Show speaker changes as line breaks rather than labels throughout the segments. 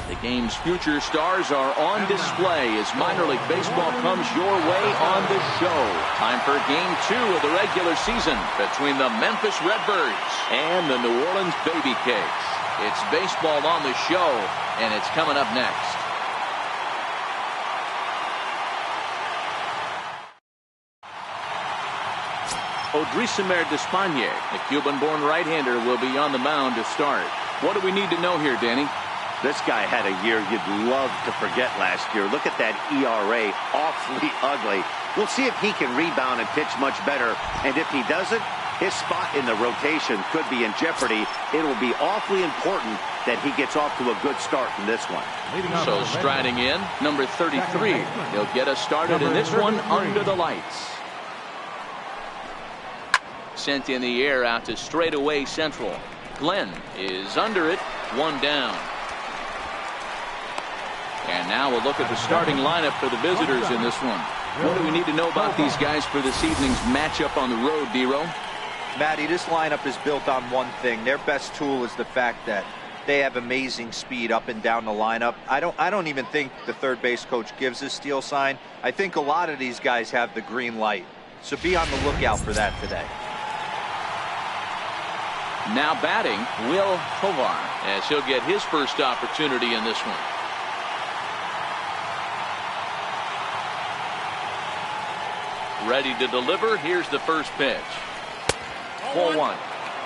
The game's future stars are on display as minor league baseball comes your way on the show. Time for game 2 of the regular season between the Memphis Redbirds and the New Orleans Baby Cakes. It's baseball on the show, and it's coming up next. Odrisamer Despaigne, the Cuban-born right-hander, will be on the mound to start. What do we need to know here, Danny?
This guy had a year you'd love to forget last year. Look at that ERA, awfully ugly. We'll see if he can rebound and pitch much better. And if he doesn't, his spot in the rotation could be in jeopardy. It will be awfully important that he gets off to a good start in this one.
So striding in, number 33. He'll get us started in this one under the lights. Sent in the air out to straightaway central. Glenn is under it, one down. And now we'll look at the starting lineup for the visitors in this one. What do we need to know about these guys for this evening's matchup on the road, D-Row?
Matty, this lineup is built on one thing. Their best tool is the fact that they have amazing speed up and down the lineup. I don't even think the third base coach gives a steal sign. I think a lot of these guys have the green light. So be on the lookout for that today.
Now batting, Will Tovar, as he'll get his first opportunity in this one. Ready to deliver. Here's the first pitch. 4-1.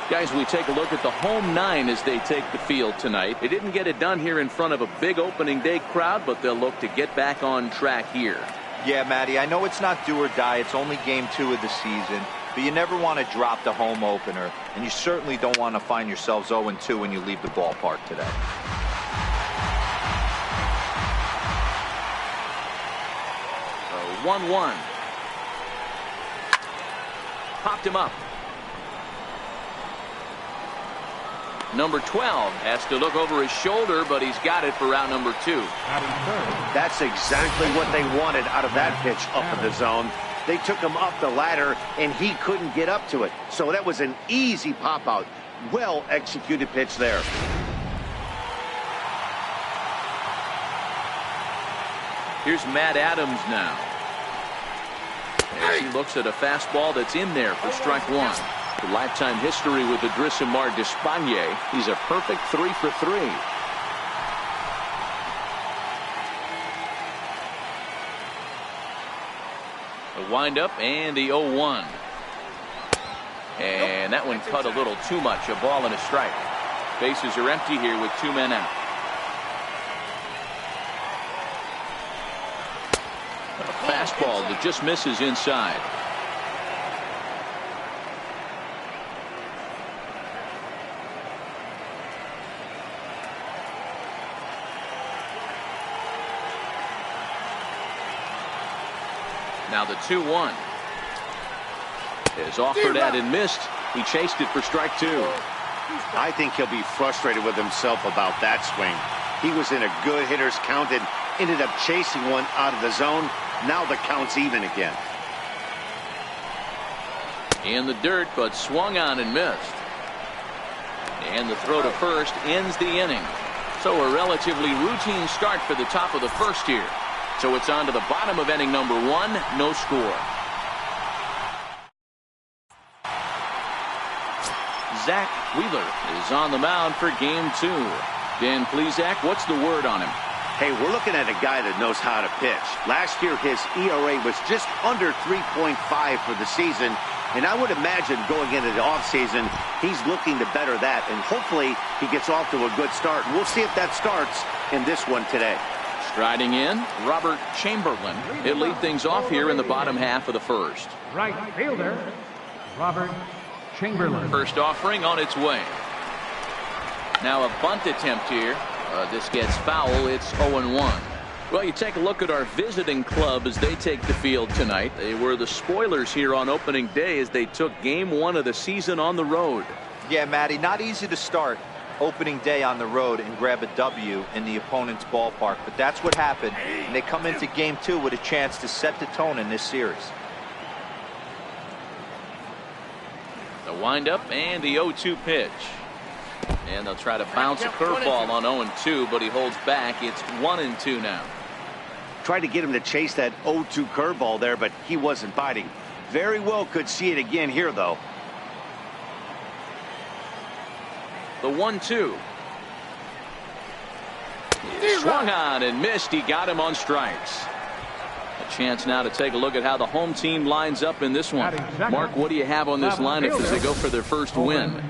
Guys, we take a look at the home 9 as they take the field tonight. They didn't get it done here in front of a big opening day crowd, but they'll look to get back on track here.
Yeah, Matty, I know it's not do or die. It's only game 2 of the season. But you never want to drop the home opener. And you certainly don't want to find yourselves 0-2 when you leave the ballpark today.
So 1-1. Popped him up. Number 12 has to look over his shoulder, but he's got it for round number 2.
That's exactly what they wanted out of that pitch up in the zone. They took him up the ladder, and he couldn't get up to it. So that was an easy pop-out. Well-executed pitch there.
Here's Matt Adams now. As he looks at a fastball that's in there for strike 1. The lifetime history with Odrisamer Despaigne. He's a perfect 3 for 3. The windup and the 0-1. And that one cut a little too much. A ball and a strike. Bases are empty here with 2 men out. A fastball that just misses inside. Now the 2-1 is offered at and missed. He chased it for strike 2.
I think he'll be frustrated with himself about that swing. He was in a good hitter's count and ended up chasing one out of the zone. Now the count's even again.
In the dirt, but swung on and missed. And the throw to first ends the inning. So a relatively routine start for the top of the first here. So it's on to the bottom of inning number 1, no score. Zach Wheeler is on the mound for game 2. Dan Plesac, what's the word on him?
Hey, we're looking at a guy that knows how to pitch. Last year, his ERA was just under 3.5 for the season. And I would imagine going into the offseason, he's looking to better that. And hopefully he gets off to a good start. We'll see if that starts in this one today.
Striding in, Robert Chamberlain. He'll lead things off here in the bottom half of the first.
Right fielder, Robert Chamberlain.
First offering on its way. Now a bunt attempt here. This gets foul. It's 0-1. Well, you take a look at our visiting club as they take the field tonight. They were the spoilers here on opening day as they took game 1 of the season on the road.
Yeah, Matty, not easy to start opening day on the road and grab a W in the opponent's ballpark, but that's what happened, and they come into game 2 with a chance to set the tone in this series. The
windup and the 0-2 pitch. And they'll try to bounce a curveball on 0-2, but he holds back. It's 1-2 now.
Tried to get him to chase that 0-2 curveball there, but he wasn't biting. Very well could see it again here, though.
The 1-2. Swung on and missed. He got him on strikes. A chance now to take a look at how the home team lines up in this one. Mark, what do you have on this lineup as they go for their first win?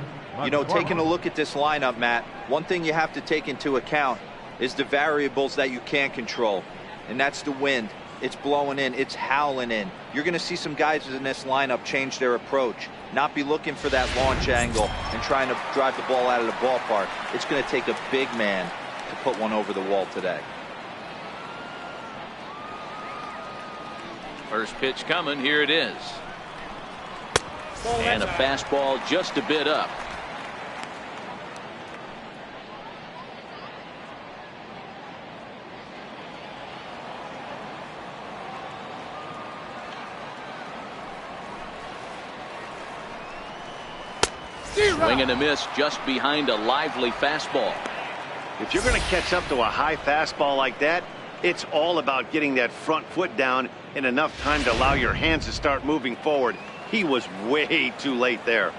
You know, taking a look at this lineup, Matt, one thing you have to take into account is the variables that you can't control. And that's the wind. It's blowing in. It's howling in. You're going to see some guys in this lineup change their approach, not be looking for that launch angle and trying to drive the ball out of the ballpark. It's going to take a big man to put one over the wall today.
First pitch coming. Here it is. And a fastball just a bit up. Swing and a miss just behind a lively fastball.
If you're going to catch up to a high fastball like that, it's all about getting that front foot down in enough time to allow your hands to start moving forward. He was way too late there.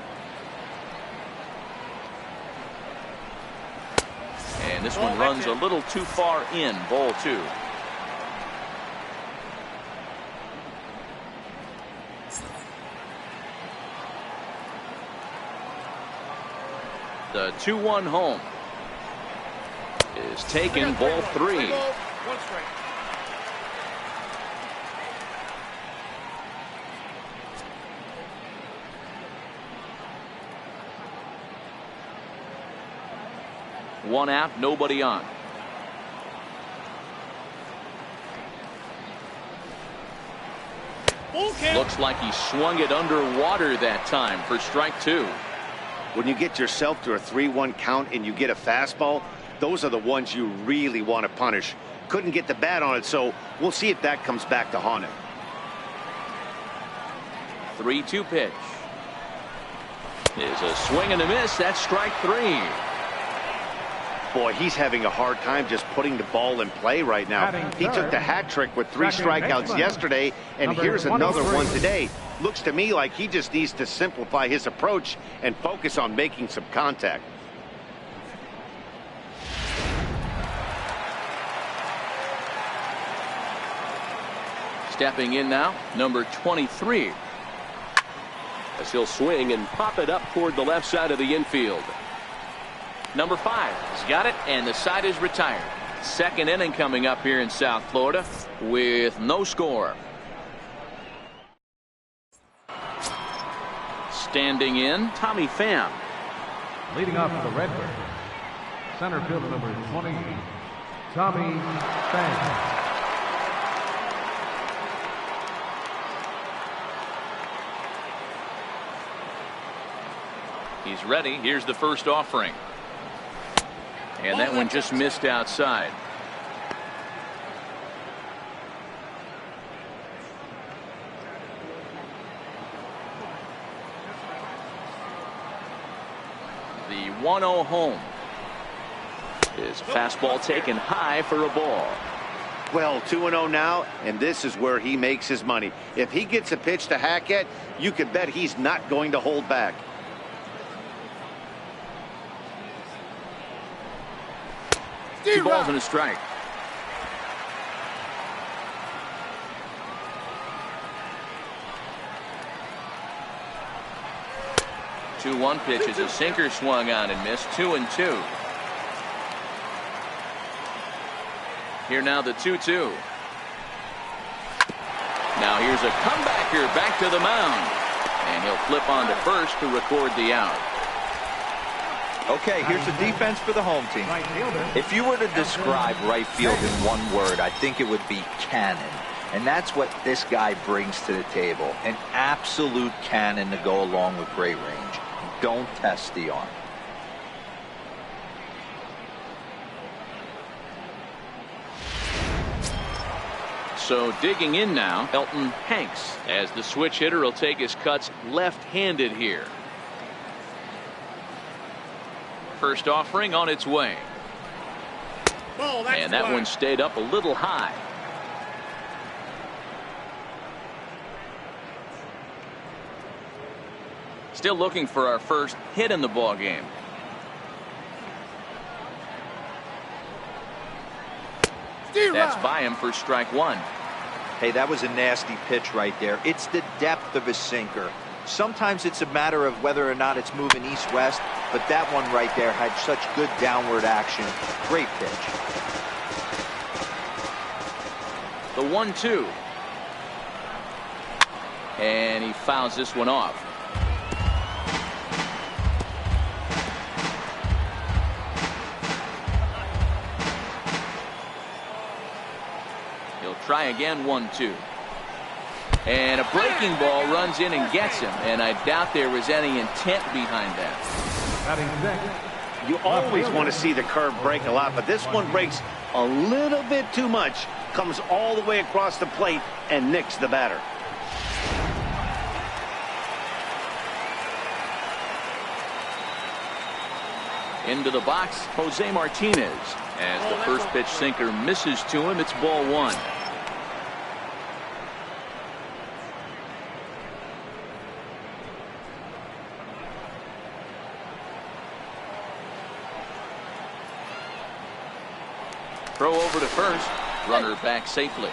And this one runs a little too far in. Ball 2. The 2-1 home is taken. Ball 3. One out, nobody on. Looks like he swung it underwater that time for strike 2.
When you get yourself to a 3-1 count and you get a fastball, those are the ones you really want to punish. Couldn't get the bat on it, so we'll see if that comes back to haunt him.
3-2 pitch. Is a swing and a miss. That's strike 3.
Boy, he's having a hard time just putting the ball in play right now. He took the hat trick with 3 strikeouts yesterday, and here's another one today. Looks to me like he just needs to simplify his approach and focus on making some contact.
Stepping in now, number 23. As he'll swing and pop it up toward the left side of the infield. Number 5 has got it, and the side is retired. Second inning coming up here in South Florida with no score. Standing in, Tommy Pham.
Leading off for the Redbirds, center field number 20, Tommy Pham.
He's ready. Here's the first offering. And that one just missed outside. The 1-0 home. His fastball taken high for a ball.
Well, 2-0 now, and this is where he makes his money. If he gets a pitch to hack at, you can bet he's not going to hold back.
Two balls and a strike. The 2-1 pitch is a sinker swung on and missed. 2-2. Here now the 2-2. Now here's a comebacker back to the mound. And he'll flip on to first to record the out.
Okay, here's the defense for the home team. If you were to describe right field in one word, I think it would be cannon. And that's what this guy brings to the table. An absolute cannon to go along with great range. Don't test the arm.
So digging in now, Elton Hanks, as the switch hitter will take his cuts left-handed here. First offering on its way. And that one stayed up a little high. Still looking for our first hit in the ball game. That's by him for strike one.
Hey, that was a nasty pitch right there. It's the depth of a sinker. Sometimes it's a matter of whether or not it's moving east-west, but that one right there had such good downward action. Great pitch.
The 1-2. And he fouls this one off. He'll try again, 1-2. And a breaking ball runs in and gets him, and I doubt there was any intent behind that.
You always want to see the curve break a lot, but this one breaks a little bit too much, comes all the way across the plate and nicks the batter.
Into the box, Jose Martinez. As the first pitch sinker misses to him, it's ball one. Throw over to first. Runner back safely.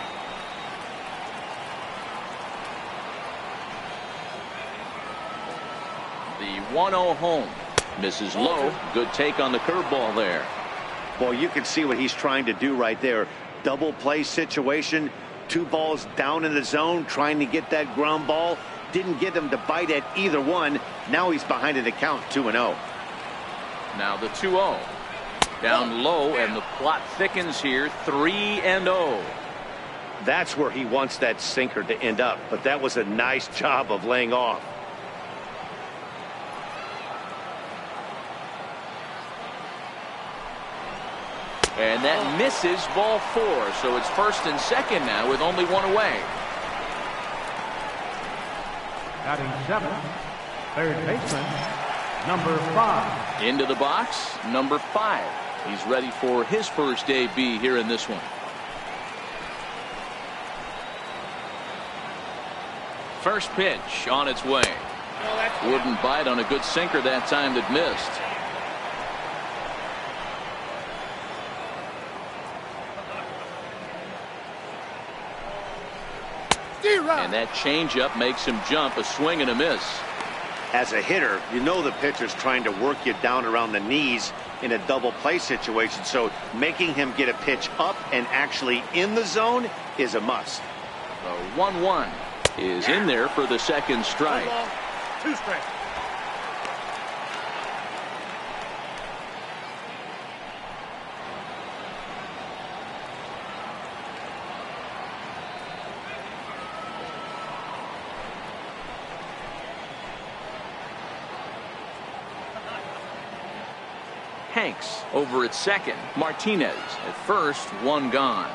The 1-0 home. Misses low. Good take on the curveball there.
Boy, you can see what he's trying to do right there. Double play situation. 2 balls down in the zone, trying to get that ground ball. Didn't get him to bite at either one. Now he's behind in the count, 2-0.
Now the 2-0. Down low, and the plot thickens here, 3-0.
That's where he wants that sinker to end up, but that was a nice job of laying off.
And that misses, ball 4. So it's first and second now with only one away.
Batting 7th, third baseman, number 5.
Into the box, number 5. He's ready for his first AB here in this one. First pitch on its way. Wouldn't bite on a good sinker that time that missed. And that changeup makes him jump, a swing and a miss.
As a hitter, you know the pitcher's trying to work you down around the knees in a double play situation, so making him get a pitch up and actually in the zone is a must.
The 1-1 is in there for the second strike.
2 strikes.
Hanks over at second. Martinez at first, 1 gone.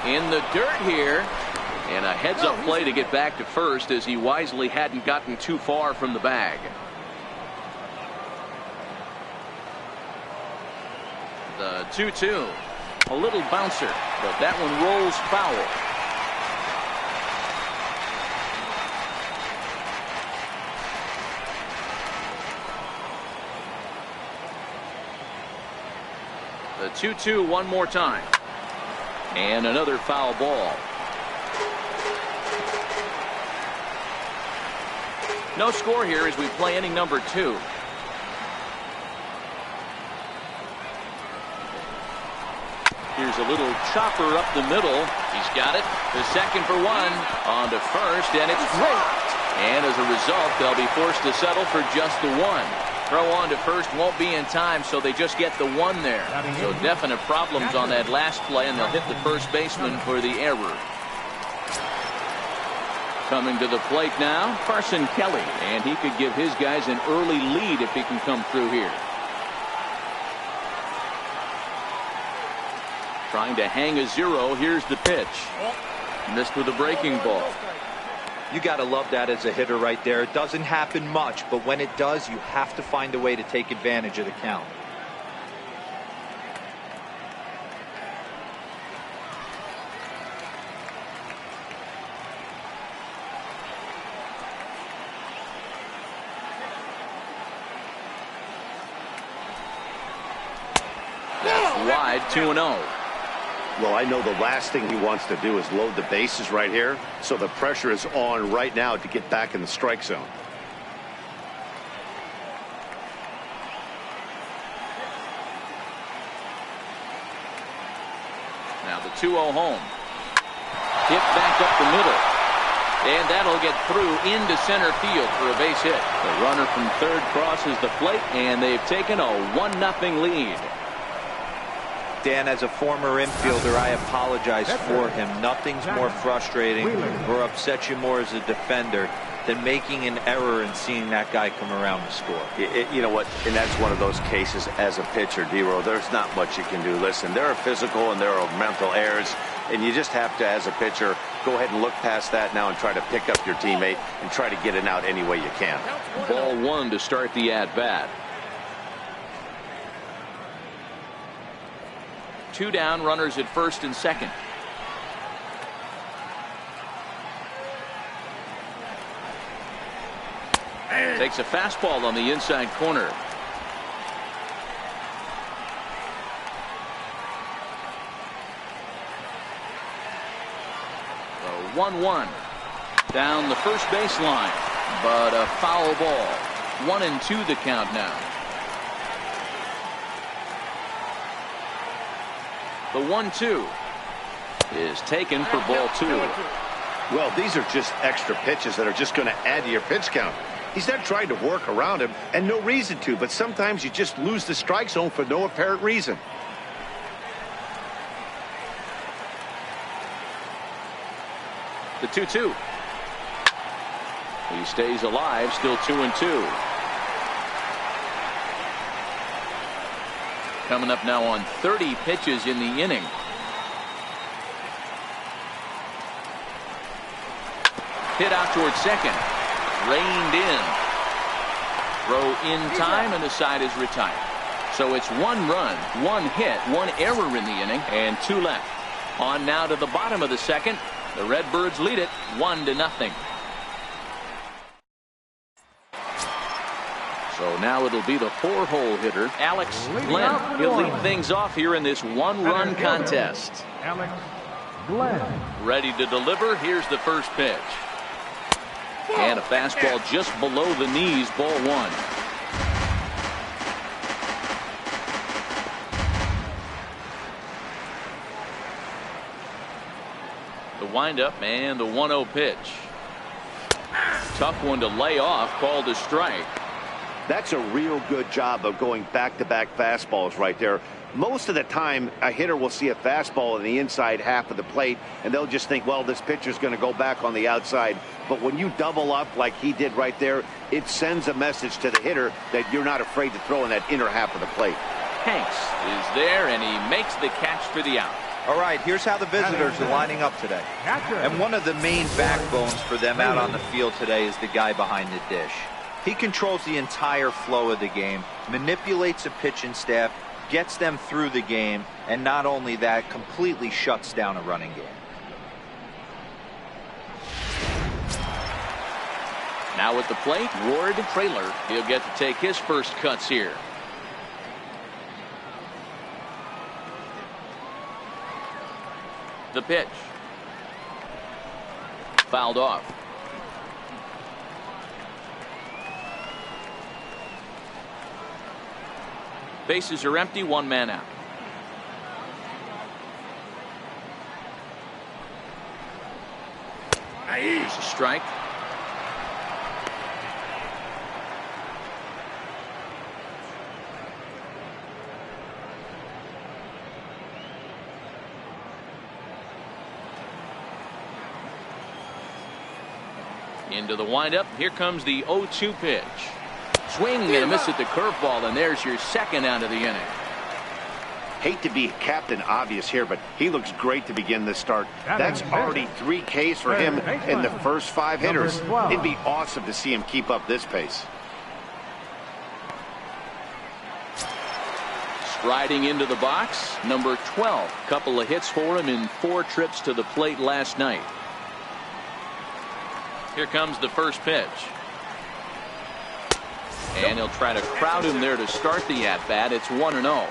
In the dirt here, and a heads-up play to get back to first as he wisely hadn't gotten too far from the bag. The 2-2, a little bouncer, but that one rolls foul. The 2-2 one more time. And another foul ball. No score here as we play inning number 2. Here's a little chopper up the middle. He's got it. The second for 1. On to first, and it's dropped. And as a result, they'll be forced to settle for just the 1. Throw on to first won't be in time, so they just get the 1 there. So definite problems on that last play, and they'll hit the first baseman for the error. Coming to the plate now, Carson Kelly, and he could give his guys an early lead if he can come through here. Trying to hang a 0. Here's the pitch. Missed with a breaking ball.
You got to love that as a hitter right there. It doesn't happen much, but when it does, you have to find a way to take advantage of the count.
Wide, 2-0.
Well, I know the last thing he wants to do is load the bases right here, so the pressure is on right now to get back in the strike zone.
Now the 2-0 home. Hit back up the middle. And that'll get through into center field for a base hit. The runner from third crosses the plate, and they've taken a 1-0 lead.
Dan, as a former infielder, I apologize for him. Nothing's more frustrating or upsets you more as a defender than making an error and seeing that guy come around to score.
You know what? And that's one of those cases as a pitcher, D-Row. There's not much you can do. Listen, there are physical and there are mental errors, and you just have to, as a pitcher, go ahead and look past that now and try to pick up your teammate and try to get it out any way you can.
Ball one to start the at-bat. 2 down, runners at first and second. Takes a fastball on the inside corner. The 1-1 down the first baseline, but a foul ball. 1-2 the count now. The 1-2 is taken for ball 2.
Well, these are just extra pitches that are just going to add to your pitch count. He's not trying to work around him, and no reason to, but sometimes you just lose the strike zone for no apparent reason.
The 2-2. He stays alive, still 2-2. Coming up now on 30 pitches in the inning. Hit out towards second. Reined in. Throw in time, and the side is retired. So it's 1 run, 1 hit, 1 error in the inning, and 2 left. On now to the bottom of the second. The Redbirds lead it 1-0. So now it'll be the 4-hole hitter, Alex Glenn. He'll lead things off here in this 1-run contest.
Alex Glenn.
Ready to deliver. Here's the first pitch. And a fastball just below the knees, ball 1. The windup and the 1-0 pitch. Tough one to lay off, called a strike.
That's a real good job of going back-to-back fastballs right there. Most of the time, a hitter will see a fastball in the inside half of the plate, and they'll just think, well, this pitcher's going to go back on the outside. But when you double up like he did right there, it sends a message to the hitter that you're not afraid to throw in that inner half of the plate.
Hanks is there, and he makes the catch for the out.
All right, here's how the visitors are lining up today. And one of the main backbones for them out on the field today is the guy behind the dish. He controls the entire flow of the game, manipulates the pitching staff, gets them through the game, and not only that, completely shuts down a running game.
Now at the plate, Ward Trailer. He'll get to take his first cuts here. The pitch. Fouled off. Bases are empty, 1 man out. Here's a strike. Into the windup. Here comes the 0-2 pitch. Swing and a miss at the curveball, and there's your second out of the inning.
Hate to be Captain Obvious here, but he looks great to begin this start. That's already 3 Ks for him in the first 5 hitters. It'd be awesome to see him keep up this pace.
Striding into the box, number 12. Couple of hits for him in 4 trips to the plate last night. Here comes the first pitch. And he'll try to crowd him there to start the at-bat. It's 1-0.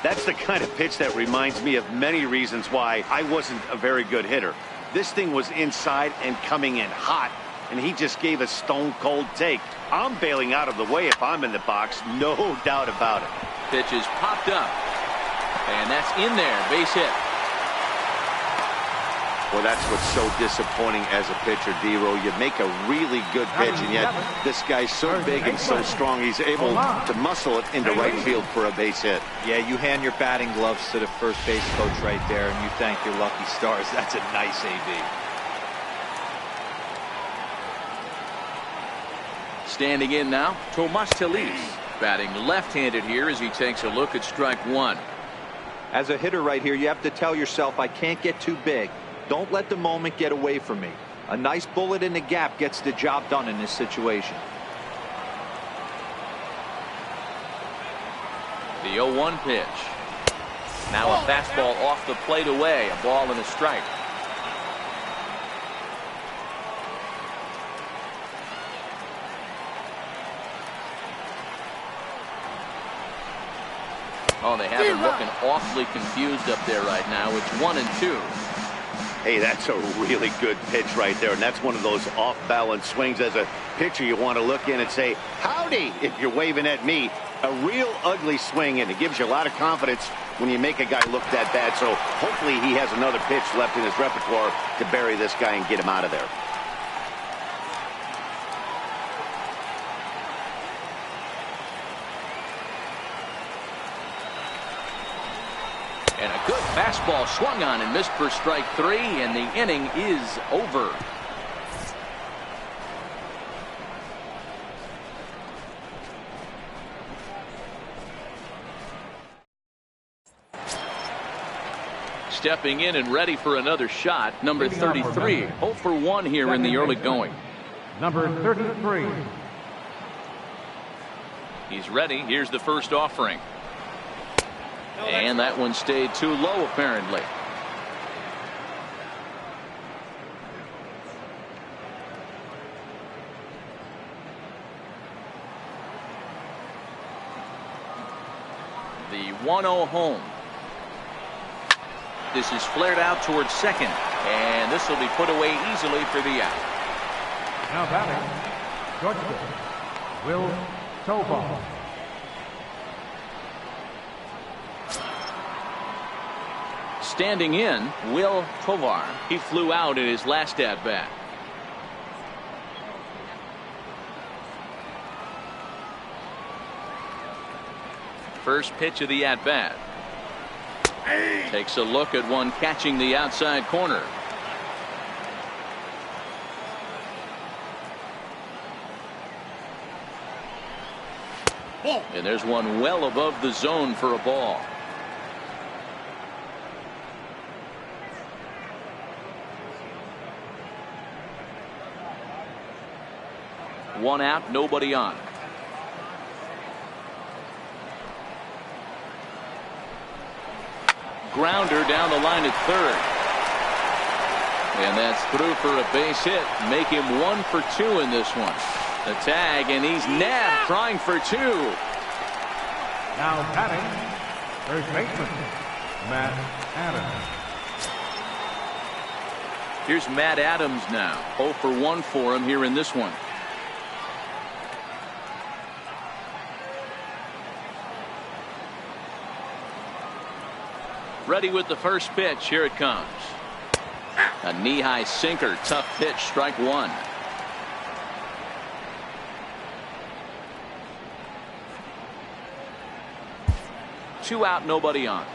That's the kind of pitch that reminds me of many reasons why I wasn't a very good hitter. This thing was inside and coming in hot, and he just gave a stone-cold take. I'm bailing out of the way if I'm in the box, no doubt about it.
Pitch is popped up, and that's in there. Base hit.
Well, that's what's so disappointing as a pitcher, D-Row. You make a really good pitch, and yet this guy's so big and so strong, he's able to muscle it into right field for a base hit.
Yeah, you hand your batting gloves to the first base coach right there, and you thank your lucky stars. That's a nice AB.
Standing in now, Tomas Telis, batting left-handed here as he takes a look at strike 1.
As a hitter right here, you have to tell yourself, I can't get too big. Don't let the moment get away from me. A nice bullet in the gap gets the job done in this situation.
The 0-1 pitch. Now a fastball off the plate away. A ball and a strike. Oh, they have him looking awfully confused up there right now. It's 1-2.
Hey, that's a really good pitch right there, and that's one of those off-balance swings. As a pitcher, you want to look in and say, howdy, if you're waving at me. A real ugly swing, and it gives you a lot of confidence when you make a guy look that bad. So hopefully he has another pitch left in his repertoire to bury this guy and get him out of there.
And a good fastball swung on and missed for strike 3, and the inning is over. Stepping in and ready for another shot, number 33. 0 for 1 here in the early going.
Number 33.
He's ready. Here's the first offering. And that one stayed too low, apparently. The 1-0 home. This is flared out towards second, and this will be put away easily for the out.
Now batting, shortstop, Will Tovar.
Standing in, Will Tovar. He flew out in his last at-bat. First pitch of the at-bat. Takes a look at one catching the outside corner. And there's one well above the zone for a ball. One out, nobody on. Grounder down the line at third. And that's through for a base hit. Make him 1 for 2 in this one. The tag, and he's nabbed, trying for 2.
Now batting, first baseman, Matt Adams.
Here's Matt Adams now. 0 for 1 for him here in this one. Ready with the first pitch. Here it comes. A knee-high sinker. Tough pitch. Strike 1. Two out, nobody on.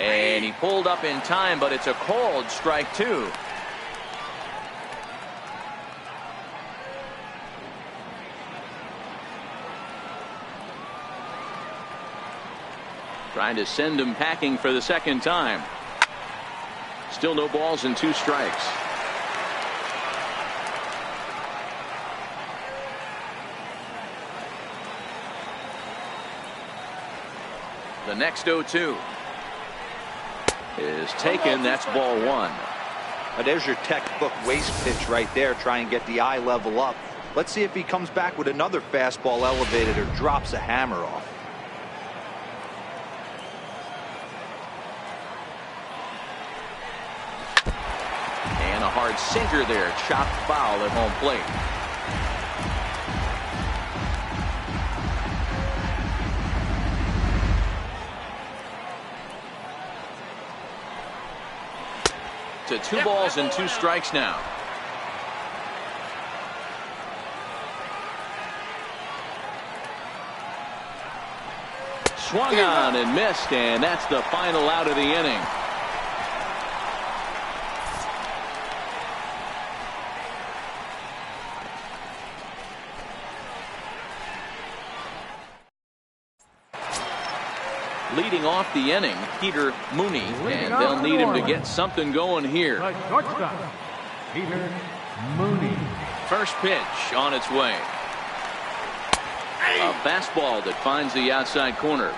And he pulled up in time, but it's a called strike 2. Trying to send him packing for the second time. Still no balls and 2 strikes. The next 0-2 is taken. That's ball 1.
There's your textbook waste pitch right there. Try and get the eye level up. Let's see if he comes back with another fastball elevated or drops a hammer off.
And a hard sinker there. Chopped foul at home plate. To 2 balls and 2 strikes now. Swung on and missed, and that's the final out of the inning. Leading off the inning, Peter Mooney, and they'll need him to get something going here.
Shortstop, Peter Mooney.
First pitch on its way. A fastball that finds the outside corner.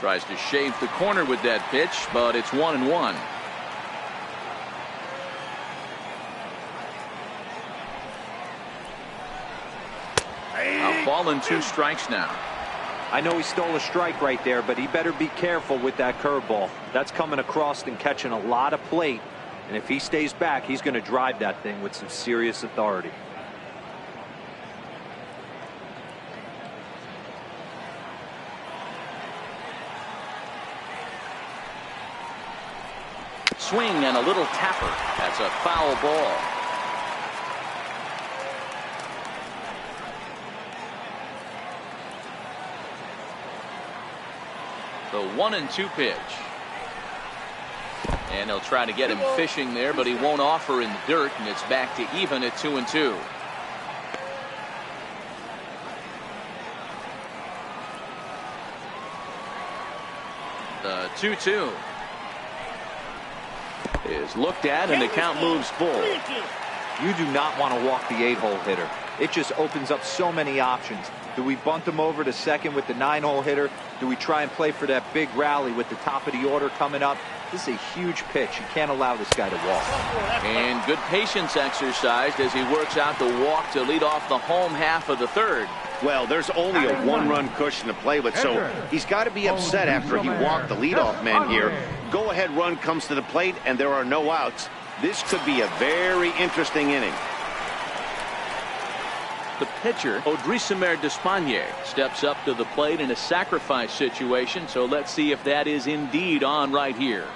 Tries to shave the corner with that pitch, but it's 1-1. A ball and 2 strikes now.
I know he stole a strike right there, but he better be careful with that curveball. That's coming across and catching a lot of plate. And if he stays back, he's going to drive that thing with some serious authority.
Swing and a little tapper. That's a foul ball. The 1-2 pitch. And they'll try to get him fishing there, but he won't offer in the dirt, and it's back to even at 2-2. The 2-2 is looked at, and the count moves full.
You do not want to walk the 8-hole hitter. It just opens up so many options. Do we bunt him over to second with the 9-hole hitter? Do we try and play for that big rally with the top of the order coming up? This is a huge pitch. You can't allow this guy to walk.
And good patience exercised as he works out the walk to lead off the home half of the 3rd.
Well, there's only a 1-run cushion to play with, so he's got to be upset after he walked the leadoff man here. Go-ahead run comes to the plate, and there are no outs. This could be a very interesting inning.
The pitcher, Odrisamer Despaigne, steps up to the plate in a sacrifice situation, so let's see if that is indeed on right here.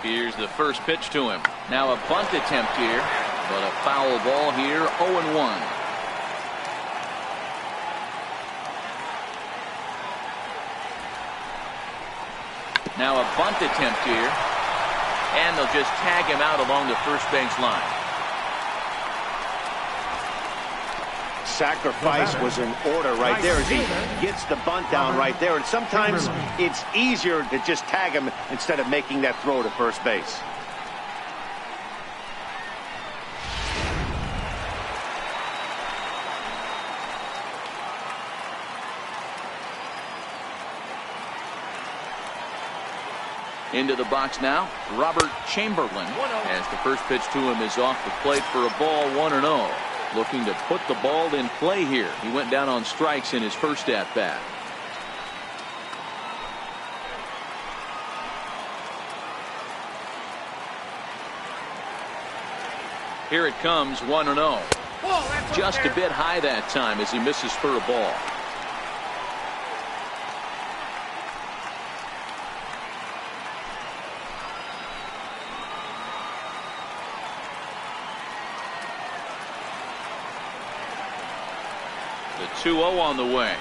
Here's the first pitch to him. Now a bunt attempt here, but a foul ball here, 0-1. Now a bunt attempt here, and they'll just tag him out along the first base line.
Sacrifice was in order right there as he gets the bunt down right there, and sometimes it's easier to just tag him instead of making that throw to first base.
Into the box now, Robert Chamberlain, as the first pitch to him is off the plate for a ball, 1-0. Looking to put the ball in play here. He went down on strikes in his first at-bat. Here it comes, 1-0. Just a bit high that time as he misses for a ball. The 2-0 on the way.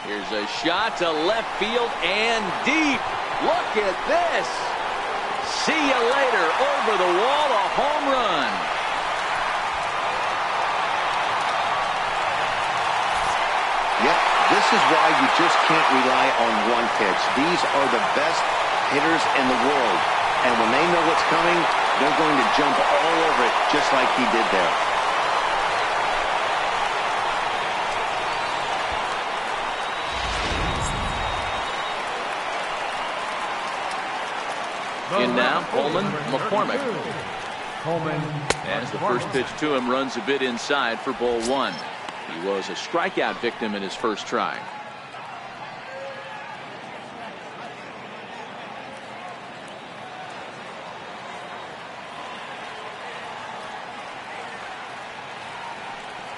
Here's a shot to left field and deep. Look at this. See you later. Over the wall, a home run.
Yep, this is why you just can't rely on one pitch. These are the best hitters in the world. And when they know what's coming, they're going to jump all over it just like he did there.
In now, Coleman McCormick.
Coleman.
As the first pitch to him runs a bit inside for ball one. He was a strikeout victim in his first try.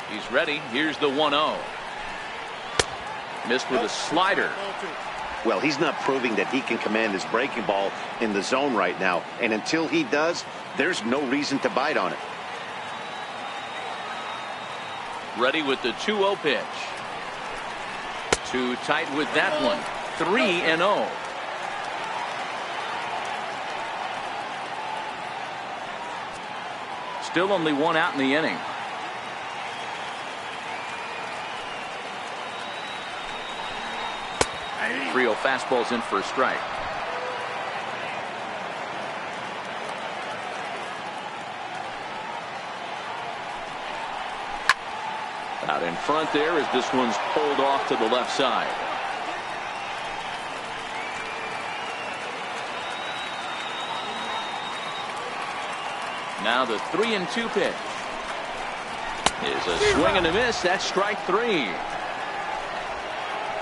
He's ready. Here's the 1-0. Missed with a slider.
Well, he's not proving that he can command his breaking ball in the zone right now. And until he does, there's no reason to bite on it.
Ready with the 2-0 pitch. Too tight with that one. 3-0. Still only one out in the inning. Trio fastballs in for a strike. Out in front there as this one's pulled off to the left side. Now the 3-2 pitch. Is a swing and a miss. That's strike three.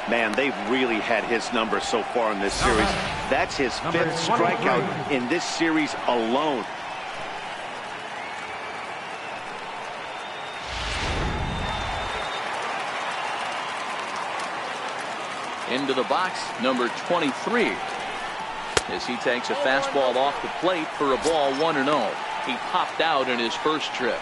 Man, they've really had his number so far in this series. That's his fifth strikeout in this series alone.
Into the box, number 23. As he takes a fastball off the plate for a ball, 1-0. He popped out in his first trip.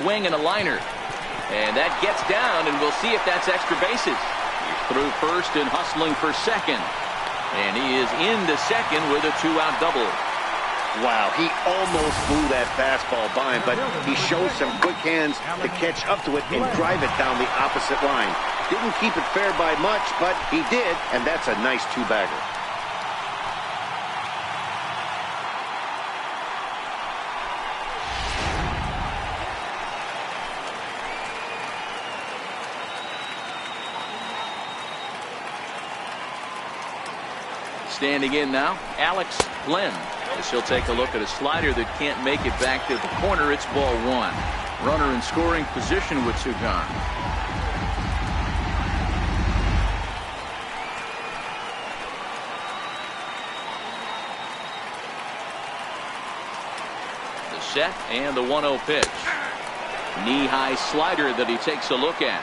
Swing and a liner. And that gets down, and we'll see if that's extra bases. He's through first and hustling for second. And he is into second with a two-out double.
Wow, he almost blew that fastball by him, but he shows some quick hands to catch up to it and drive it down the opposite line. Didn't keep it fair by much, but he did, and that's a nice two-bagger.
Standing in now, Alex Glenn. As he'll take a look at a slider that can't make it back to the corner. It's ball one. Runner in scoring position with two gone. The set and the 1-0 pitch. Knee-high slider that he takes a look at.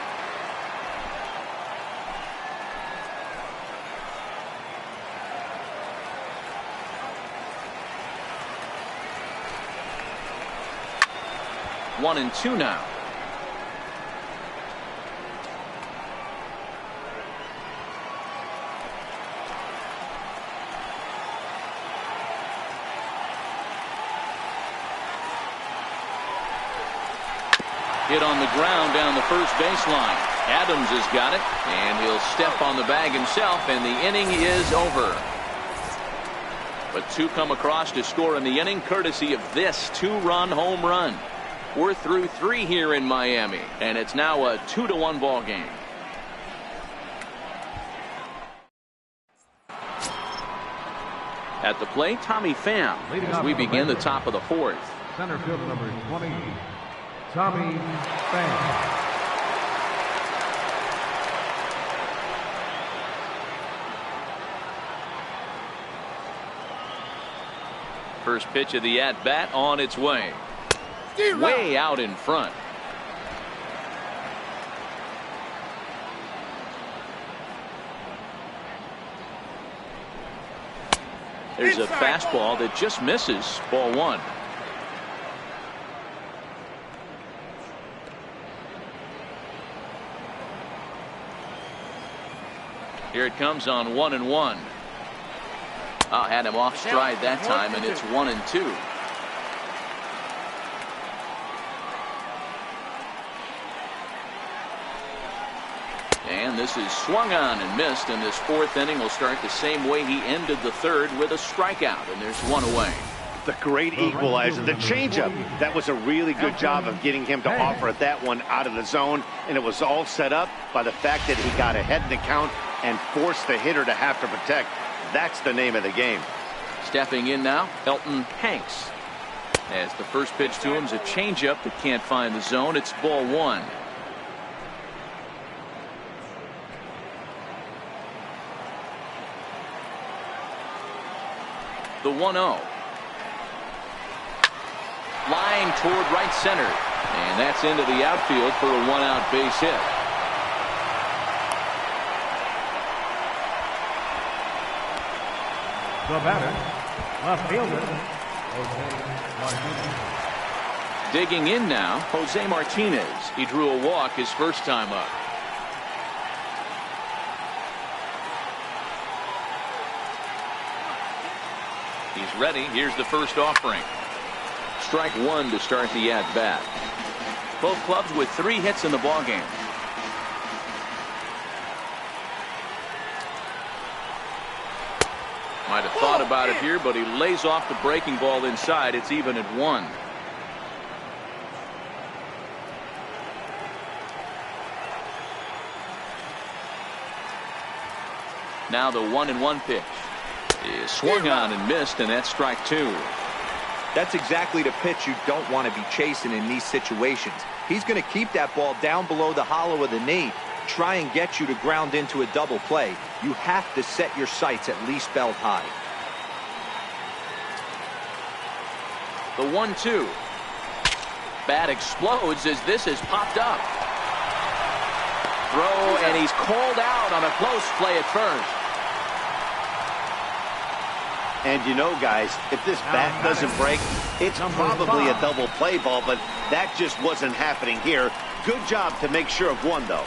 One and two now. Hit on the ground down the first baseline. Adams has got it, and he'll step on the bag himself, and the inning is over. But two come across to score in the inning, courtesy of this two-run home run. We're through three here in Miami, and it's now a 2-1 ball game. At the plate, Tommy Pham, as we begin the top of the fourth.
Center field number 20, Tommy Pham.
First pitch of the at-bat on its way. Way out in front. There's a fastball that just misses. Ball one. Here it comes on 1-1. Had him off stride that time, and it's 1-2. And this is swung on and missed, and this fourth inning will start the same way he ended the third, with a strikeout, and there's one away.
The great equalizer, the changeup. That was a really good job of getting him to offer that one out of the zone, and it was all set up by the fact that he got ahead in the count and forced the hitter to have to protect. That's the name of the game.
Stepping in now, Elton Hanks. As the first pitch to him is a changeup that can't find the zone. It's ball one. The 1-0. Line toward right center. And that's into the outfield for a one-out base hit.
The batter, left fielder, Jose Martinez.
Digging in now, Jose Martinez. He drew a walk his first time up. He's ready. Here's the first offering. Strike one to start the at-bat. Both clubs with 3 hits in the ballgame. Might have thought about it here, but he lays off the breaking ball inside. It's even at 1. Now the 1-1 pitch is swung on and missed, and that's strike 2.
That's exactly the pitch you don't want to be chasing in these situations. He's going to keep that ball down below the hollow of the knee, try and get you to ground into a double play. You have to set your sights at least belt high.
The 1-2. Bat explodes as this is popped up. Throw, and he's called out on a close play at first.
And you know, guys, if this bat doesn't break, it's probably a double play ball, but that just wasn't happening here. Good job to make sure of one, though.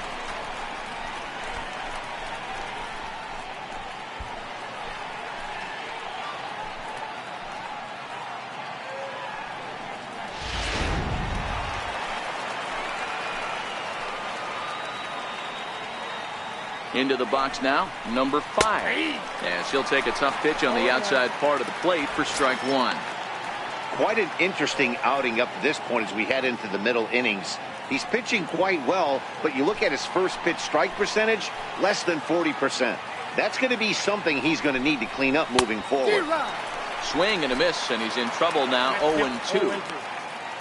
Into the box now, number 5. As he'll take a tough pitch on the outside part of the plate for strike 1.
Quite an interesting outing up to this point as we head into the middle innings. He's pitching quite well, but you look at his first pitch strike percentage, less than 40%. That's going to be something he's going to need to clean up moving forward.
Swing and a miss, and he's in trouble now, 0-2.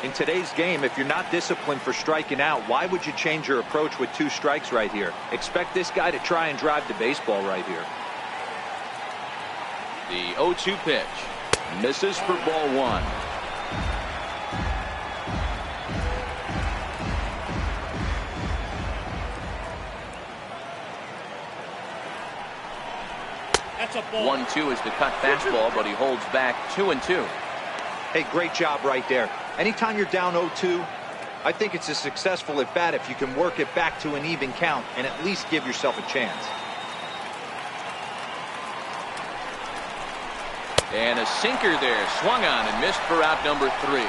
In today's game, if you're not disciplined for striking out, why would you change your approach with 2 strikes right here? Expect this guy to try and drive the baseball right here.
The 0-2 pitch misses for ball 1.
That's a ball.
1-2 is the cut fastball, but he holds back 2-2.
Hey, great job right there. Anytime you're down 0-2, I think it's a successful at bat if you can work it back to an even count and at least give yourself a chance.
And a sinker there, swung on and missed for out number 3.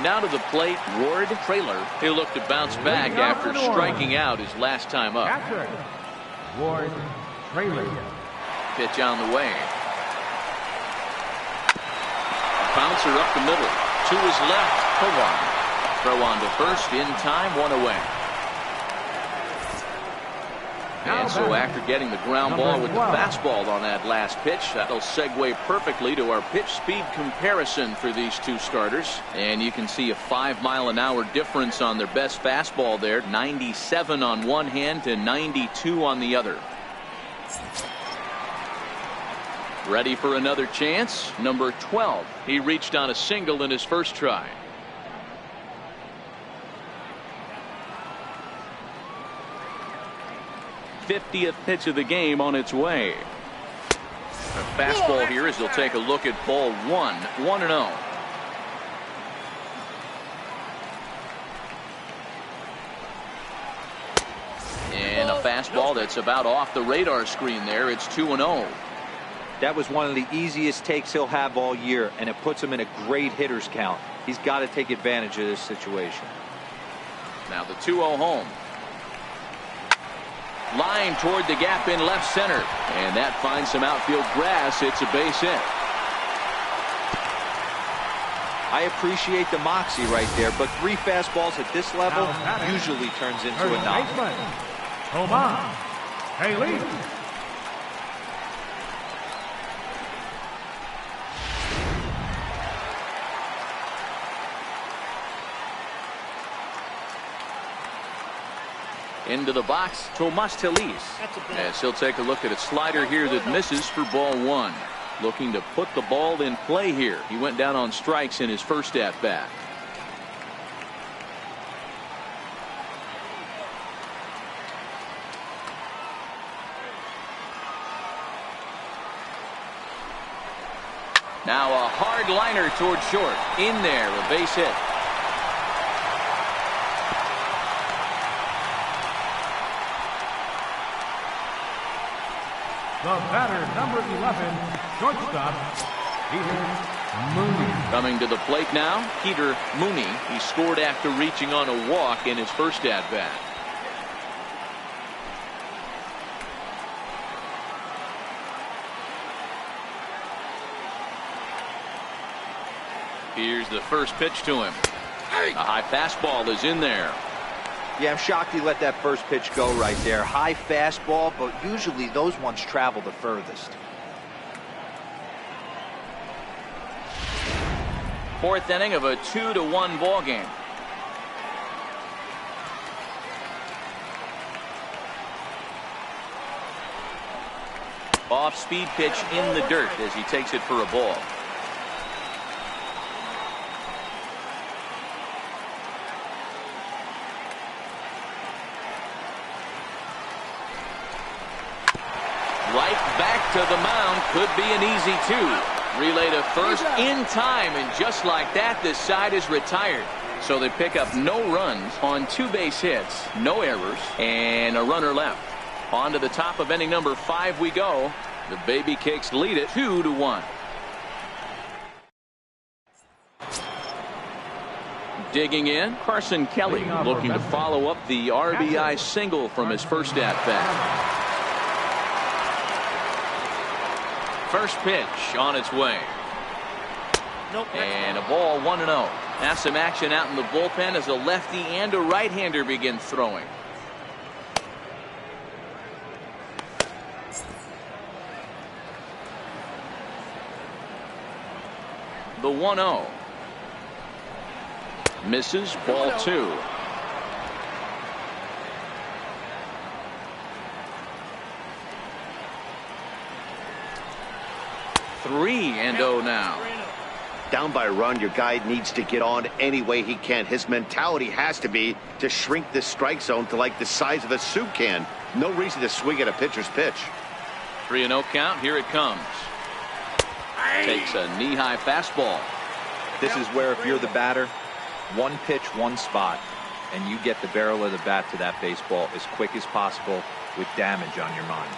Now to the plate, Ward Trailer. He'll look to bounce back after striking out his last time up.
Catcher, Ward Trailer.
Pitch on the way. Bouncer up the middle. To his left for 1. Throw on to first in time, 1 away. And so after getting the ground ball with the fastball on that last pitch, that'll segue perfectly to our pitch speed comparison for these 2 starters. And you can see a 5-mile-an-hour difference on their best fastball there. 97 on one hand to 92 on the other. Ready for another chance. Number 12. He reached on a single in his first try. '50th pitch of the game on its way. A fastball here as they'll take a look at ball 1. 1-0. And a fastball that's about off the radar screen there. It's 2-0.
That was one of the easiest takes he'll have all year, and it puts him in a great hitter's count. He's got to take advantage of this situation.
Now the 2-0 home. Line toward the gap in left center, and that finds some outfield grass. It's a base hit.
I appreciate the moxie right there, but 3 fastballs at this level usually turns into a knock.
Home on. Haley.
Into the box, Tomas Telis. As he'll take a look at a slider here that misses for ball 1. Looking to put the ball in play here. He went down on strikes in his first at bat. Now a hard liner toward short. In there, a base hit.
The batter, number 11, shortstop, Peter Mooney.
Coming to the plate now, Peter Mooney. He scored after reaching on a walk in his first at bat. Here's the first pitch to him. A high fastball is in there.
Yeah, I'm shocked he let that first pitch go right there. High fastball, but usually those ones travel the furthest.
Fourth inning of a 2-1 ball game. Off speed pitch in the dirt as he takes it for a ball. Right back to the mound. Could be an easy 2. Relay to first in time, and just like that, this side is retired. So they pick up no runs on 2 base hits, no errors, and a runner left. On to the top of inning number 5 we go. The Baby Cakes lead it 2-1. Digging in, Carson Kelly looking to follow up the RBI single from his first at bat. First pitch on its way. And a ball, 1-0. Now some action out in the bullpen as a lefty and a right-hander begin throwing. The 1-0. Misses, ball 2. Three and 0 now.
Down by a run, your guy needs to get on any way he can. His mentality has to be to shrink this strike zone to like the size of a soup can. No reason to swing at a pitcher's pitch.
3-0 count. Here it comes. Takes a knee-high fastball.
This is where if you're the batter, one pitch, one spot, and you get the barrel of the bat to that baseball as quick as possible with damage on your mind.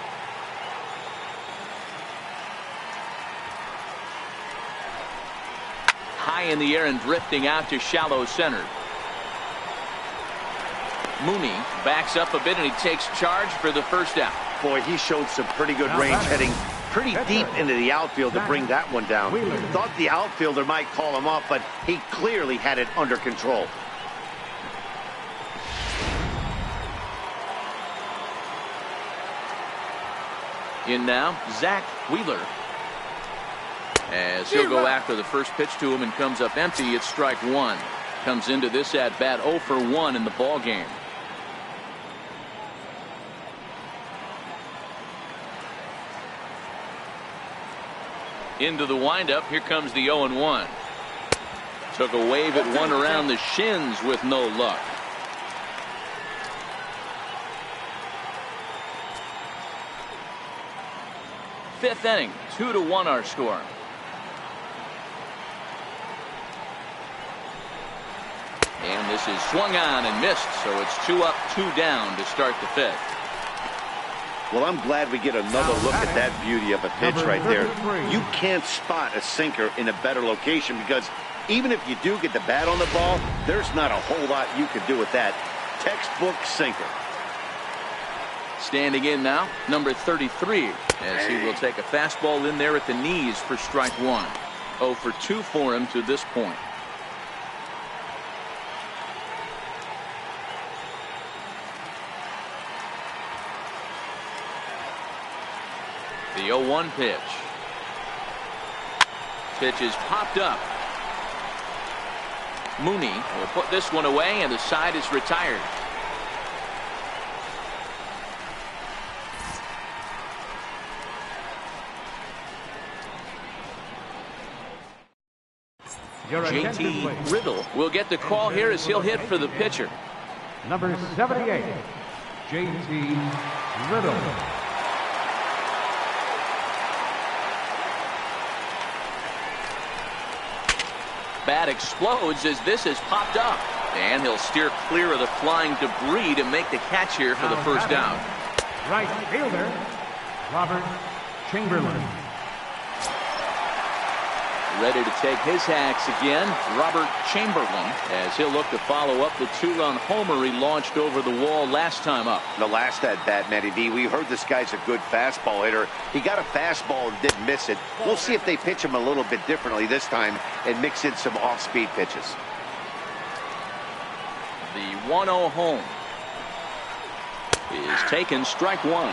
High in the air and drifting out to shallow center. Mooney backs up a bit and he takes charge for the first out.
Boy, he showed some pretty good range heading pretty deep into the outfield to bring that one down. Thought the outfielder might call him up, but he clearly had it under control.
In now, Zach Wheeler. As he'll go after the first pitch to him and comes up empty, it's strike 1. Comes into this at bat 0 for 1 in the ball game. Into the windup. Here comes the 0-1. Took a wave at one around the shins with no luck. Fifth inning, 2-1 our score. And this is swung on and missed, so it's 2 up, 2 down to start the fifth.
Well, I'm glad we get another look at that beauty of a pitch right there. You can't spot a sinker in a better location because even if you do get the bat on the ball, there's not a whole lot you can do with that. Textbook sinker.
Standing in now, number 33, as he will take a fastball in there at the knees for strike one. 0 for 2 for him to this point. The 0-1 pitch. Pitch is popped up. Mooney will put this one away, and the side is retired. JT Riddle will get the call here as he'll hit for the pitcher.
Number 78, JT Riddle.
Bat explodes as this is popped up, and he'll steer clear of the flying debris to make the catch here for the first down.
Right fielder, Robert Chamberlain.
Ready to take his hacks again, Robert Chamberlain, as he'll look to follow up the 2-run homer he launched over the wall last time up.
The last at bat, Matty V, we heard this guy's a good fastball hitter. He got a fastball and didn't miss it. We'll see if they pitch him a little bit differently this time and mix in some off-speed pitches.
The 1-0 home is taken, strike one.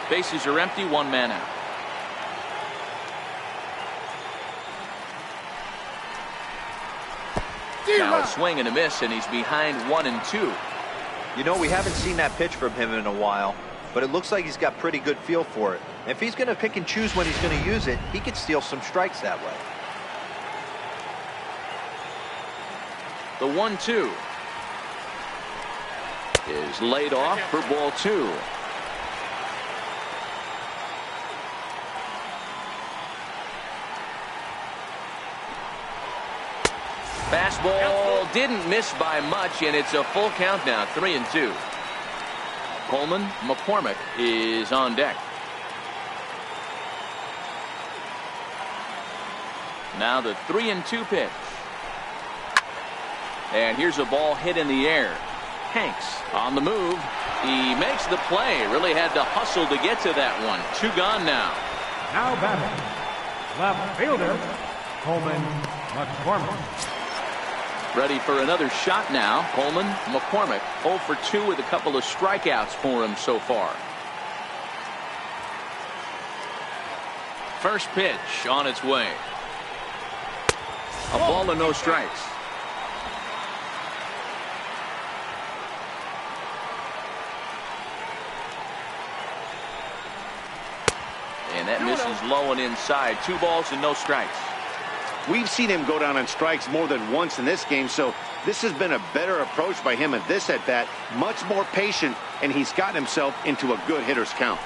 Bases are empty, 1 man out. Now a swing and a miss, and he's behind 1 and 2.
You know, we haven't seen that pitch from him in a while, but it looks like he's got pretty good feel for it. If he's going to pick and choose when he's going to use it, he could steal some strikes that way.
The 1-2 is laid off for ball 2. Fastball didn't miss by much, and it's a full count now, 3-2. Coleman McCormick is on deck. Now the 3-2 pitch. And here's a ball hit in the air. Hanks on the move. He makes the play. Really had to hustle to get to that one. 2 gone now.
Now batting, left fielder, Coleman McCormick.
Ready for another shot now. Coleman McCormick 0 for 2 with a couple of strikeouts for him so far. First pitch on its way. A ball and no strikes. And that misses low and inside. 2 balls and no strikes.
We've seen him go down on strikes more than once in this game, so this has been a better approach by him at this at-bat. Much more patient, and he's gotten himself into a good hitter's count.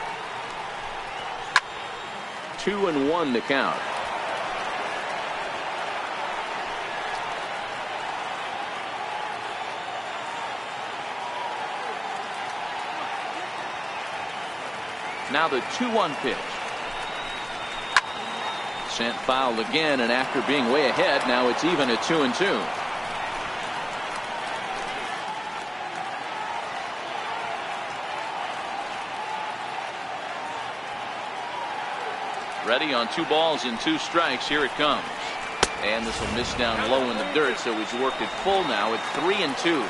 2-1 to count. Now the 2-1 pitch. Sent foul again, and after being way ahead, now it's even at 2-2. Ready on 2 balls and 2 strikes. Here it comes. And this will miss down low in the dirt, so he's worked it full now at 3-2.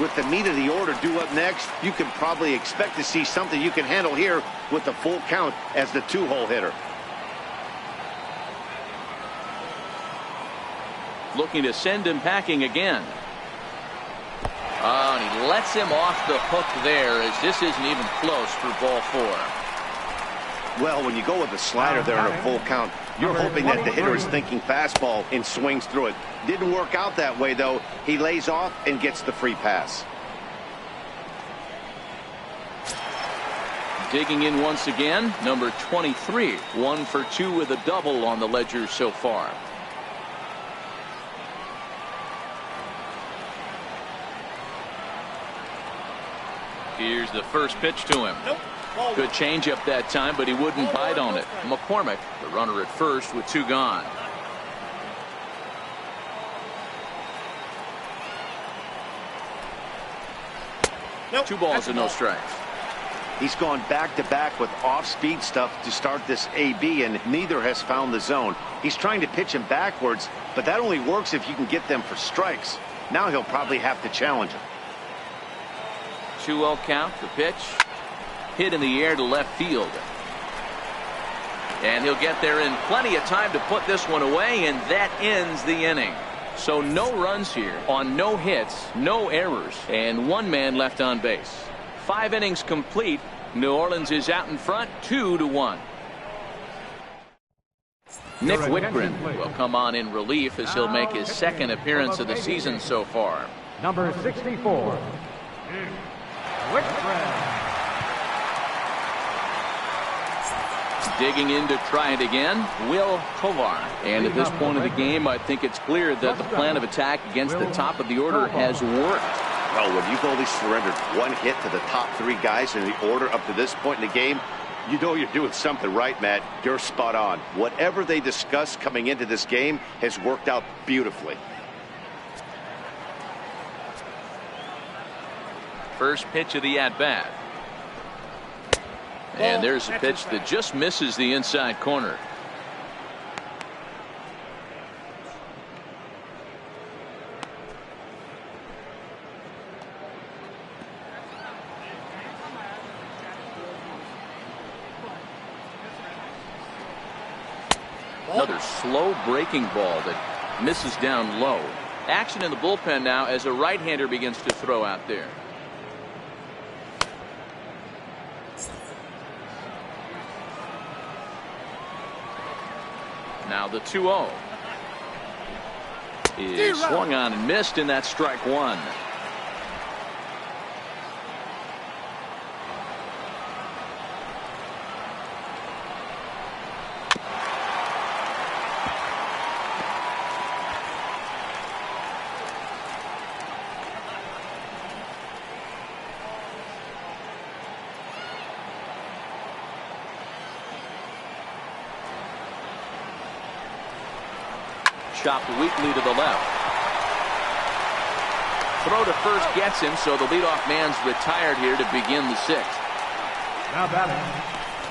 With the meat of the order due up next, you can probably expect to see something you can handle here with the full count as the 2-hole hitter. Looking to send him packing again.
Oh, and he lets him off the hook there, as this isn't even close for ball 4.
Well, when you go with a slider there on a full count, you're hoping that the hitter is thinking fastball and swings through it. Didn't work out that way, though. He lays off and gets the free pass.
Digging in once again, number 23. 1 for 2 with a double on the ledger so far. Here's the first pitch to him. Good changeup that time, but he wouldn't bite on it. McCormick, the runner at first with 2 gone. Nope. 2 balls and no strikes.
He's gone back-to-back with off-speed stuff to start this AB, and neither has found the zone. He's trying to pitch him backwards, but that only works if you can get them for strikes. Now he'll probably have to challenge him.
2-0 count. The pitch hit in the air to left field. And he'll get there in plenty of time to put this one away, and that ends the inning. So no runs here on no hits, no errors, and 1 man left on base. 5 innings complete. New Orleans is out in front 2-1. Nick Whitgren will come on in relief as he'll make his 2nd appearance of the season so far.
Number 64, Whitgren.
Digging in to try it again, Will Tovar. And at this point of the game, I think it's clear that the plan of attack against the top of the order has worked.
Well, when you've only surrendered 1 hit to the top 3 guys in the order up to this point in the game, you know you're doing something right, Matt. You're spot on. Whatever they discussed coming into this game has worked out beautifully.
First pitch of the at-bat. And there's a pitch that just misses the inside corner. Another slow breaking ball that misses down low. Action in the bullpen now as a right-hander begins to throw out there. Now the 2-0 is swung on and missed, and that's strike 1. Chopped weakly to the left. Throw to first gets him, so the leadoff man's retired here to begin the 6th.
Now batting,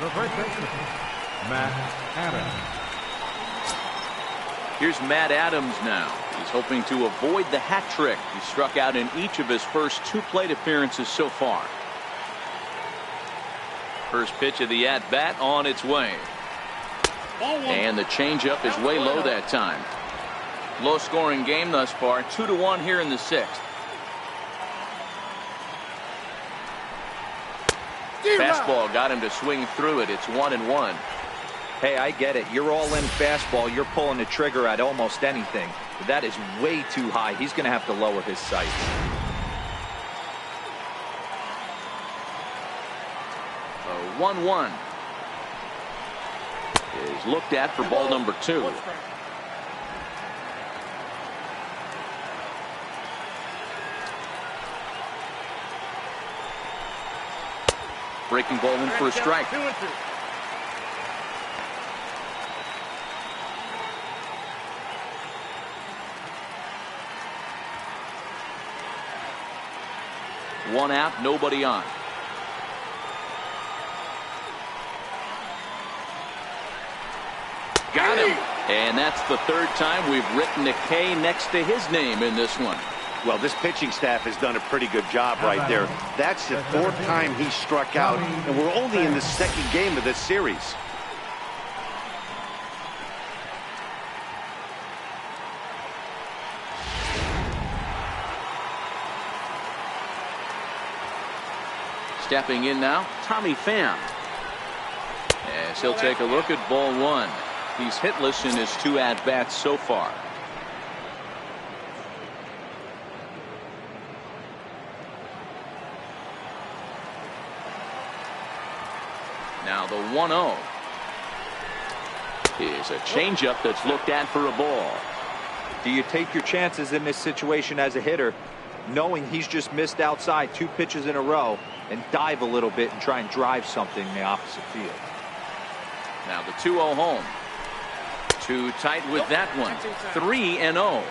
the first baseman, Matt Adams.
Here's Matt Adams now. He's hoping to avoid the hat trick. He struck out in each of his first 2 plate appearances so far. First pitch of the at-bat on its way. And the changeup is way low that time. Low scoring game thus far. 2-1 here in the 6th. Fastball got him to swing through it. It's 1-1.
Hey, I get it. You're all in fastball. You're pulling the trigger at almost anything. But that is way too high. He's going to have to lower his sight.
1-1 is looked at for ball number 2. Breaking ball in for a strike. One out, nobody on. Got him. And that's the 3rd time we've written a K next to his name in this one.
Well, this pitching staff has done a pretty good job right there. That's the 4th time he struck out, and we're only in the 2nd game of this series.
Stepping in now, Tommy Pham. as he'll take a look at ball one. He's hitless in his 2 at-bats so far. Now the 1-0 is a changeup that's looked at for a ball.
Do you take your chances in this situation as a hitter, knowing he's just missed outside 2 pitches in a row, and dive a little bit and try and drive something in the opposite field?
Now the 2-0 home. Too tight with that one. 3-0.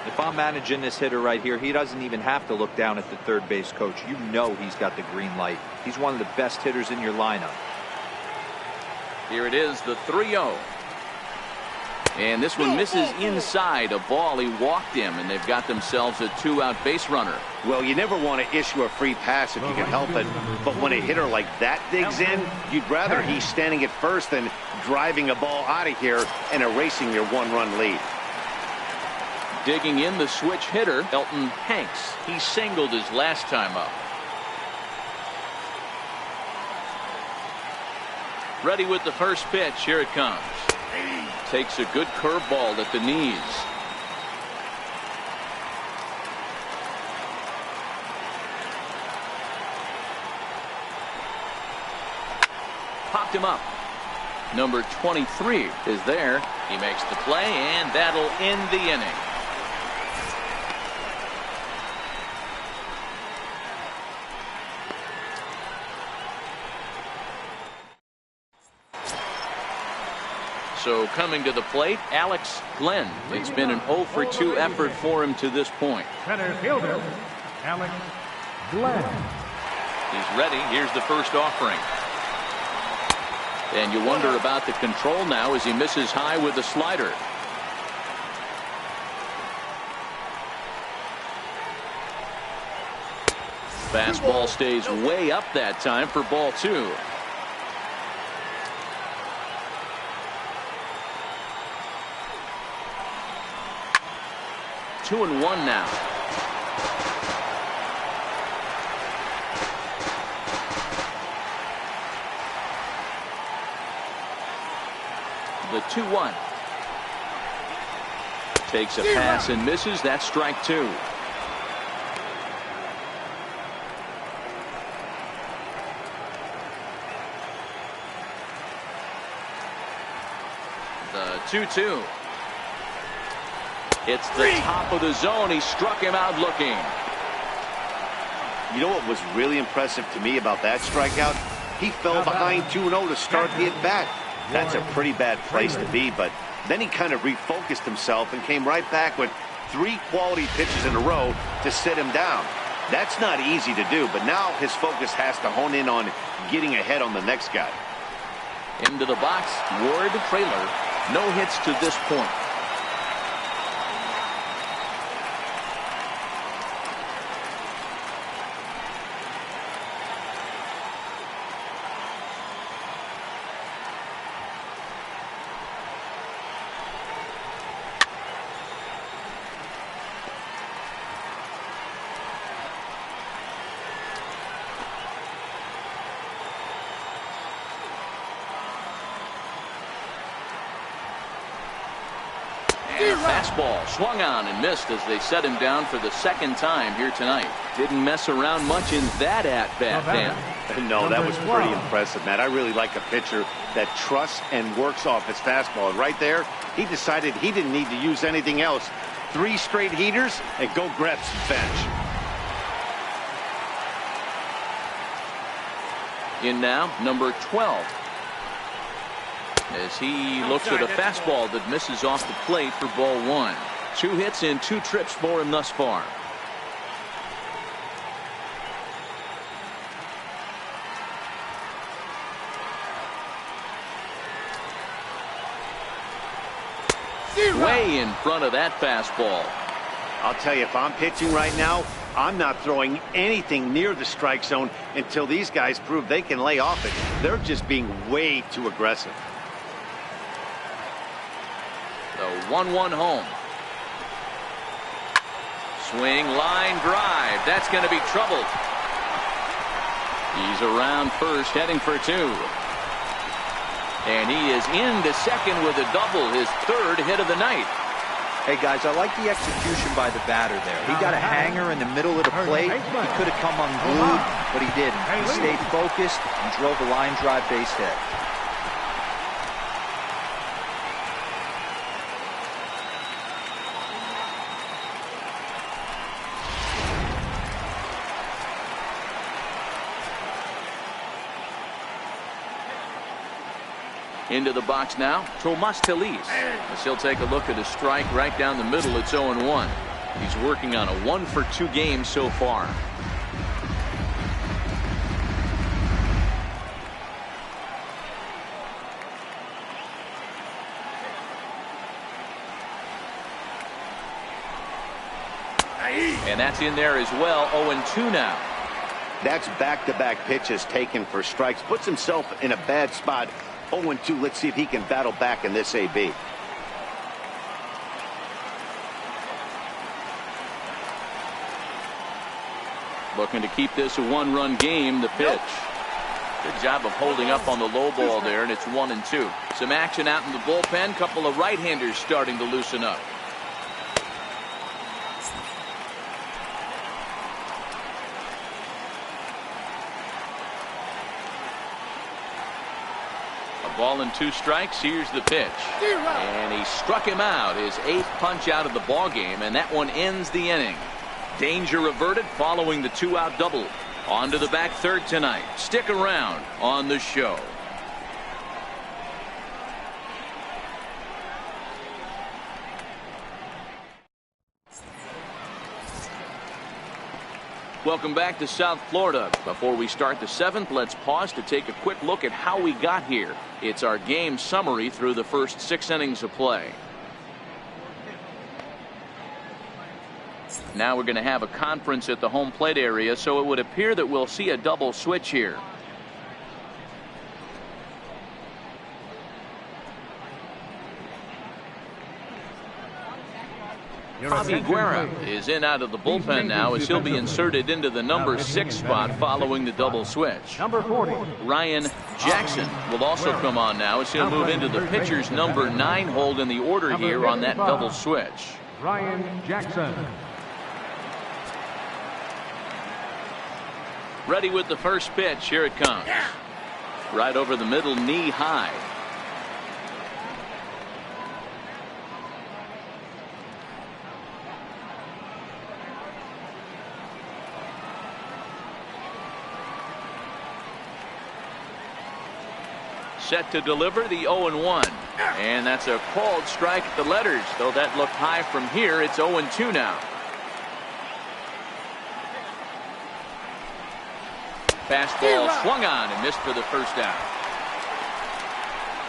If I'm managing this hitter right here, he doesn't even have to look down at the third base coach. You know he's got the green light. He's one of the best hitters in your lineup.
Here it is, the 3-0. And this one misses inside a ball. He walked him, and they've got themselves a 2-out base runner.
Well, you never want to issue a free pass if you can help it. But when a hitter like that digs in, you'd rather he's standing at first than driving a ball out of here and erasing your 1-run lead.
Digging in the switch hitter, Elton Hanks. He singled his last time up. Ready with the first pitch. Here it comes. Takes a good curveball at the knees. Popped him up. Number 23 is there. He makes the play, and that'll end the inning. So coming to the plate, Alex Glenn. It's been an 0 for 2 effort for him to this point.
Center fielder, Alex Glenn.
He's ready. Here's the first offering. And you wonder about the control now as he misses high with the slider. Fastball stays way up that time for ball 2. Two and one now. The 2-1. Takes a pass and misses. That's strike 2. The 2-2. It's the top of the zone. He struck him out looking.
You know what was really impressive to me about that strikeout? He fell behind 2-0 to start the at-bat. That's a pretty bad place to be, but then he kind of refocused himself and came right back with 3 quality pitches in a row to sit him down. That's not easy to do, but now his focus has to hone in on getting ahead on the next guy.
Into the box, Ward Trailer. No hits to this point. Fastball swung on and missed as they set him down for the second time here tonight. Didn't mess around much in that at-bat, Dan.
No, that was pretty impressive, Matt. I really like a pitcher that trusts and works off his fastball. And right there, he decided he didn't need to use anything else. 3 straight heaters and go grab some bench.
In now, number 12. As he looks at a fastball that misses off the plate for ball 1. 2 hits and 2 trips for him thus far. Way in front of that fastball.
I'll tell you, if I'm pitching right now, I'm not throwing anything near the strike zone until these guys prove they can lay off it. They're just being way too aggressive.
The 1-1 home. Swing, line drive. That's going to be trouble. He's around first, heading for 2. And he is into second with a double, his third hit of the night.
Hey, guys, I like the execution by the batter there. He got a hanger in the middle of the plate. He could have come unglued, but he didn't. He stayed focused and drove a line drive base hit.
Into the box now, Tomas Telis. As he'll take a look at a strike right down the middle. It's 0-1. He's working on a 1-for-2 game so far. And that's in there as well. 0-2 now.
That's back-to-back pitches taken for strikes. Puts himself in a bad spot. 0-2. Let's see if he can battle back in this AB.
Looking to keep this a one-run game. The pitch. Good job of holding up on the low ball there, and it's 1-2. Some action out in the bullpen. Couple of right-handers starting to loosen up. Ball and 2 strikes. Here's the pitch. And he struck him out. His 8th punch out of the ball game, and that one ends the inning. Danger averted following the 2-out double. On to the back third tonight. Stick around on the show. Welcome back to South Florida. Before we start the 7th, let's pause to take a quick look at how we got here. It's our game summary through the first 6 innings of play. Now we're going to have a conference at the home plate area, so it would appear that we'll see a double switch here. Javi Guerra is in out of the bullpen now as he'll be inserted into the number 6 spot following the double switch.
Number 40.
Ryan Jackson will also come on now as he'll move into the pitcher's number 9 hold in the order here on that double switch.
Ryan Jackson.
Ready with the first pitch. Here it comes. Right over the middle, knee high. Set to deliver the 0-1. And that's a called strike at the letters. Though that looked high from here, it's 0-2 now. Fastball swung on and missed for the first out.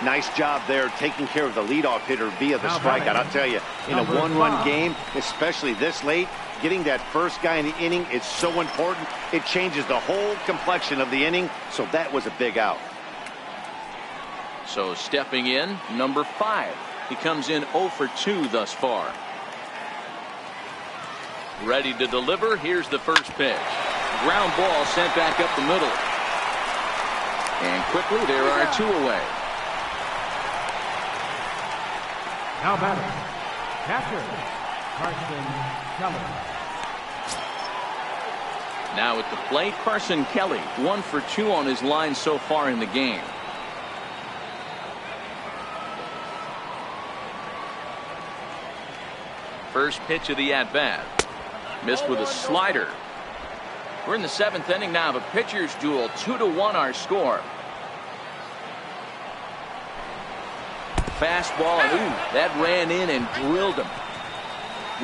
Nice job there taking care of the leadoff hitter via the strikeout. I'll tell you, in a one-run game, especially this late, getting that first guy in the inning is so important. It changes the whole complexion of the inning, so that was a big out.
So stepping in, number 5. He comes in 0 for 2 thus far. Ready to deliver. Here's the first pitch. Ground ball sent back up the middle. And quickly there are 2 away.
Now batting, catcher, Carson Kelly.
Now at the plate, Carson Kelly, 1 for 2 on his line so far in the game. First pitch of the at-bat. Missed with a slider. We're in the 7th inning now of a pitcher's duel. 2-1 our score. Fastball, and ooh, that ran in and drilled him.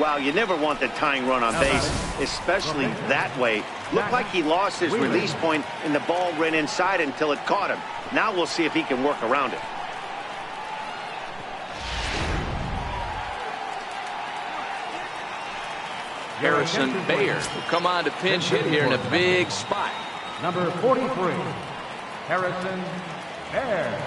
Wow, you never want the tying run on base, especially that way. Looked like he lost his release point and the ball ran inside until it caught him. Now we'll see if he can work around it.
Harrison Bayer will come on to pinch hit here in a big spot.
Number 43, Harrison Bayer.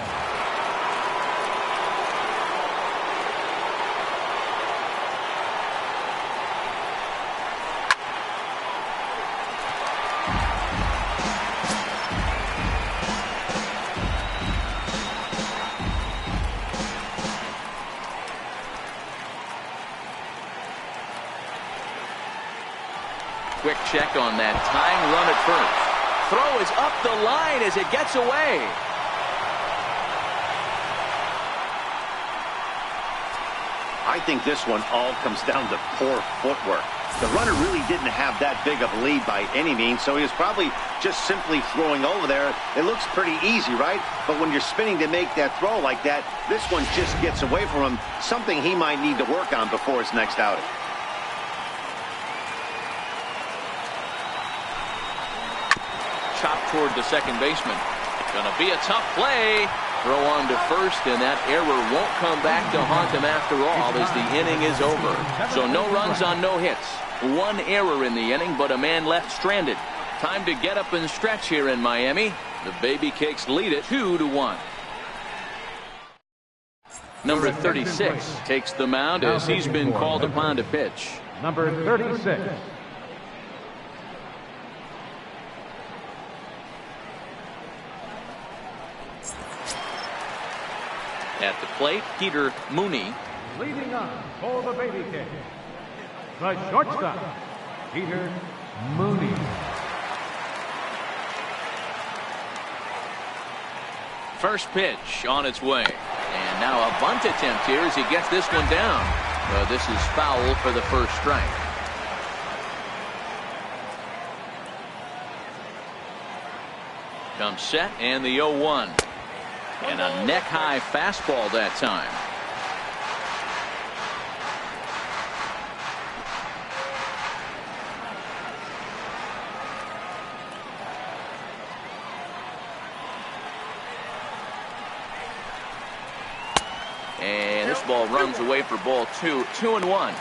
Quick check on that tying run at first. Throw is up the line as it gets away.
I think this one all comes down to poor footwork. The runner really didn't have that big of a lead by any means, so he was probably just simply throwing over there. It looks pretty easy, right? But when you're spinning to make that throw like that, this one just gets away from him, something he might need to work on before his next outing.
Chopped toward the second baseman. Gonna be a tough play. Throw on to first, and that error won't come back to haunt him after all as the inning is over. So no runs on no hits. One error in the inning, but a man left stranded. Time to get up and stretch here in Miami. The Baby Cakes lead it 2-1. Number 36 takes the mound as he's been called upon to pitch.
Number 36.
At the plate, Peter Mooney.
Leading up for the Baby Cakes, the shortstop, Peter Mooney.
First pitch on its way. And now a bunt attempt here as he gets this one down. This is foul for the first strike. Comes set and the 0-1. And a neck-high fastball that time. And this ball runs away for ball 2. 2-1.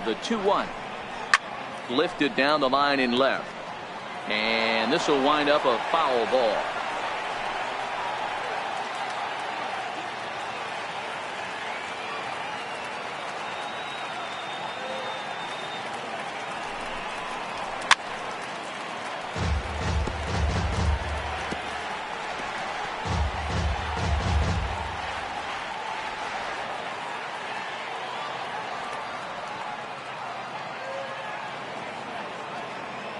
The 2-1. Lifted down the line in left. And this will wind up a foul ball.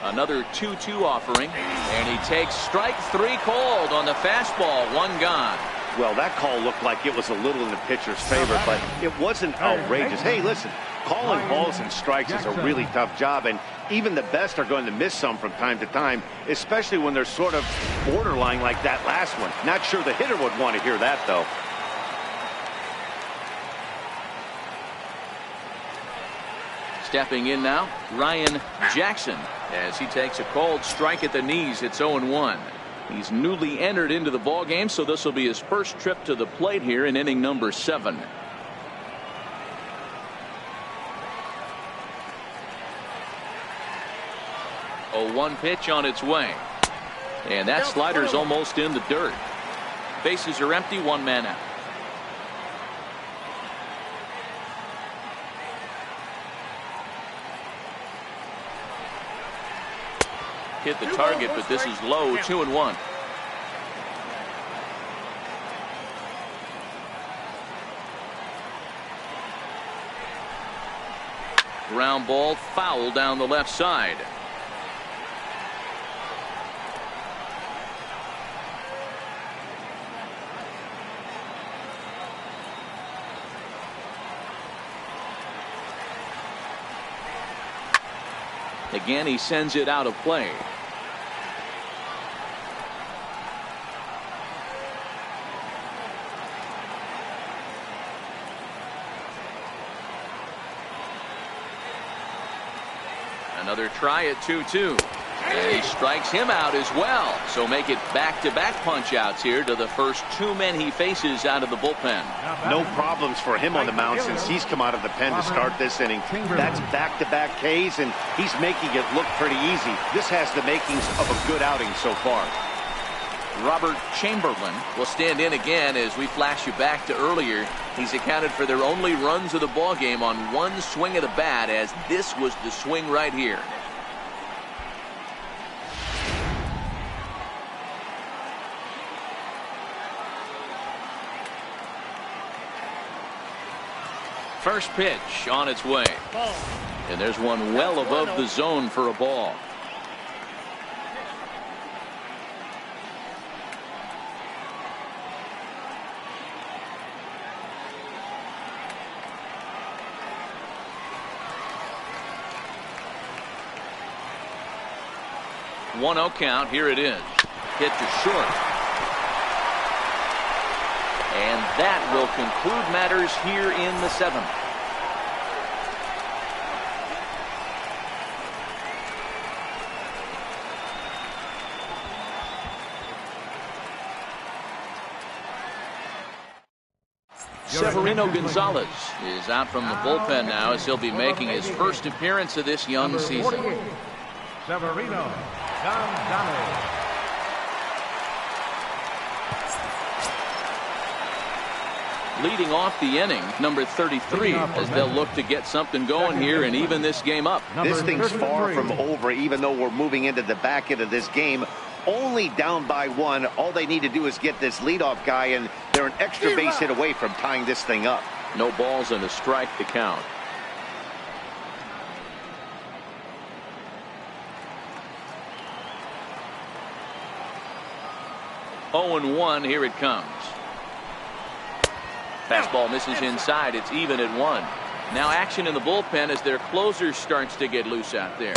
Another 2-2 offering, and he takes strike 3 called on the fastball. 1 gone.
Well, that call looked like it was a little in the pitcher's favor, but it wasn't outrageous. Hey, listen, calling balls and strikes is a really tough job, and even the best are going to miss some from time to time, especially when they're sort of borderline like that last one. Not sure the hitter would want to hear that, though.
Stepping in now, Ryan Jackson, as he takes a called strike at the knees. It's 0-1. He's newly entered into the ball game, so this will be his first trip to the plate here in inning number 7. A 1 pitch on its way, and that slider's almost in the dirt. Bases are empty, 1 man out. Hit the target, but this is low. 2-1. Ground ball foul down the left side. Again, he sends it out of play. Another try at 2-2. And he strikes him out as well. So make it back-to-back punch-outs here to the first 2 men he faces out of the bullpen.
No problems for him on the mound since he's come out of the pen to start this inning. That's back-to-back Ks, and he's making it look pretty easy. This has the makings of a good outing so far.
Robert Chamberlain will stand in again as we flash you back to earlier. He's accounted for their only runs of the ball game on one swing of the bat, as this was the swing right here. First pitch on its way. And there's one well above the zone for a ball. One 0 count. Here it is. Hit to short. And that will conclude matters here in the seventh. Severino Gonzalez is out from the bullpen now, as he'll be making his first appearance of this young season.
Severino Gonzalez.
Leading off the inning, number 33, as they'll look to get something going here and even this game up.
This thing's far from over, even though we're moving into the back end of this game. Only down by one. All they need to do is get this leadoff guy, and they're an extra base hit away from tying this thing up.
No balls and a strike to count. Oh and 1, here it comes. Fastball misses inside. It's even at 1. Now action in the bullpen as their closer starts to get loose out there.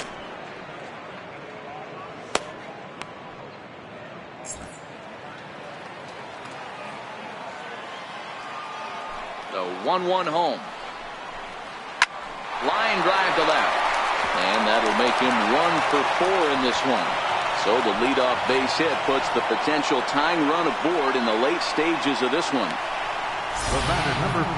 The 1-1 home. Line drive to left. And that'll make him 1 for 4 in this one. So the leadoff base hit puts the potential tying run aboard in the late stages of this one.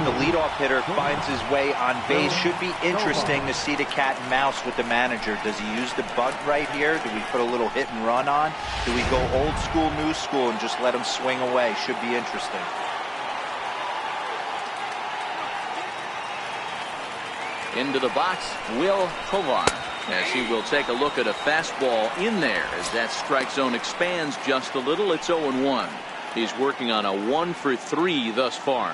The leadoff hitter finds his way on base. Should be interesting to see the cat and mouse with the manager. Does he use the bunt right here? Do we put a little hit and run on? Do we go old school, new school, and just let him swing away? Should be interesting.
Into the box, Will Tovar, as he will take a look at a fastball in there as that strike zone expands just a little. It's 0-1. He's working on a 1 for 3 thus far.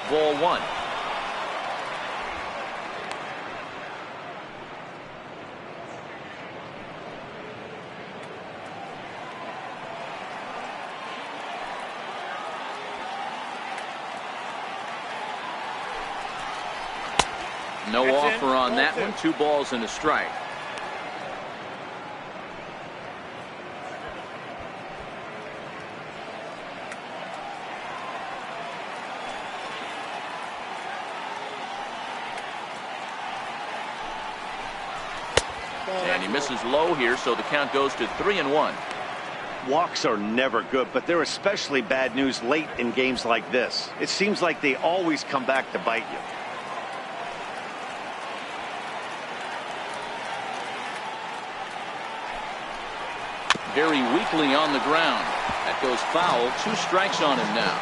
Ball 1. No offer on that one. 2 balls and a strike. And he misses low here, so the count goes to 3-1.
Walks are never good, but they're especially bad news late in games like this. It seems like they always come back to bite you.
Very weakly on the ground. That goes foul. 2 strikes on him now.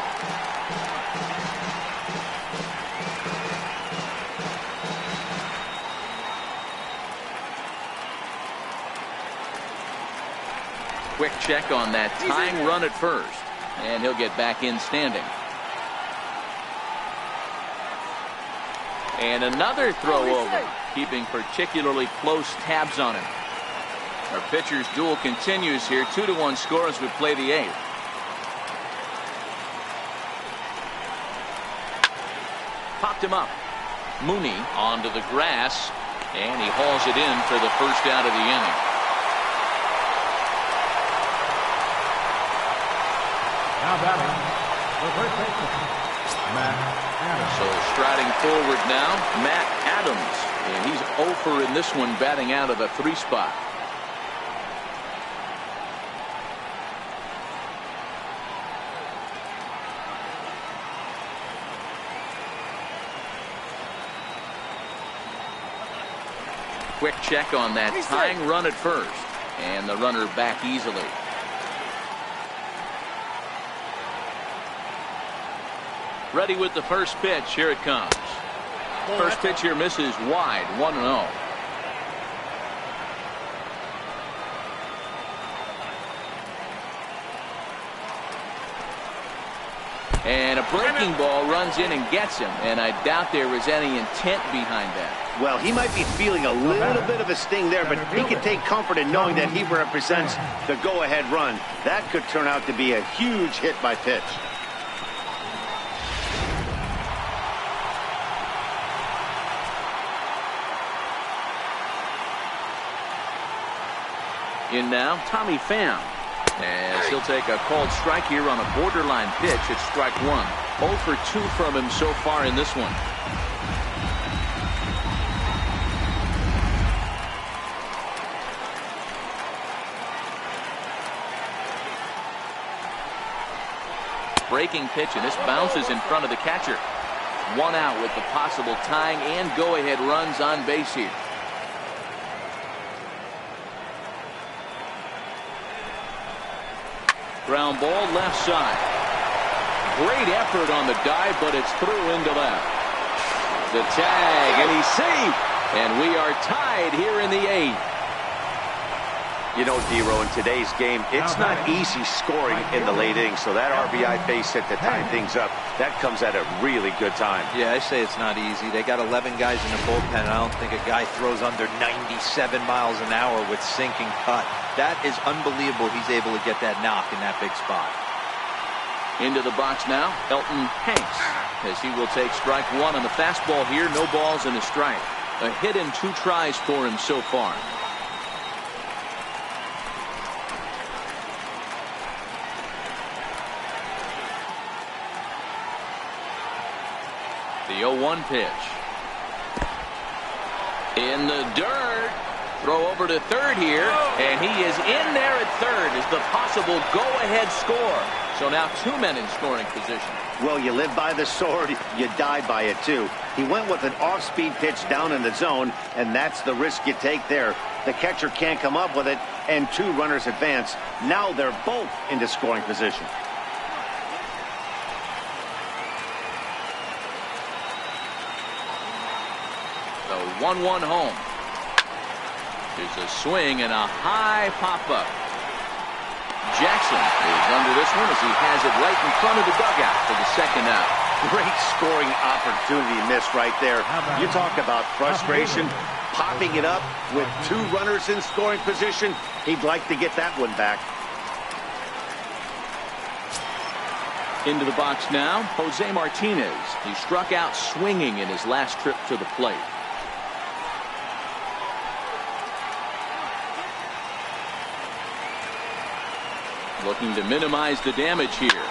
Quick check on that tying run at first, and he'll get back in standing. And another throw over, keeping particularly close tabs on him. Our pitcher's duel continues here. 2-1 score as we play the 8th. Popped him up. Mooney onto the grass, and he hauls it in for the first out of the inning.
Now batting, the first baseman, Matt Adams.
So striding forward now, Matt Adams, and he's 0 for in this one, batting out of the 3 spot. Quick check on that tying run at first. And the runner back easily. Ready with the first pitch. Here it comes. First pitch here misses wide. 1-0. And a breaking ball runs in and gets him. And I doubt there was any intent behind that.
Well, he might be feeling a little bit of a sting there, but he can take comfort in knowing that he represents the go-ahead run. That could turn out to be a huge hit by pitch.
In now, Tommy Pham. As he'll take a called strike here on a borderline pitch at strike one. 0 for 2 from him so far in this one. Breaking pitch, and this bounces in front of the catcher. 1 out with the possible tying and go-ahead runs on base here. Ground ball left side. Great effort on the dive, but it's through into left. The tag, and he's safe. And we are tied here in the 8th.
You know, Dero, in today's game, it's not easy scoring in the late innings, so that RBI base hit to tie things up, that comes at a really good time.
Yeah, I say it's not easy. They got 11 guys in the bullpen, and I don't think a guy throws under 97 miles an hour with sinking cut. That is unbelievable he's able to get that knock in that big spot.
Into the box now, Elton Hanks, as he will take strike one on the fastball here. No balls and a strike. A hit in 2 tries for him so far. The 0-1 pitch. In the dirt. Throw over to third here, and he is in there at third as the possible go-ahead score. So now 2 men in scoring position.
Well, you live by the sword, you die by it too. He went with an off-speed pitch down in the zone, and that's the risk you take there. The catcher can't come up with it, and 2 runners advance. Now they're both into scoring position.
The 1-1 home. There's a swing and a high pop-up. Jackson is under this one as he has it right in front of the dugout for the 2nd out.
Great scoring opportunity missed right there. You talk about frustration, popping it up with 2 runners in scoring position. He'd like to get that one back.
Into the box now, Jose Martinez. He struck out swinging in his last trip to the plate. Looking to minimize the damage here.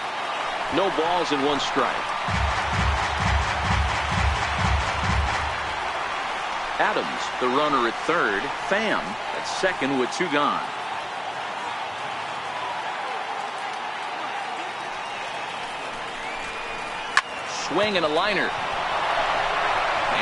No balls and 1 strike. Adams, the runner at third. Pham at second with 2 gone. Swing and a liner.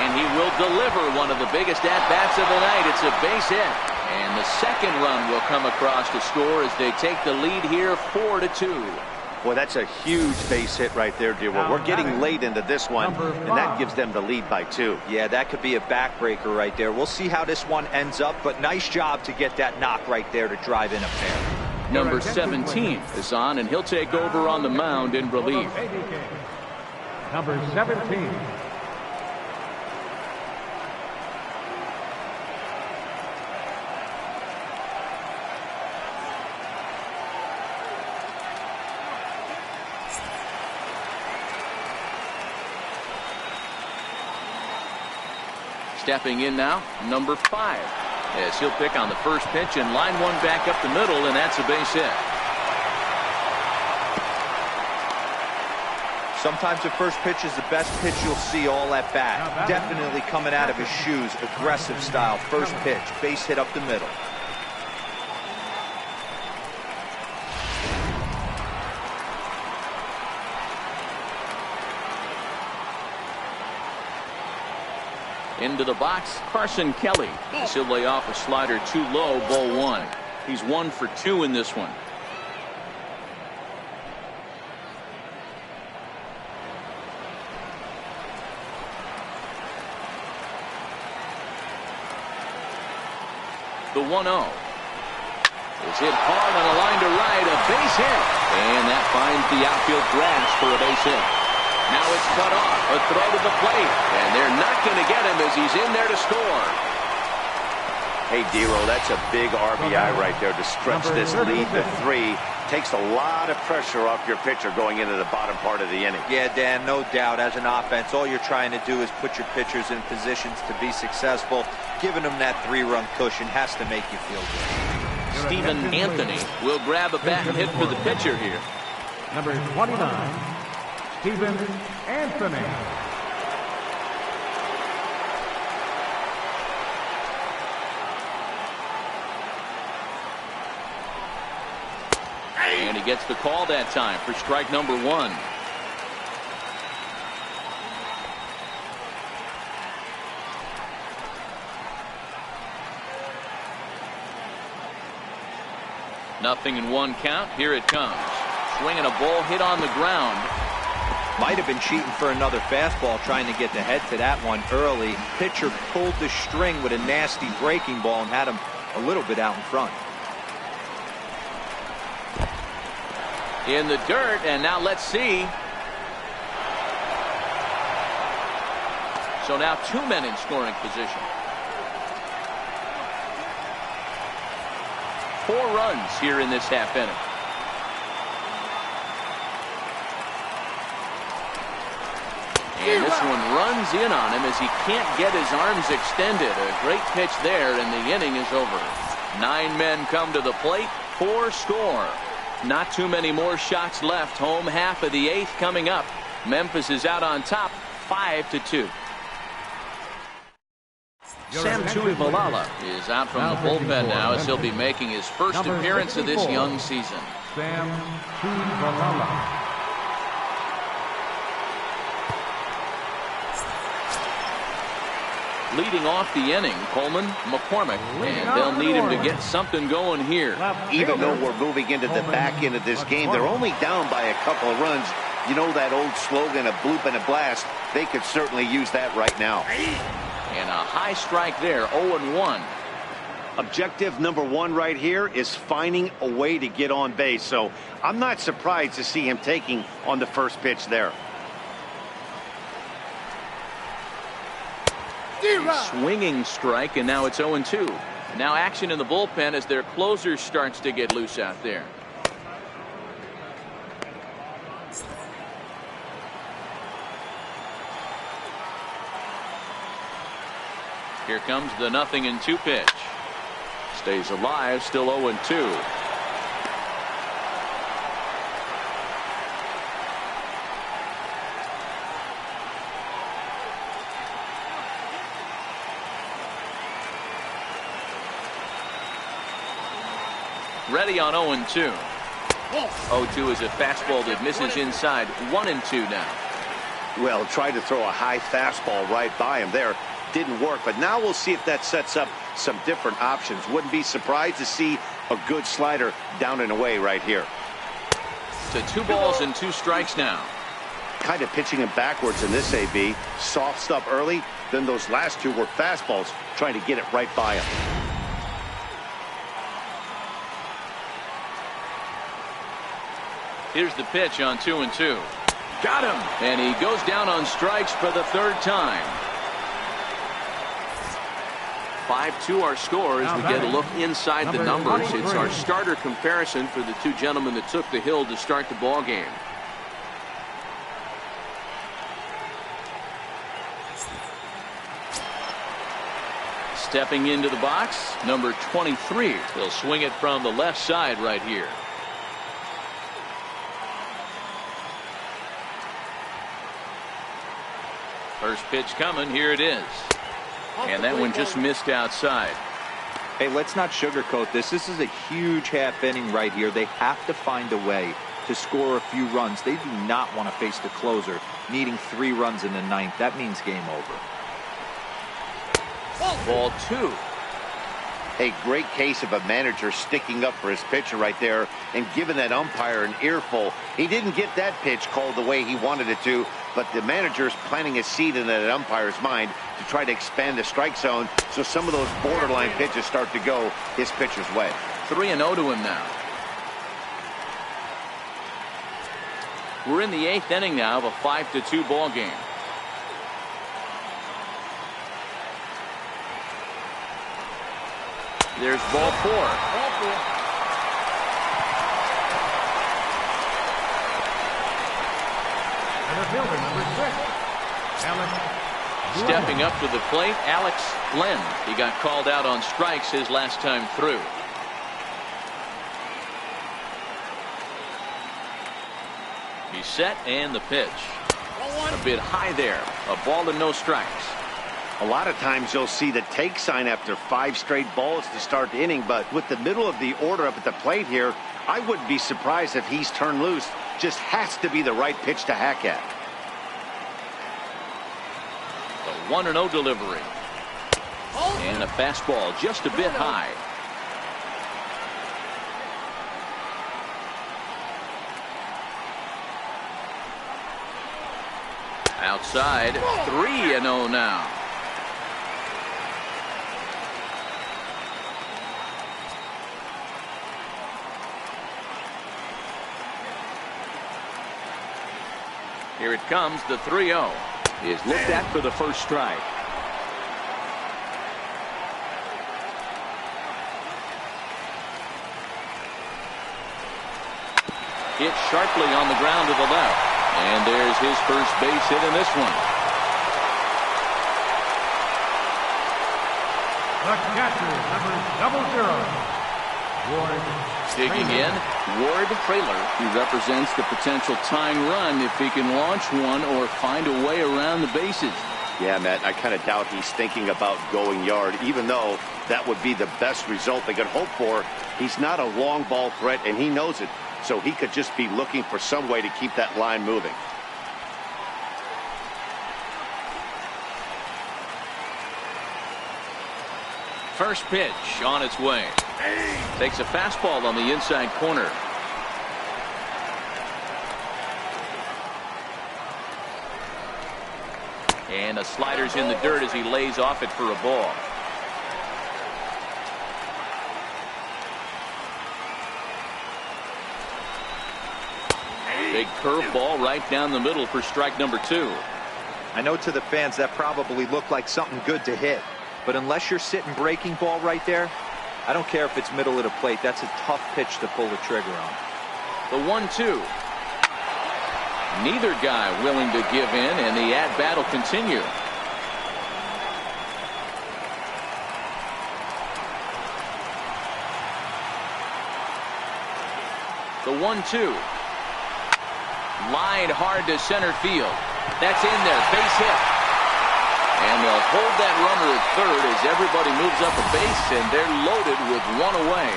And he will deliver one of the biggest at-bats of the night. It's a base hit. And the 2nd run will come across to score as they take the lead here 4-2.
Boy, that's a huge base hit right there, dear. Well, we're getting late into this one, and that gives them the lead by 2.
Yeah, that could be a backbreaker right there. We'll see how this one ends up, but nice job to get that knock right there to drive in a pair.
Number 17 is on, and he'll take over on the mound in relief.
Number 17.
Stepping in now, number 5. As he'll pick on the first pitch and line one back up the middle, and that's a base hit.
Sometimes the first pitch is the best pitch you'll see all at bat. Definitely coming out of his shoes, aggressive style. First pitch, base hit up the middle.
Into the box, Carson Kelly. He'll lay off a slider too low, ball one. He's 1 for 2 in this one. The 1-0. Is hit hard on a line to right, a base hit. And that finds the outfield grass for a base hit. Now it's cut off, a throw to the plate. And they're not going to get him as he's in there to score.
Hey, Dero, that's a big RBI right there to stretch this lead to 3. Takes a lot of pressure off your pitcher going into the bottom part of the inning.
Yeah, Dan, no doubt. As an offense, all you're trying to do is put your pitchers in positions to be successful. Giving them that 3-run cushion has to make you feel good.
Stephen Anthony will grab a bat hit for the pitcher here.
Number 29, Stephen Anthony.
And he gets the call that time for strike number 1. Nothing in 1 count. Here it comes. Swinging a ball hit on the ground.
Might have been cheating for another fastball, trying to get the head to that one early. Pitcher pulled the string with a nasty breaking ball and had him a little bit out in front.
In the dirt, and now let's see. So now 2 men in scoring position. 4 runs here in this half inning. And this one runs in on him as he can't get his arms extended. A great pitch there, and the inning is over. 9 men come to the plate, 4 score. Not too many more shots left. Home half of the 8th coming up. Memphis is out on top, 5-2. Sam Tuivalala is out from the bullpen now as he'll be making his first appearance of this young season.
Sam Tuivalala.
Leading off the inning, Coleman, McCormick, and they'll need him to get something going here.
Even though we're moving into the back end of this game, they're only down by a couple of runs. You know that old slogan, a bloop and a blast. They could certainly use that right now.
And a high strike there, 0-1.
Objective number 1 right here is finding a way to get on base. So I'm not surprised to see him taking on the first pitch there.
Swinging strike, and now it's 0-2. Now action in the bullpen as their closer starts to get loose out there. Here comes the 0-2 pitch. Stays alive, still 0-2. Ready on 0-2. 0-2 is a fastball that misses inside. 1-2 now.
Well, tried to throw a high fastball right by him there. Didn't work, but now we'll see if that sets up some different options. Wouldn't be surprised to see a good slider down and away right here.
To 2 balls and 2 strikes now.
Kind of pitching him backwards in this AB. Soft stuff early, then those last 2 were fastballs, trying to get it right by him.
Here's the pitch on 2-2. Got him. And he goes down on strikes for the 3rd time. 5-2 our score as we get a look inside the numbers. It's our starter comparison for the 2 gentlemen that took the hill to start the ball game. Stepping into the box, number 23. He'll swing it from the left side right here. First pitch coming. Here it is. And that one just missed outside.
Hey, let's not sugarcoat this. This is a huge half inning right here. They have to find a way to score a few runs. They do not want to face the closer needing 3 runs in the 9th. That means game over.
Ball 2.
A great case of a manager sticking up for his pitcher right there and giving that umpire an earful. He didn't get that pitch called the way he wanted it to, but the manager's planting a seed in that umpire's mind to try to expand the strike zone so some of those borderline pitches start to go his pitcher's way.
3-0 to him now. We're in the 8th inning now of a 5-2 ball game. There's ball 4.
And the fielder, number 6, Alex.
Stepping up to the plate, Alex Glenn. He got called out on strikes his last time through. He's set, and the pitch. A bit high there. A ball and no strikes.
A lot of times you'll see the take sign after 5 straight balls to start the inning, but with the middle of the order up at the plate here, I wouldn't be surprised if he's turned loose. Just has to be the right pitch to hack at.
The 1-0 delivery. And a fastball just a bit high. Outside, 3-0 now. Here it comes, the 3-0 is looked at for the first strike. Hit sharply on the ground to the left. And there's his first base hit in this one.
The catcher, number 00, Ward.
Digging in, Ward Trailer. He represents the potential tying run if he can launch one or find a way around the bases.
Yeah, Matt, I kind of doubt he's thinking about going yard, even though that would be the best result they could hope for. He's not a long ball threat, and he knows it. So he could just be looking for some way to keep that line moving.
First pitch on its way. Takes a fastball on the inside corner. And a slider's in the dirt as he lays off it for a ball. Big curveball right down the middle for strike number 2.
I know to the fans that probably looked like something good to hit, but unless you're sitting breaking ball right there, I don't care if it's middle of the plate. That's a tough pitch to pull the trigger on.
The 1-2. Neither guy willing to give in, and the at-bat will continue. The 1-2. Lined hard to center field. That's in there. Base hit. And they'll hold that runner at third as everybody moves up a base, and they're loaded with one away.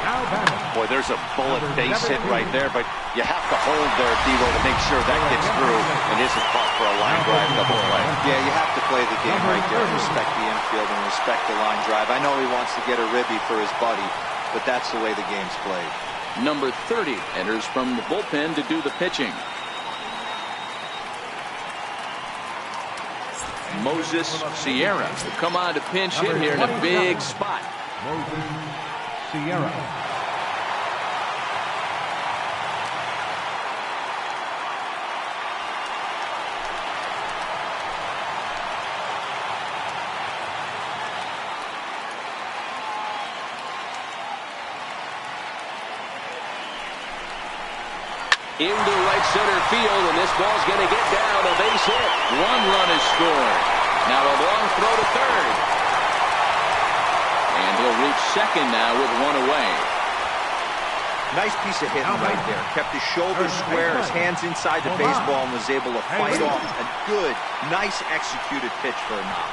Boy, there's a bullet base hit right there, but you have to hold there, Devo, to make sure that gets through and isn't caught for a line drive double play.
Yeah, you have to play the game right there. Respect the infield and respect the line drive. I know he wants to get a ribby for his buddy, but that's the way the game's played.
Number 30 enters from the bullpen to do the pitching. Moses Sierra will come on to pinch hit here in a big spot.
Moses Sierra.
Into right center field, and this ball's going to get down. A base hit. 1 run is scored. Now a long throw to third. And he'll reach second now with 1 away.
Nice piece of hitting right there. Kept his shoulders square, his hands inside the baseball, and was able to fight off a good, nice executed pitch for a knock.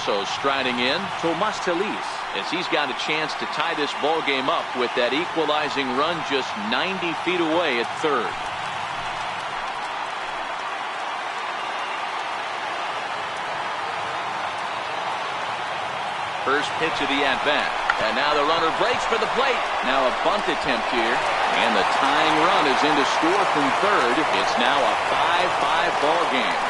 So striding in, Tomas Telis, as he's got a chance to tie this ball game up with that equalizing run just 90 feet away at third. First pitch of the at-bat. And now the runner breaks for the plate. Now a bunt attempt here. And the tying run is in to score from third. It's now a 5-5 ball game.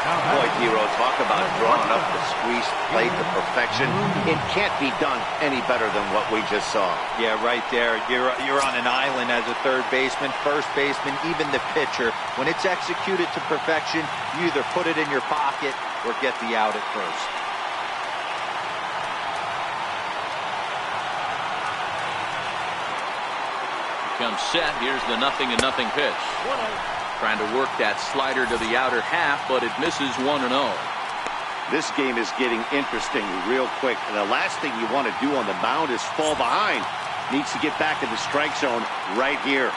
Boy, Hero, talk about drawing up the squeeze plate to perfection. It can't be done any better than what we just saw.
Yeah, right there. You're on an island as a third baseman, first baseman, even the pitcher. When it's executed to perfection, you either put it in your pocket or get the out at first.
Comes set. Here's the 0-0 pitch. Trying to work that slider to the outer half, but it misses 1-0.
This game is getting interesting real quick. And the last thing you want to do on the mound is fall behind. Needs to get back in the strike zone right here.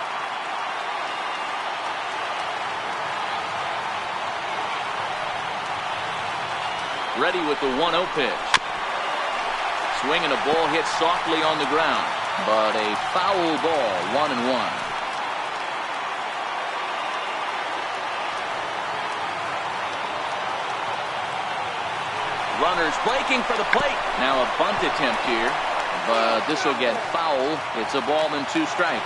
Ready with the 1-0 pitch. Swing and a ball hit softly on the ground, but a foul ball, 1-1. Runners breaking for the plate. Now a bunt attempt here, but this will get foul. It's a ball and 2 strikes.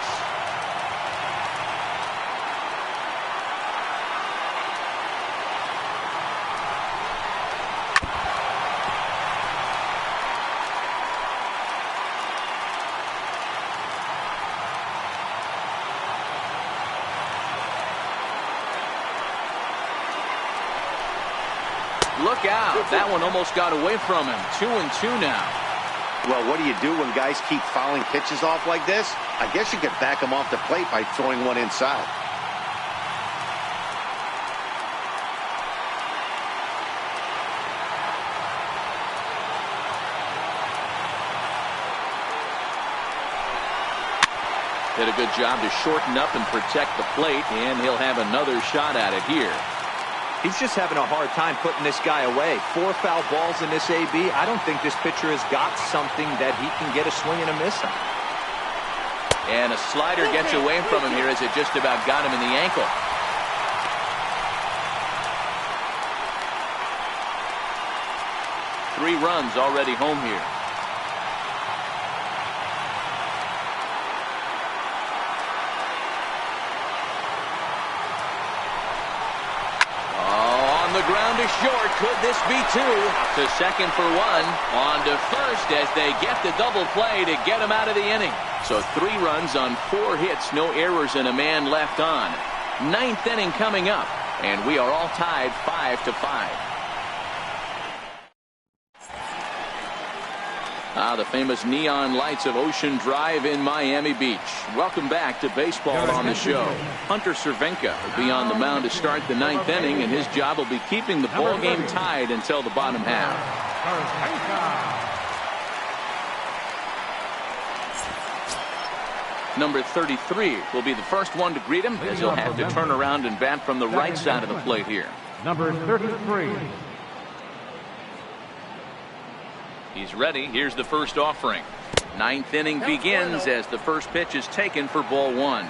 Look out. That one almost got away from him. 2-2 now.
Well, what do you do when guys keep fouling pitches off like this? I guess you could back them off the plate by throwing one inside.
Did a good job to shorten up and protect the plate, and he'll have another shot at it here.
He's just having a hard time putting this guy away. 4 foul balls in this AB. I don't think this pitcher has got something that he can get a swing and a miss on.
And a slider gets away from him here as it just about got him in the ankle. Three runs already home here. The ground is short. Could this be 2? To second for 1. On to first as they get the double play to get him out of the inning. So 3 runs on 4 hits, no errors, and a man left on. 9th inning coming up, and we are all tied 5-5. The famous neon lights of Ocean Drive in Miami Beach. Welcome back to baseball on the show. Hunter Cervenka will be on the mound to start the 9th inning, and his job will be keeping the ball game tied until the bottom half. Number 33 will be the first one to greet him, as he'll have to turn around and bat from the right side of the plate here.
Number 33.
He's ready. Here's the first offering. 9th inning begins as the first pitch is taken for ball 1.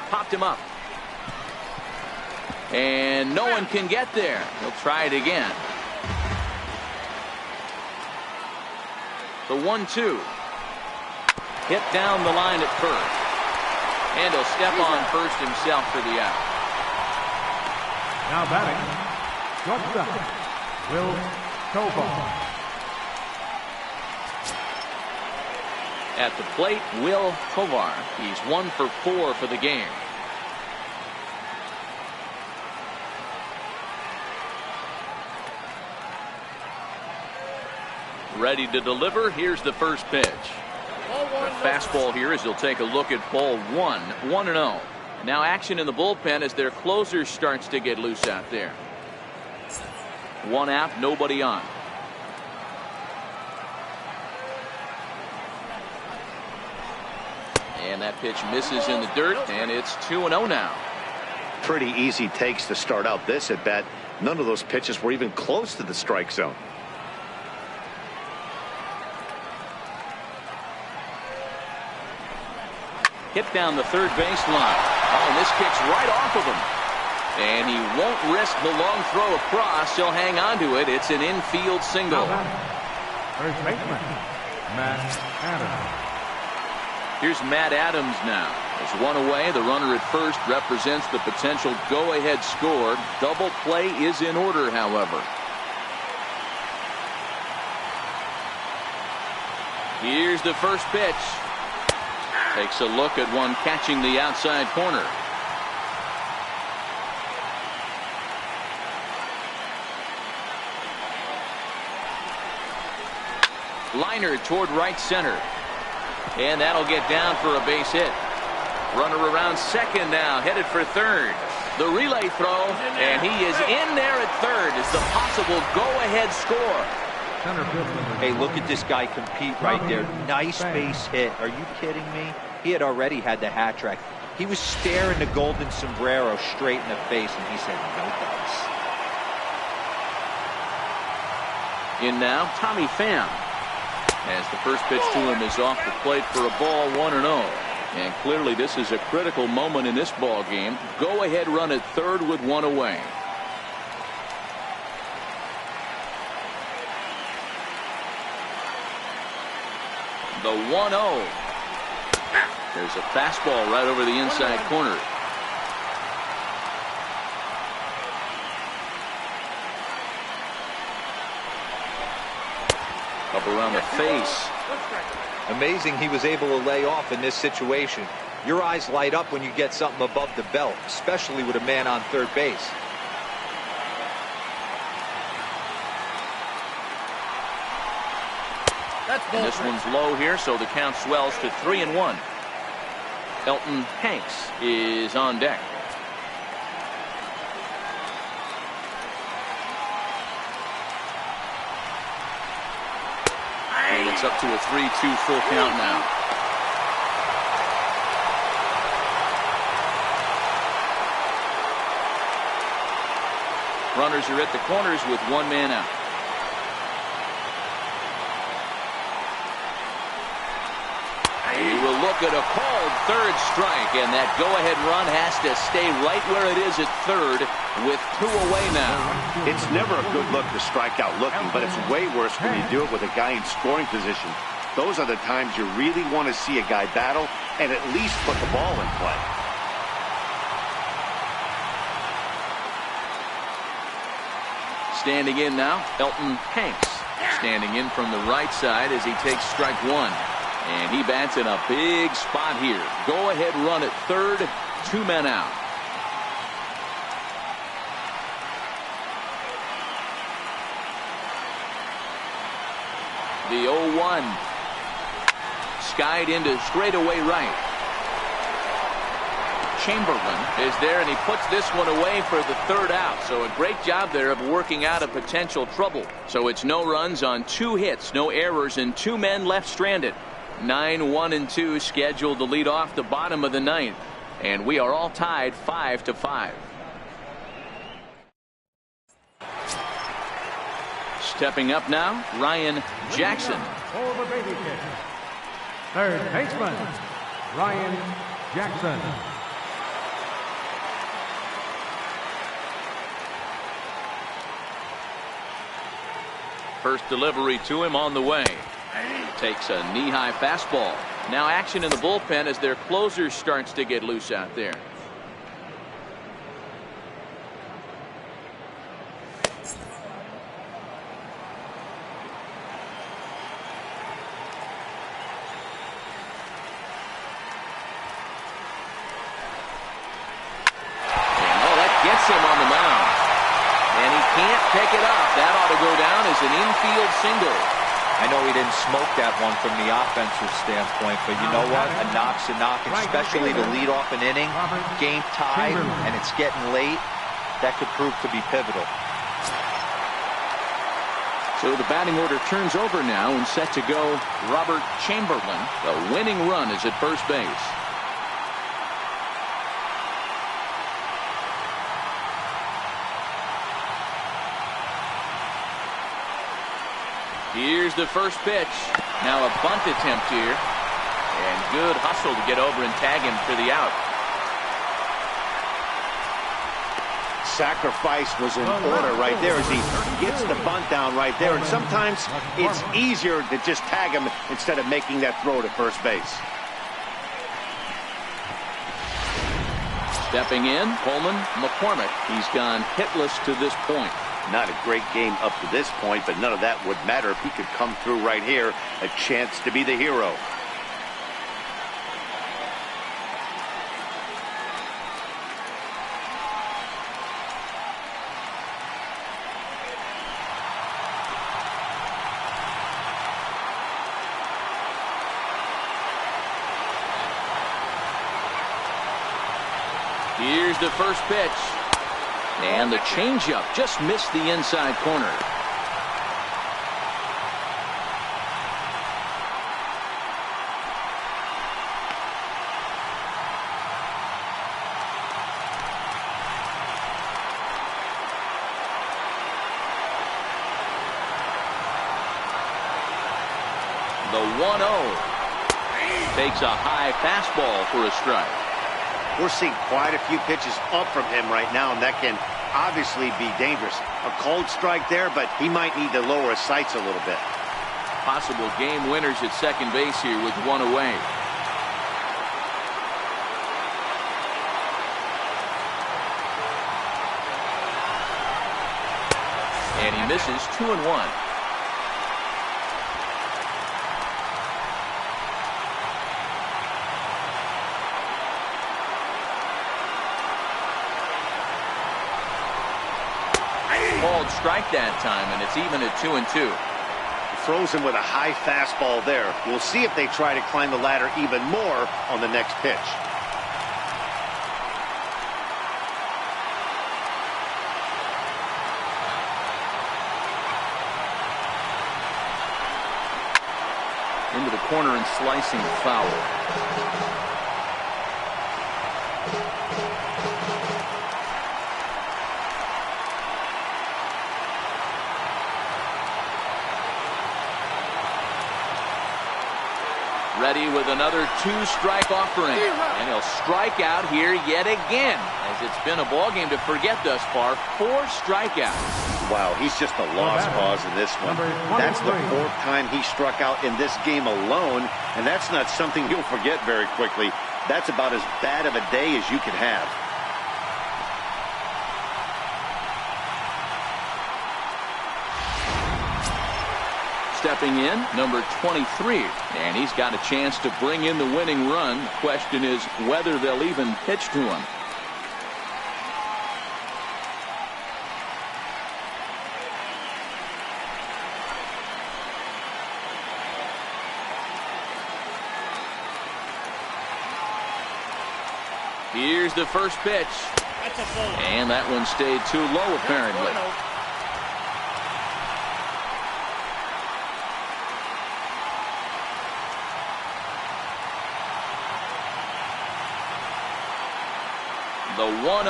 Popped him up. And no one can get there. He'll try it again. The 1-2. Hit down the line at first. And he'll step on first himself for the out.
Now batting, shortstop, Will Tovar.
At the plate, Will Tovar. He's 1 for 4 for the game. Ready to deliver. Here's the first pitch. The fastball here as he'll take a look at ball 1. 1-0. Now action in the bullpen as their closer starts to get loose out there. 1 out, nobody on. And And that pitch misses in the dirt, and it's 2-0 now.
Pretty easy takes to start out this at bat. None of those pitches were even close to the strike zone.
Hit down the third baseline. Oh, and this kicks right off of him. And he won't risk the long throw across. He'll hang on to it. It's an infield single.
First baseman, Matt Adams.
Here's Matt Adams now. There's one away. The runner at first represents the potential go-ahead score. Double play is in order, however. Here's the first pitch. Takes a look at one catching the outside corner. Liner toward right center. And that'll get down for a base hit. Runner around second now, headed for third. The relay throw, and he is in there at third as the possible go-ahead score.
Hey, look at this guy compete right there. Nice base hit. Are you kidding me? He had already had the hat trick. He was staring the golden sombrero straight in the face, and he said, no thanks.
In now, Tommy Pham. As the first pitch to him is off the plate for a ball, 1-0. And clearly this is a critical moment in this ball game. Go ahead run at third with one away. The 1-0. There's a fastball right over the inside corner. Up around the face.
Amazing he was able to lay off in this situation. Your eyes light up when you get something above the belt, especially with a man on third base.
And this one's low here, so the count swells to 3-1. Elton Hanks is on deck. And it's up to a 3-2 full count now. Runners are at the corners with one man out. He will look at a called third strike, and that go-ahead run has to stay right where it is at third with two away now.
It's never a good look to strike out looking, but it's way worse when you do it with a guy in scoring position. Those are the times you really want to see a guy battle and at least put the ball in play.
Standing in now, Elton Hanks. Standing in from the right side as he takes strike one. And he bats in a big spot here. Go ahead run at third, two men out. The 0-1. Skied into straightaway right. Chamberlain is there, and he puts this one away for the third out. So a great job there of working out a potential trouble. So it's no runs on 2 hits, no errors, and 2 men left stranded. 9-1-2 scheduled to lead off the bottom of the 9th, and we are all tied 5-5. Stepping up now, Ryan Jackson.
For the baby kick. Third baseman, Ryan Jackson.
First delivery to him on the way. Takes a knee-high fastball. Now action in the bullpen as their closer starts to get loose out there. And oh, that gets him on the mound. And he can't pick it up. That ought to go down as an infield single.
I know he didn't smoke that one from the offensive standpoint, but you know what? A knock's a knock, especially to lead off an inning, game tied, and it's getting late. That could prove to be pivotal.
So the batting order turns over now, and set to go Robert Chamberlain. The winning run is at first base. Here's the first pitch. Now a bunt attempt here. And good hustle to get over and tag him for the out.
Sacrifice was in order right there as he gets the bunt down right there. And sometimes it's easier to just tag him instead of making that throw to first base.
Stepping in, Coleman McCormick. He's gone hitless to this point.
Not a great game up to this point, but none of that would matter if he could come through right here. A chance to be the hero.
Here's the first pitch. And the changeup just missed the inside corner. The 1-0 takes a high fastball for a strike.
We're seeing quite a few pitches up from him right now, and that can obviously be dangerous. A cold strike there, but he might need to lower his sights a little bit.
Possible game winners at second base here with one away. And he misses 2-1. Called strike that time, and it's even at 2-2.
Throws him with a high fastball there. We'll see if they try to climb the ladder even more on the next pitch.
Into the corner and slicing foul. Ready with another two-strike offering. And he'll strike out here yet again, as it's been a ballgame to forget thus far. 4 strikeouts.
Wow, he's just a lost cause in this one. That's the 4th time he struck out in this game alone, and that's not something you'll forget very quickly. That's about as bad of a day as you can have.
Stepping in, number 23, and he's got a chance to bring in the winning run. The question is whether they'll even pitch to him. Here's the first pitch. And that one stayed too low, apparently. The 1-0.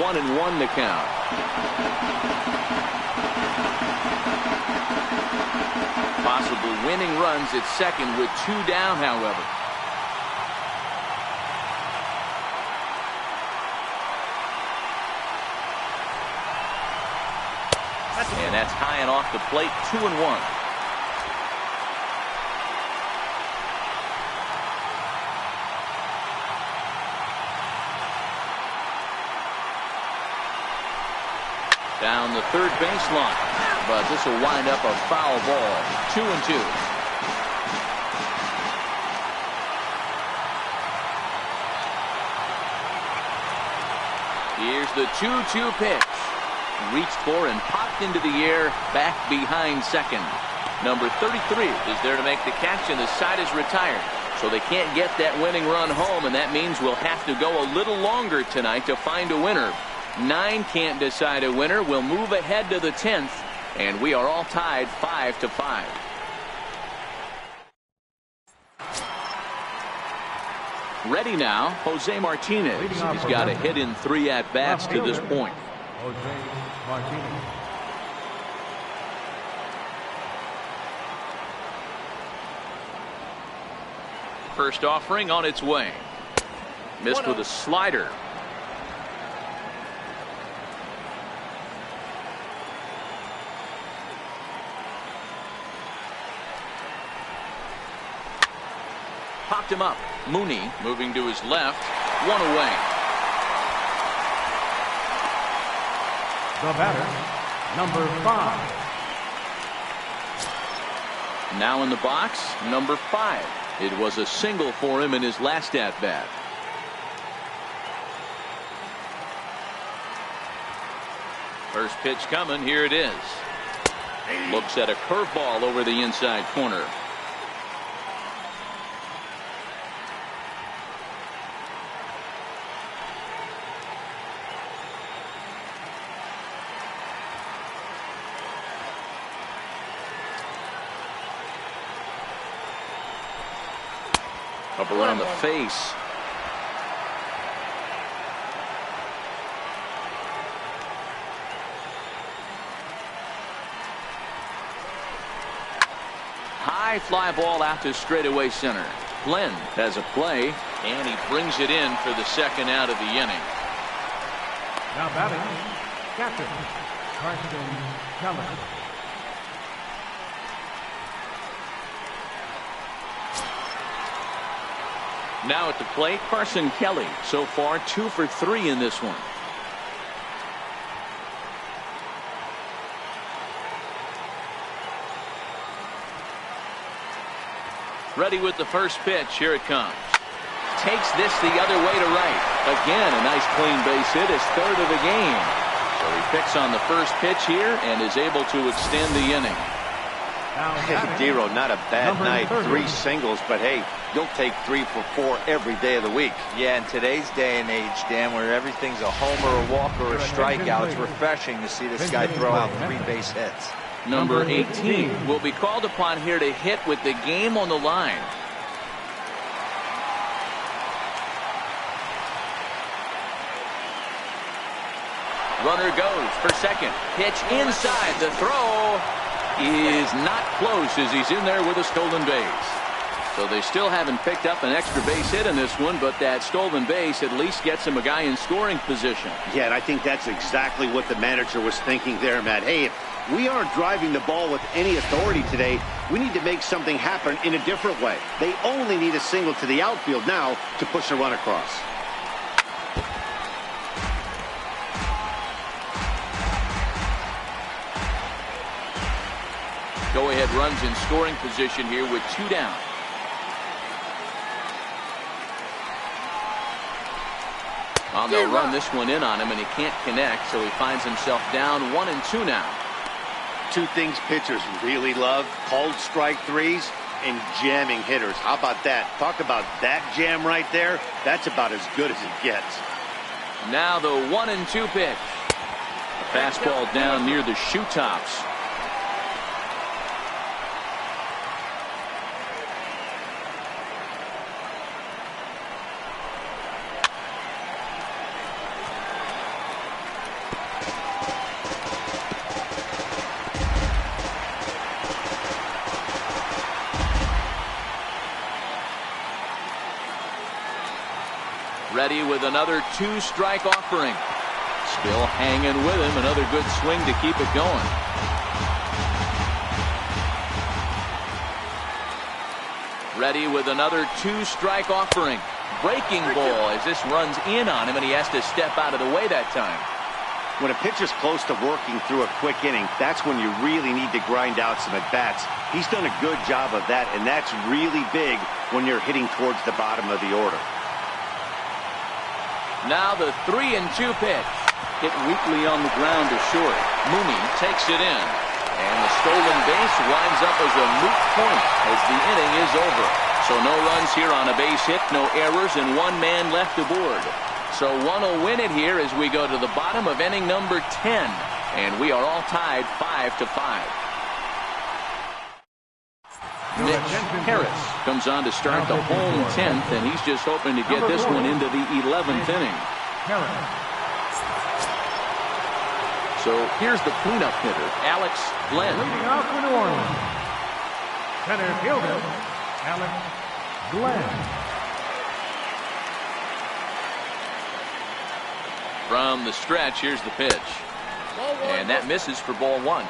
1-1 to count. Possible winning runs at second with 2 down, however. And that's high and off the plate. 2-1. Down the third baseline, but this will wind up a foul ball. 2-2. Here's the 2-2 pitch. Reached for and popped into the air, back behind second. Number 33 is there to make the catch, and the side is retired. So they can't get that winning run home, and that means we'll have to go a little longer tonight to find a winner. 9 can't decide a winner. We'll move ahead to the 10th, and we are all tied 5-5. Ready now, Jose Martinez. He's got a hit in 3 at-bats to this point.
Jose Martinez.
First offering on its way. Missed with a slider. Popped him up. Mooney moving to his left. One away.
The batter, number 5.
Now in the box, number 5. It was a single for him in his last at-bat. First pitch coming. Here it is. Looks at a curveball over the inside corner. Up around the face. High fly ball out to straightaway center. Glenn has a play, and he brings it in for the second out of the inning.
Now batting, catcher, Carson Kelly.
Now at the plate, Carson Kelly. So far, 2 for 3 in this one. Ready with the first pitch. Here it comes. Takes this the other way to right. Again, a nice clean base hit, his 3rd of the game. So he picks on the first pitch here and is able to extend the inning.
Dero, not a bad night. 3 singles, but hey, you'll take 3 for 4 every day of the week.
Yeah, in today's day and age, Dan, where everything's a homer, a walk, or a strikeout, it's refreshing to see this guy throw out 3 base hits.
Number 18 will be called upon here to hit with the game on the line. Runner goes for second. Pitch inside. The throw is not close as he's in there with a stolen base. So they still haven't picked up an extra base hit in this one, but that stolen base at least gets him a guy in scoring position.
Yeah, and I think that's exactly what the manager was thinking there, Matt. Hey, if we aren't driving the ball with any authority today, we need to make something happen in a different way. They only need a single to the outfield now to push a run across.
Go-ahead runs in scoring position here with 2 down. Well, they'll run this one in on him, and he can't connect, so he finds himself down 1-2 now.
2 things pitchers really love: called strike threes and jamming hitters. How about that? Talk about that jam right there. That's about as good as it gets.
Now the 1-2 pitch. A fastball down near the shoe tops. Ready with another 2-strike offering. Still hanging with him. Another good swing to keep it going. Ready with another 2-strike offering. Breaking ball as this runs in on him, and he has to step out of the way that time.
When a pitcher's close to working through a quick inning, that's when you really need to grind out some at-bats. He's done a good job of that, and that's really big when you're hitting towards the bottom of the order.
Now the 3-2 pitch. Hit weakly on the ground to short. Mooney takes it in. And the stolen base winds up as a moot point as the inning is over. So no runs here on a base hit, no errors, and 1 man left aboard. So one will win it here as we go to the bottom of inning number 10. And we are all tied 5-5. Mitch Harris comes on to start the home 10th, and he's just hoping to get this one into the 11th inning. So here's the cleanup hitter, Alex Glenn.
Leading off for New Orleans, center fielder, Alex Glenn.
From the stretch, here's the pitch. And that misses for ball one.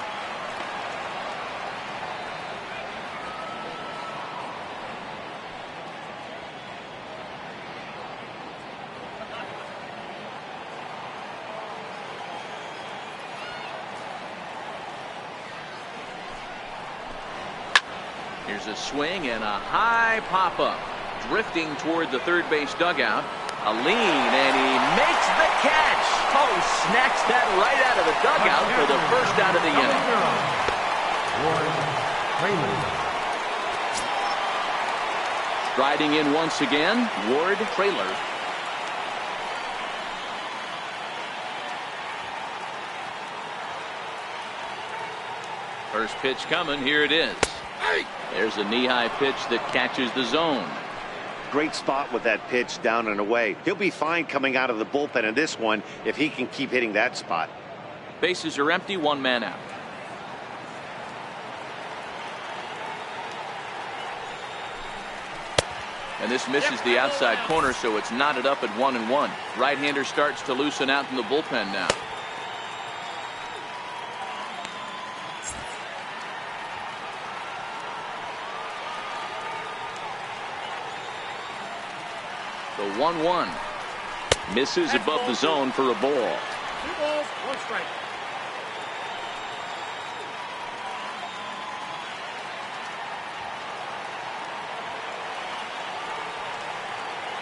Here's a swing and a high pop-up. Drifting toward the third base dugout. A lean, and he makes the catch. Oh, he snacks that right out of the dugout for the first out of the inning. Striding in once again, Ward Trailer. First pitch coming, here it is. There's a knee-high pitch that catches the zone.
Great spot with that pitch down and away. He'll be fine coming out of the bullpen in this one if he can keep hitting that spot.
Bases are empty, one man out. And this misses the outside corner, so it's knotted up at 1-1. Right-hander starts to loosen out in the bullpen now. The 1-1 misses above the zone for a ball.
2 balls, 1 strike.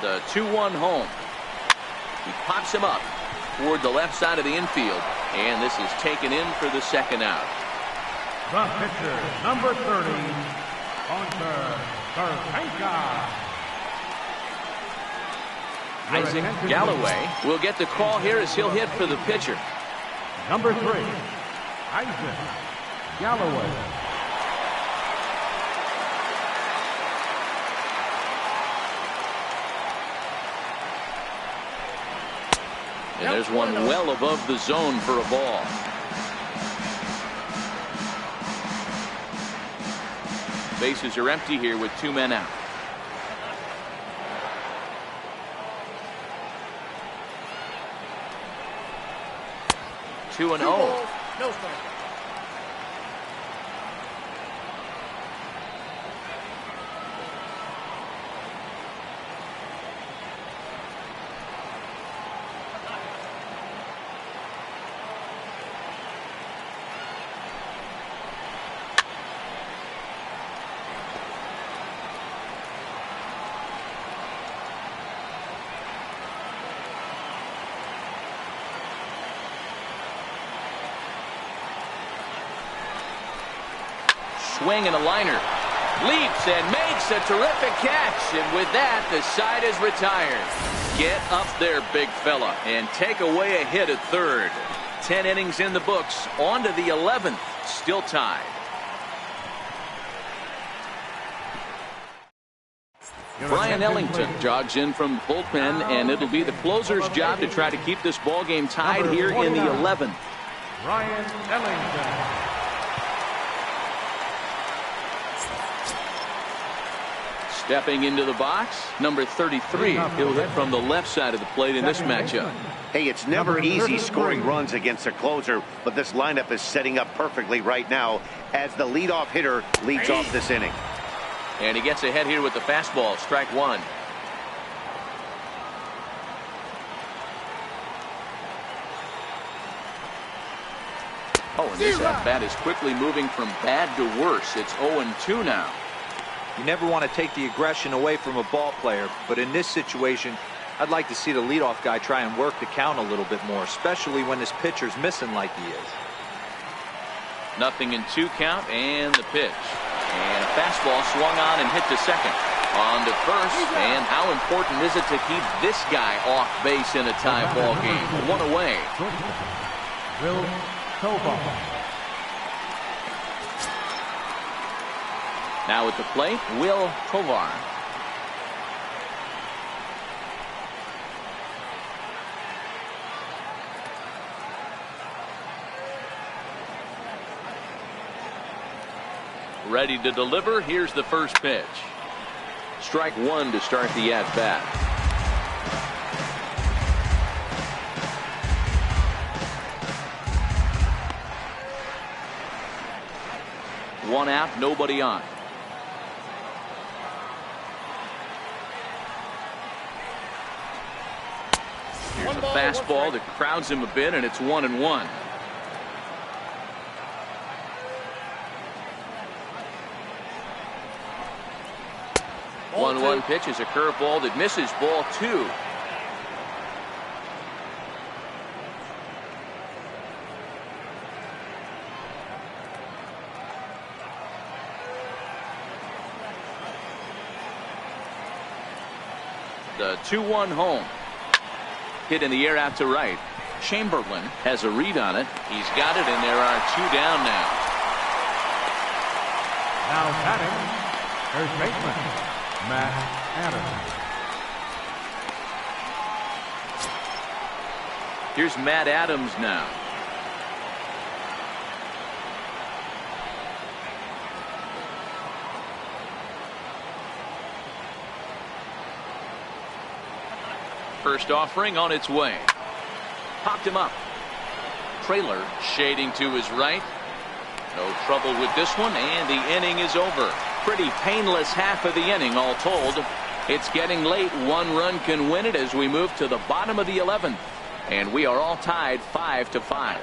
The 2-1 home. He pops him up toward the left side of the infield, and this is taken in for the second out.
The pitcher, number 30, Hunter Garpenka.
Isaac Galloway will get the call here as he'll hit for the pitcher.
Number 3, Isaac Galloway.
And there's one well above the zone for a ball. Bases are empty here with 2 men out. Two and 0.
No strike.
Swing and a liner. Leaps and makes a terrific catch. And with that, the side is retired. Get up there, big fella, and take away a hit at third. 10 innings in the books. On to the 11th. Still tied. Brian Ellington jogs in from the bullpen, and it'll be the closer's job to try to keep this ball game tied here in the 11th.
Brian Ellington.
Stepping into the box, number 33. He'll hit from the left side of the plate in this matchup.
Hey, it's never easy scoring runs against a closer, but this lineup is setting up perfectly right now as the leadoff hitter leads off this inning.
And he gets ahead here with the fastball, strike one. Oh, and this at-bat is quickly moving from bad to worse. It's 0-2 now.
You never want to take the aggression away from a ball player, but in this situation, I'd like to see the leadoff guy try and work the count a little bit more, especially when this pitcher's missing like he is.
0-2 count, and the pitch. And a fastball swung on and hit to second. On to first, and how important is it to keep this guy off base in a tie ball game? 1 away.
Will Tovar.
Now at the plate, Will Tovar. Ready to deliver. Here's the first pitch. Strike one to start the at-bat. One out, nobody on. Here's a fastball that crowds him a bit, and it's 1-1. One pitch is a curveball that misses, ball two. The 2-1 home. Hit in the air out to right. Chamberlain has a read on it. He's got it, and there are two down now.
Now batting, first baseman, Matt Adams.
Here's Matt Adams now. First offering on its way. Popped him up. Trailer shading to his right. No trouble with this one, and the inning is over. Pretty painless half of the inning, all told. It's getting late. One run can win it as we move to the bottom of the 11th. And we are all tied 5-5.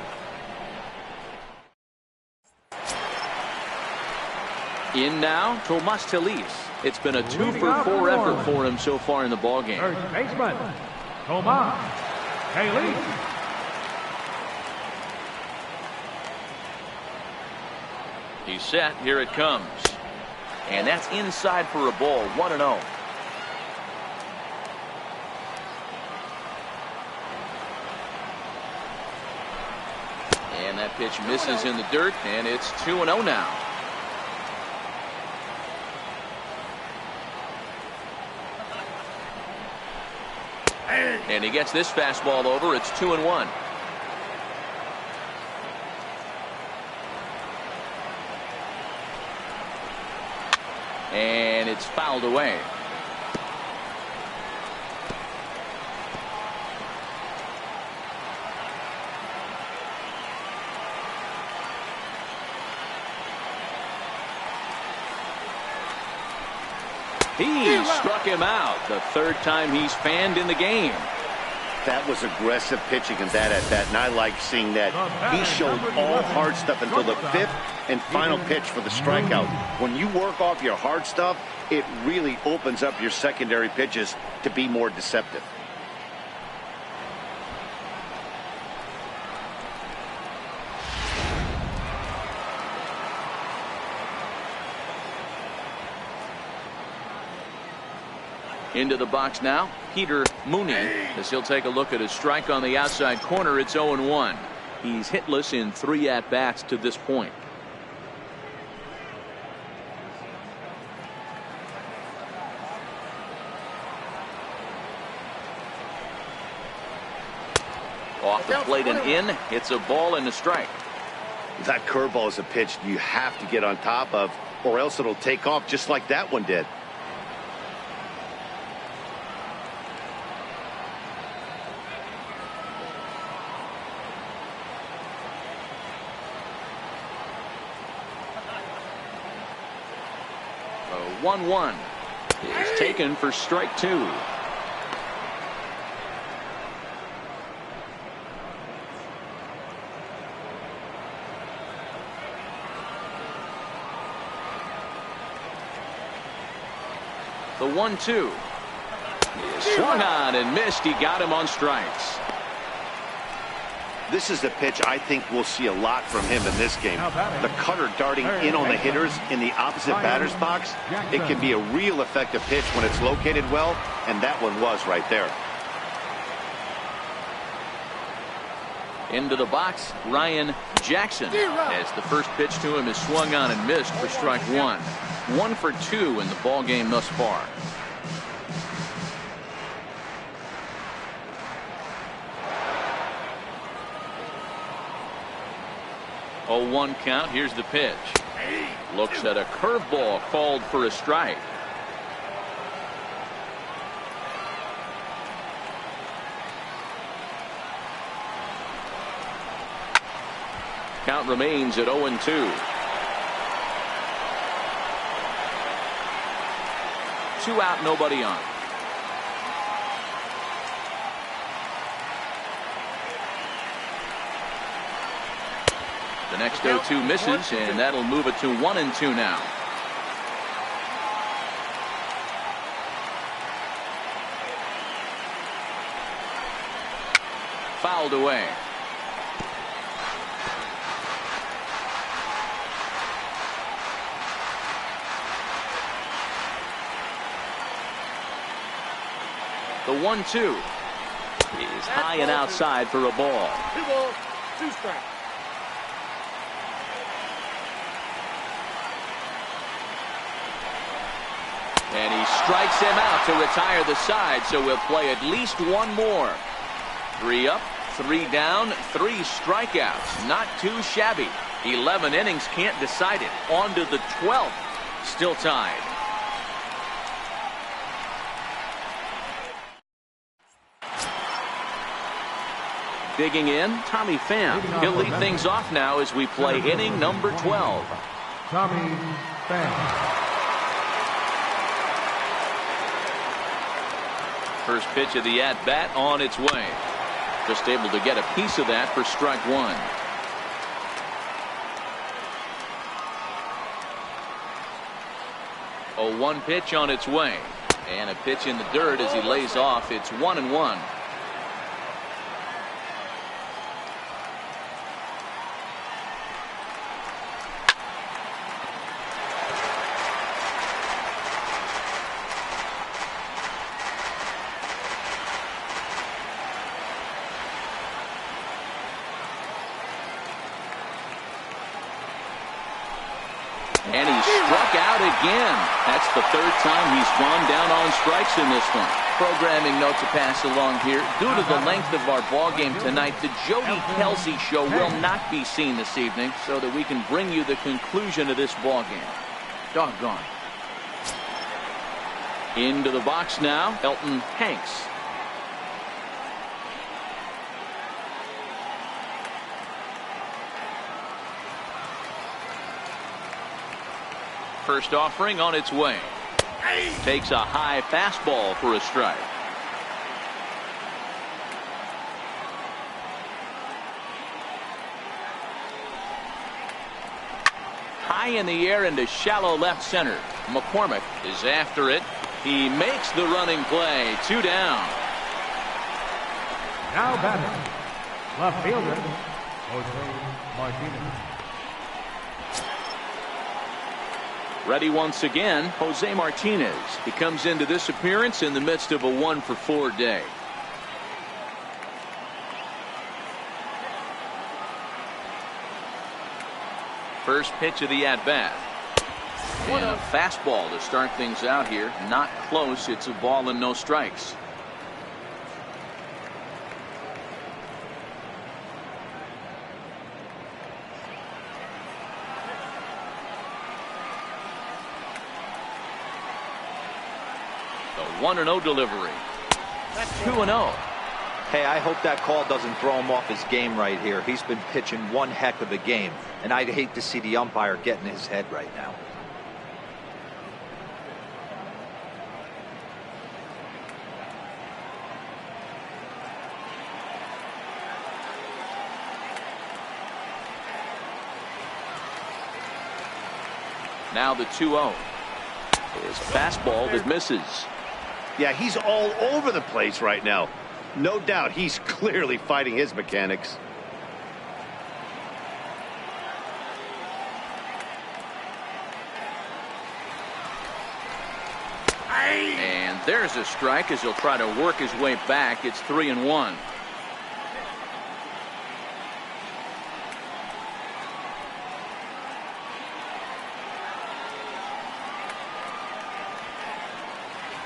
In now, Tomas Telis. It's been a 2-for-4 effort for him so far in the ballgame.
First baseman, Tomas Telis.
He's set. Here it comes. And that's inside for a ball. 1-0. And that pitch misses in the dirt, and it's 2-0 now. And he gets this fastball over. It's 2-1. And it's fouled away. He struck him out. The third time he's fanned in the game.
That was aggressive pitching in that at bat, and I like seeing that. He showed all hard stuff until the fifth and final pitch for the strikeout. When you work off your hard stuff, it really opens up your secondary pitches to be more deceptive.
Into the box now, Peter Mooney, as he'll take a look at his strike on the outside corner. It's 0-1. He's hitless in 3 at-bats to this point. Off the plate and in. It's a ball and a strike.
That curveball is a pitch you have to get on top of, or else it'll take off just like that one did.
The 1-1 is taken for strike two. The 1-2 is swung on and missed. He got him on strikes.
This is the pitch I think we'll see a lot from him in this game. The cutter darting in on the hitters in the opposite batter's box. It can be a real effective pitch when it's located well, and that one was right there.
Into the box, Ryan Jackson, as the first pitch to him is swung on and missed for strike one. 1 for 2 in the ball game thus far. Oh, 1 count. Here's the pitch. Looks at a curveball called for a strike. Count remains at 0-2. Two out, nobody on. The next 0-2 misses, and that'll move it to 1-2 now. Fouled away. The 1-2 is high and outside for a ball.
2 balls, 2 strikes.
And he strikes him out to retire the side, so we'll play at least one more. 3 up, 3 down, 3 strikeouts. Not too shabby. 11 innings, can't decide it. On to the 12th. Still tied. Digging in, Tommy Pham. He'll lead things off now as we play inning number 12.
Tommy Pham.
First pitch of the at-bat on its way. Just able to get a piece of that for strike 1. A 1 pitch on its way. And a pitch in the dirt as he lays off. It's 1-1. And he struck out again. That's the 3rd time he's gone down on strikes in this one. Programming note to pass along here. Due to the length of our ball game tonight, the Jody Kelsey show will not be seen this evening, so that we can bring you the conclusion of this ball game. Doggone. Into the box now, Elton Hanks. First offering on its way. Takes a high fastball for a strike. High in the air into shallow left center. McCormick is after it. He makes the running play. 2 down.
Now batting, left fielder, Jose Martinez.
Ready once again, Jose Martinez. He comes into this appearance in the midst of a 1-for-4 day. First pitch of the at-bat. And a fastball to start things out here. Not close. It's a ball and no strikes. The 1-0 delivery. 2-0.
Hey, I hope that call doesn't throw him off his game right here. He's been pitching one heck of a game, and I'd hate to see the umpire get in his head right now.
Now the 2-0. His fastball that misses.
Yeah, he's all over the place right now. No doubt he's clearly fighting his mechanics.
And there's a strike as he'll try to work his way back. It's 3-1.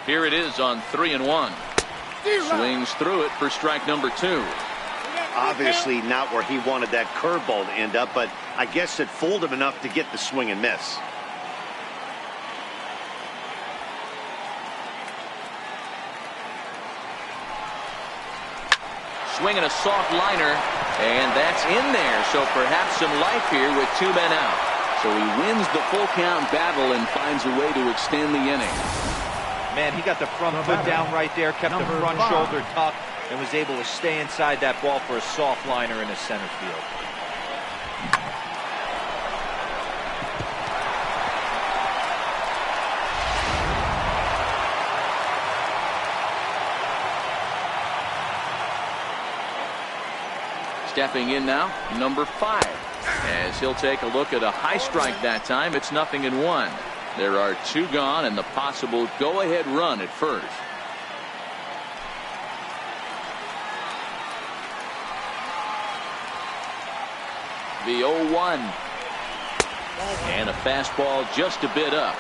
Here it is on 3-1. Swings through it for strike number 2.
Obviously not where he wanted that curveball to end up, but I guess it fooled him enough to get the swing and miss.
swinging a soft liner, and that's in there. So perhaps some life here with 2 men out. So he wins the full count battle and finds a way to extend the inning.
Man, he got the front foot down right there, kept the front shoulder tucked, and was able to stay inside that ball for a soft liner in the center field.
Stepping in now, number 5. As he'll take a look at a high strike that time. It's 0-1. There are 2 gone and the possible go-ahead run at first. The 0-1. And a fastball just a bit up.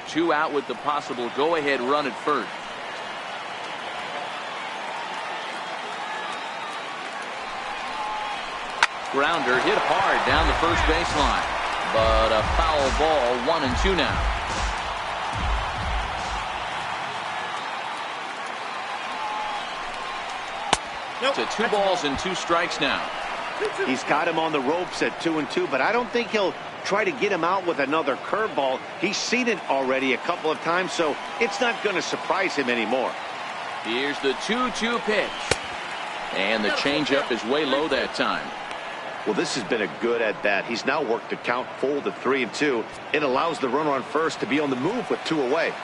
Two out with the possible go-ahead run at first. Grounder hit hard down the first baseline, but a foul ball. 1-2 now. To 2 balls and 2 strikes now.
He's got him on the ropes at 2-2, but I don't think he'll try to get him out with another curveball. He's seen it already a couple of times, so it's not going to surprise him anymore.
Here's the 2-2 pitch. And the changeup is way low that time.
Well, this has been a good at-bat. He's now worked the count full to 3-2. It allows the runner on first to be on the move with 2 away.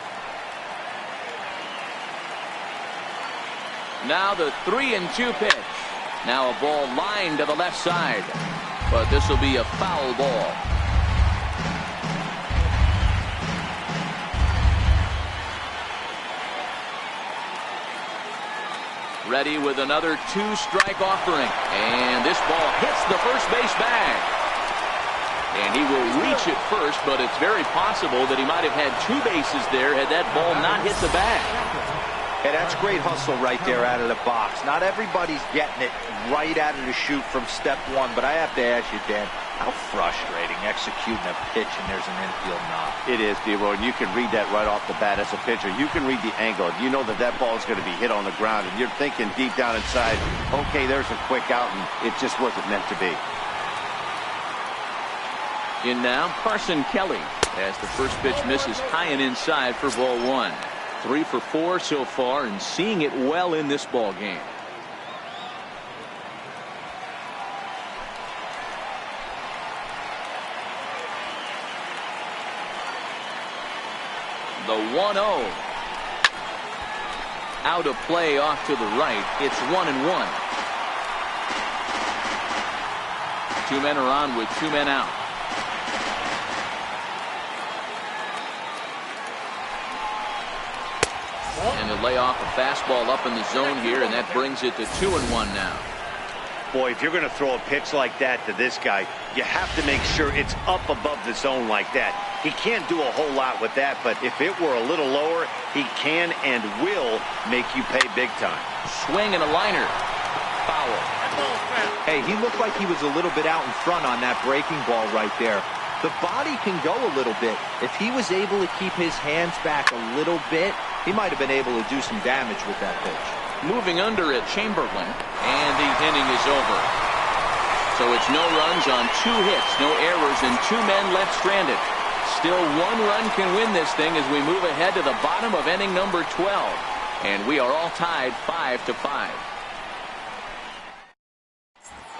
Now the 3-2 pitch. Now a ball lined to the left side. But this will be a foul ball. Ready with another 2-strike offering. And this ball hits the first base bag. And he will reach it first, but it's very possible that he might have had 2 bases there had that ball not hit the bag.
Hey, that's great hustle right there out of the box. Not everybody's getting it right out of the chute from step 1, but I have to ask you, Dan, how frustrating executing a pitch and there's an infield knock.
It is, D-Roy, and you can read that right off the bat as a pitcher. You can read the angle. You know that that ball is going to be hit on the ground, and you're thinking deep down inside, okay, there's a quick out, and it just wasn't meant to be.
In now, Carson Kelly, as the first pitch misses high and inside for ball 1. 3 for 4 so far and seeing it well in this ball game. The 1-0. Out of play off to the right. It's 1-1. 2 men are on with 2 men out. And they lay off a fastball up in the zone here, and that brings it to 2-1 now.
Boy, if you're going to throw a pitch like that to this guy, you have to make sure it's up above the zone like that. He can't do a whole lot with that, but if it were a little lower, he can and will make you pay big time.
Swing and a liner. Foul.
Hey, he looked like he was a little bit out in front on that breaking ball right there. The body can go a little bit. If he was able to keep his hands back a little bit, he might have been able to do some damage with that pitch.
Moving under at Chamberlain, and the inning is over. So it's no runs on 2 hits, no errors, and 2 men left stranded. Still 1 run can win this thing as we move ahead to the bottom of inning number 12. And we are all tied 5-5.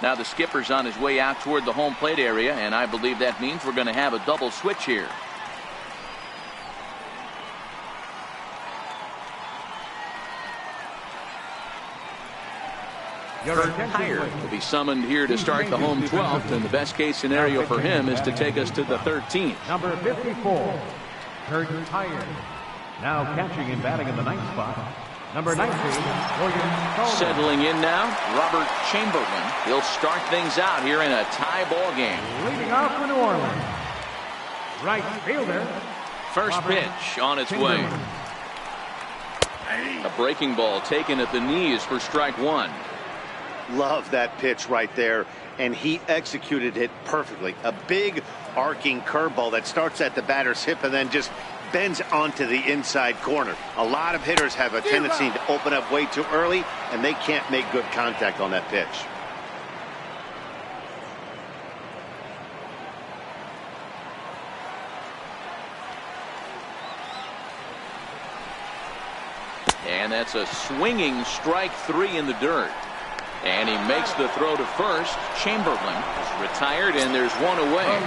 Now the skipper's on his way out toward the home plate area, and I believe that means we're going to have a double switch here. Kurt Hire will be summoned here to start the home 12th, and the best case scenario for him is to take us to the 13th.
Number 54, Kurt Hire. Now catching and batting in the 9th spot, number 19, William Coleman.
Settling in now, Robert Chamberlain. He'll start things out here in a tie ball game.
Leading off for New Orleans, right fielder.
First pitch on its way. A breaking ball taken at the knees for strike 1.
Love that pitch right there, and he executed it perfectly. A big arcing curveball that starts at the batter's hip and then just bends onto the inside corner. A lot of hitters have a tendency to open up way too early, and they can't make good contact on that pitch.
And that's a swinging strike 3 in the dirt. And he makes the throw to first. Chamberlain is retired, and there's one away.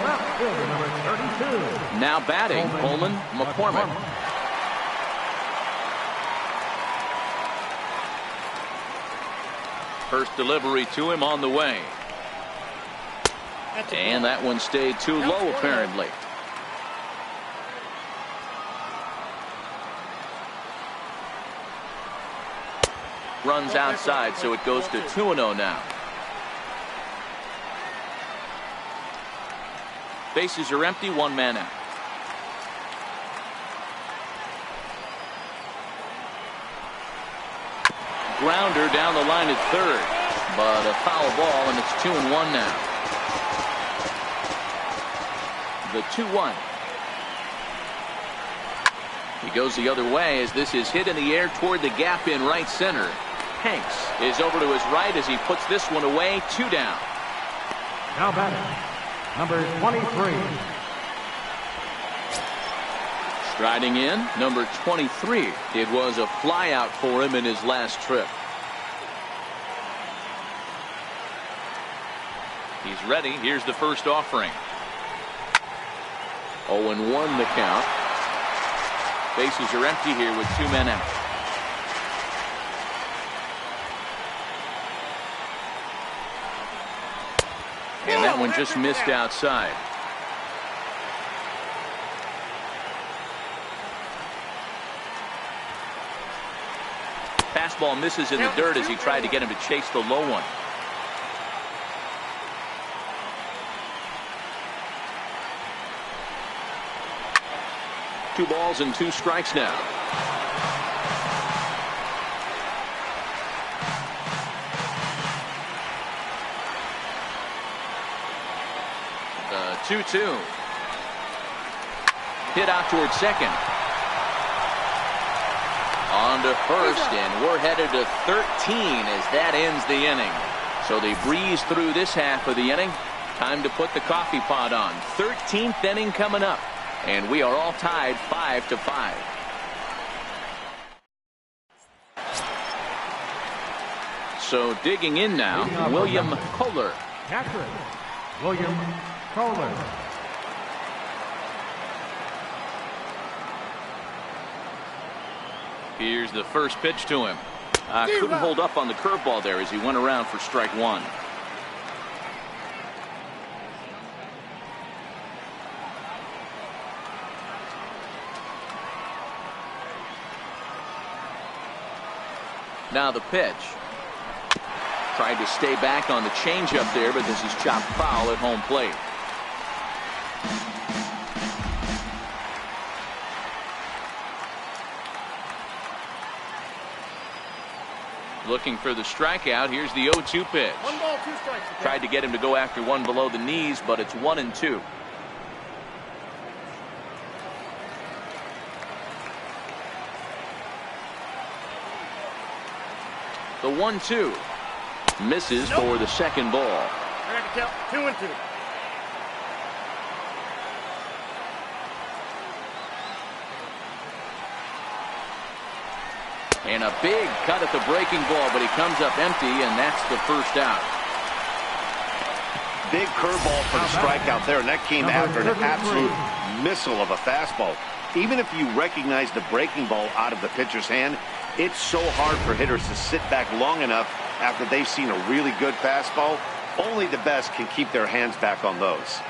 Now batting, Coleman McCormick. First delivery to him on the way. And that one stayed too low, apparently. Runs outside, so it goes to 2-0 now. Bases are empty, one man out. Grounder down the line at third, but a foul ball, and it's 2-1 now. The 2-1. He goes the other way as this is hit in the air toward the gap in right center. Hanks is over to his right as he puts this one away. 2 down.
Now batting, number 23.
Striding in, number 23. It was a flyout for him in his last trip. He's ready. Here's the first offering. 0-1 the count. Bases are empty here with 2 men out. And that one just missed outside. Fastball misses in the dirt as he tried to get him to chase the low one. Two balls and 2 strikes now. The 2-2. Hit out towards second. On to first, and we're headed to 13 as that ends the inning. So they breeze through this half of the inning. Time to put the coffee pot on. 13th inning coming up. And we are all tied 5-5. So digging in now, William Kohler.
Catcher, William Kohler.
Here's the first pitch to him. Couldn't hold up on the curveball there as he went around for strike 1. Now the pitch. Tried to stay back on the changeup there, but this is chopped foul at home plate. Looking for the strikeout. Here's the 0-2 pitch.
1 ball, 2 strikes.
Tried to get him to go after one below the knees, but it's 1-2. The 1-2 misses for the second ball.
I got to count 2-2.
And a big cut at the breaking ball, but he comes up empty, and that's the first out.
Big curveball for the strikeout there, and that came after an absolute missile of a fastball. Even if you recognize the breaking ball out of the pitcher's hand, it's so hard for hitters to sit back long enough after they've seen a really good fastball. Only the best can keep their hands back on those.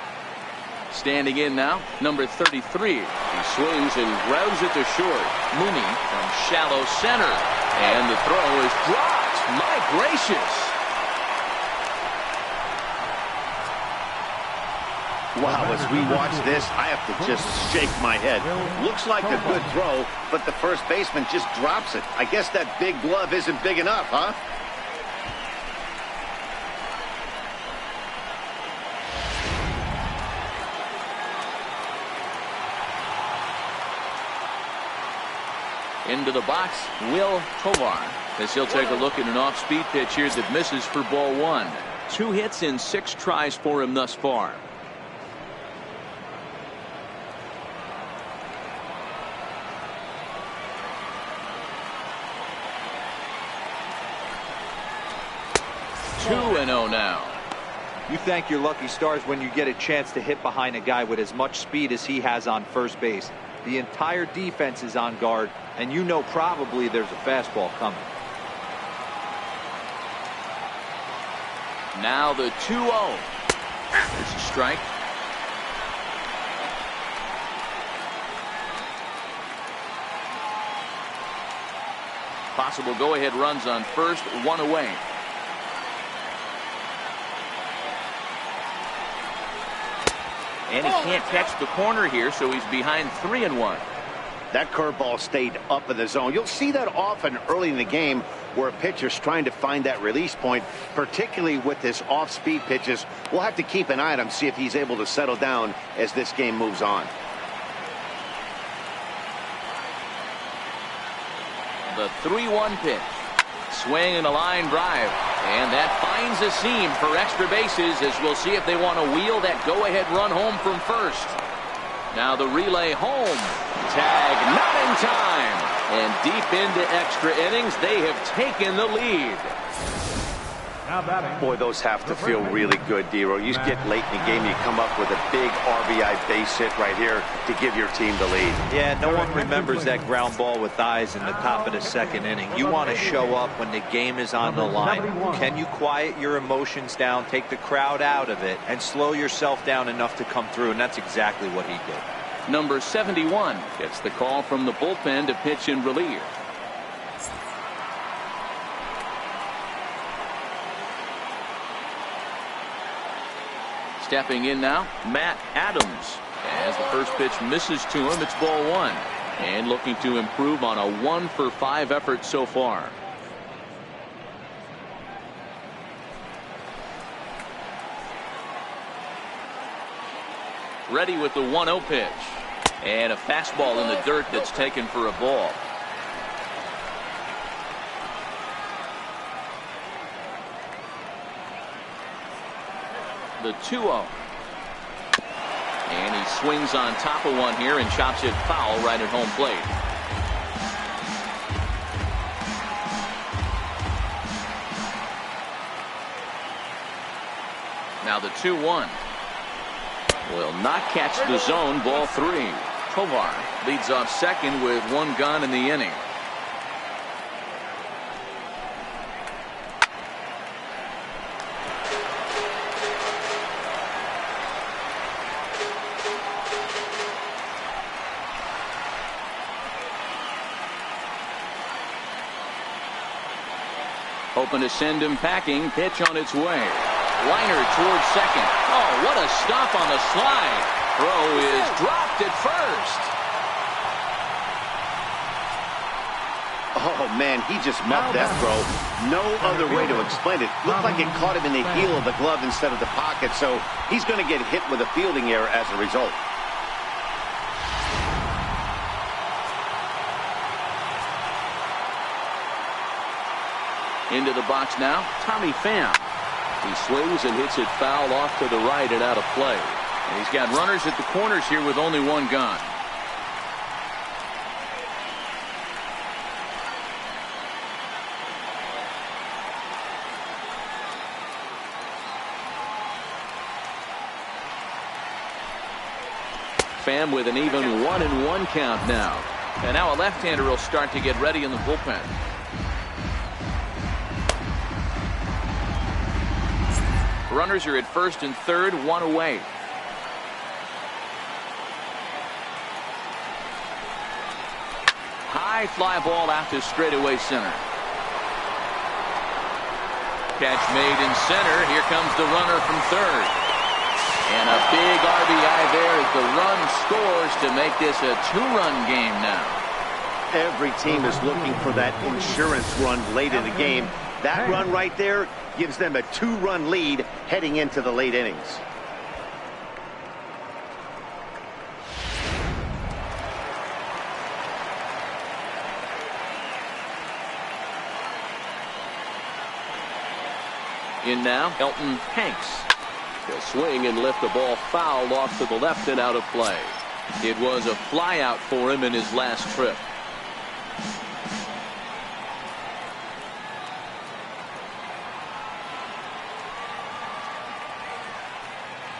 Standing in now, number 33. He swings and grounds it to short. Mooney from shallow center. And the throw is dropped. My gracious.
Wow, as we watch this, I have to just shake my head. Looks like a good throw, but the first baseman just drops it. I guess that big glove isn't big enough, huh?
Into the box, Will Tovar, as he'll take a look at an off-speed pitch here that misses for ball 1. 2 hits in 6 tries for him thus far. Two and 0 now.
You thank your lucky stars when you get a chance to hit behind a guy with as much speed as he has on first base. The entire defense is on guard, and you know probably there's a fastball coming.
Now the 2-0. It's a strike. Possible go-ahead runs on first, 1 away. And he can't catch the corner here, so he's behind 3-1.
That curveball stayed up in the zone. You'll see that often early in the game where a pitcher's trying to find that release point, particularly with his off-speed pitches. We'll have to keep an eye on him, see if he's able to settle down as this game moves on.
The 3-1 pitch. Swing and a line drive. And that finds a seam for extra bases, as we'll see if they want to wheel that go-ahead run home from first. Now the relay home. Tag not in time. And deep into extra innings, they have taken the lead.
Boy, those have to feel really good, Dero. You get late in the game, you come up with a big RBI base hit right here to give your team the lead.
Yeah, no one remembers that ground ball with eyes in the top of the second inning. You want to show up when the game is on the line. Can you quiet your emotions down, take the crowd out of it, and slow yourself down enough to come through? And that's exactly what he did.
Number 71 gets the call from the bullpen to pitch in relief. Stepping in now, Matt Adams. As the first pitch misses to him, it's ball 1. And looking to improve on a 1-for-5 effort so far. Ready with the 1-0 pitch. And a fastball in the dirt that's taken for a ball. The 2-0. And he swings on top of one here and chops it foul right at home plate. Now the 2-1. Will not catch the zone, ball 3. Tovar leads off second with 1 gone in the inning. Hoping to send him packing. Pitch on its way. Liner towards second. Oh, what a stop on the slide. Throw is dropped at first.
Oh, man, he just muffed that throw. No other way to explain it. Looked like it caught him in the heel of the glove instead of the pocket, so he's going to get hit with a fielding error as a result.
Into the box now, Tommy Pham. He swings and hits it foul off to the right and out of play. And he's got runners at the corners here with only 1 gone. Pham with an even 1-1 count now. And now a left-hander will start to get ready in the bullpen. Runners are at first and third, 1 away. High fly ball out to straightaway center. Catch made in center. Here comes the runner from third. And a big RBI there as the run scores to make this a 2-run game now.
Every team is looking for that insurance run late in the game. That run right there gives them a 2-run lead heading into the late innings.
In now, Elton Hanks.
He'll swing and lift the ball foul off to the left and out of play.
It was a flyout for him in his last trip.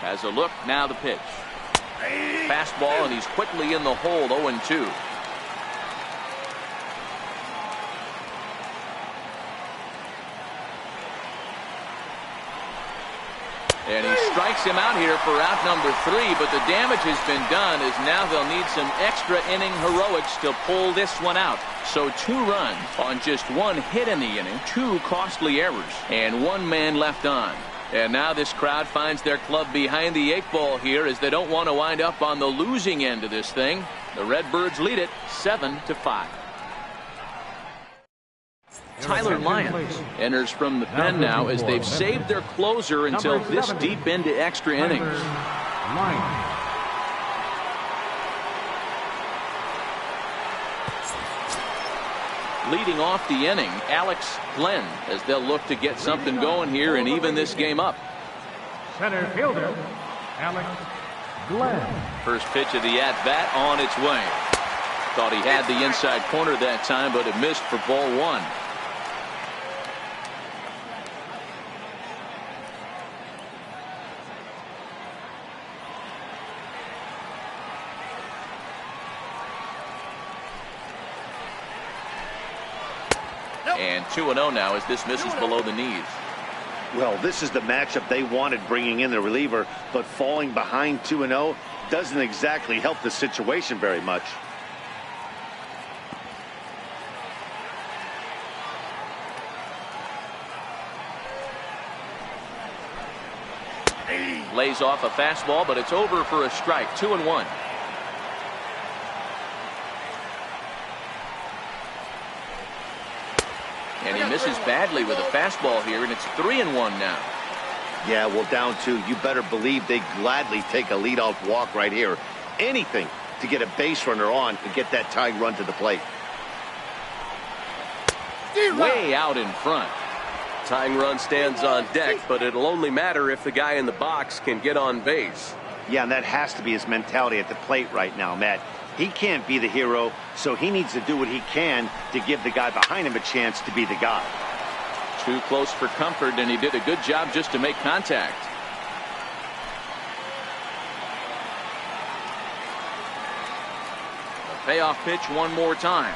Has a look, now the pitch. Fastball, and he's quickly in the hole, 0-2. And he strikes him out here for out number 3, but the damage has been done as now they'll need some extra inning heroics to pull this one out. So 2 runs on just 1 hit in the inning, 2 costly errors, and 1 man left on. And now this crowd finds their club behind the 8 ball here as they don't want to wind up on the losing end of this thing. The Redbirds lead it 7-5. Tyler Lyons enters from the pen now as they've saved their closer until this deep into extra innings. Leading off the inning, Alex Glenn, as they'll look to get something going here and even this game up.
Center fielder, Alex Glenn.
First pitch of the at-bat on its way. Thought he had the inside corner that time, but it missed for ball 1. And 2-0 now as this misses below the knees.
Well, this is the matchup they wanted, bringing in the reliever, but falling behind 2-0 doesn't exactly help the situation very much.
Lays off a fastball, but it's over for a strike. 2-1. And he misses badly with a fastball here, and it's 3-1 now.
Yeah, well, down 2. You better believe they gladly take a leadoff walk right here. Anything to get a base runner on and get that tying run to the plate.
Way out in front.
Tying run stands on deck, but it'll only matter if the guy in the box can get on base.
Yeah, and that has to be his mentality at the plate right now, Matt. He can't be the hero, so he needs to do what he can to give the guy behind him a chance to be the guy.
Too close for comfort, and he did a good job just to make contact. A payoff pitch one more time.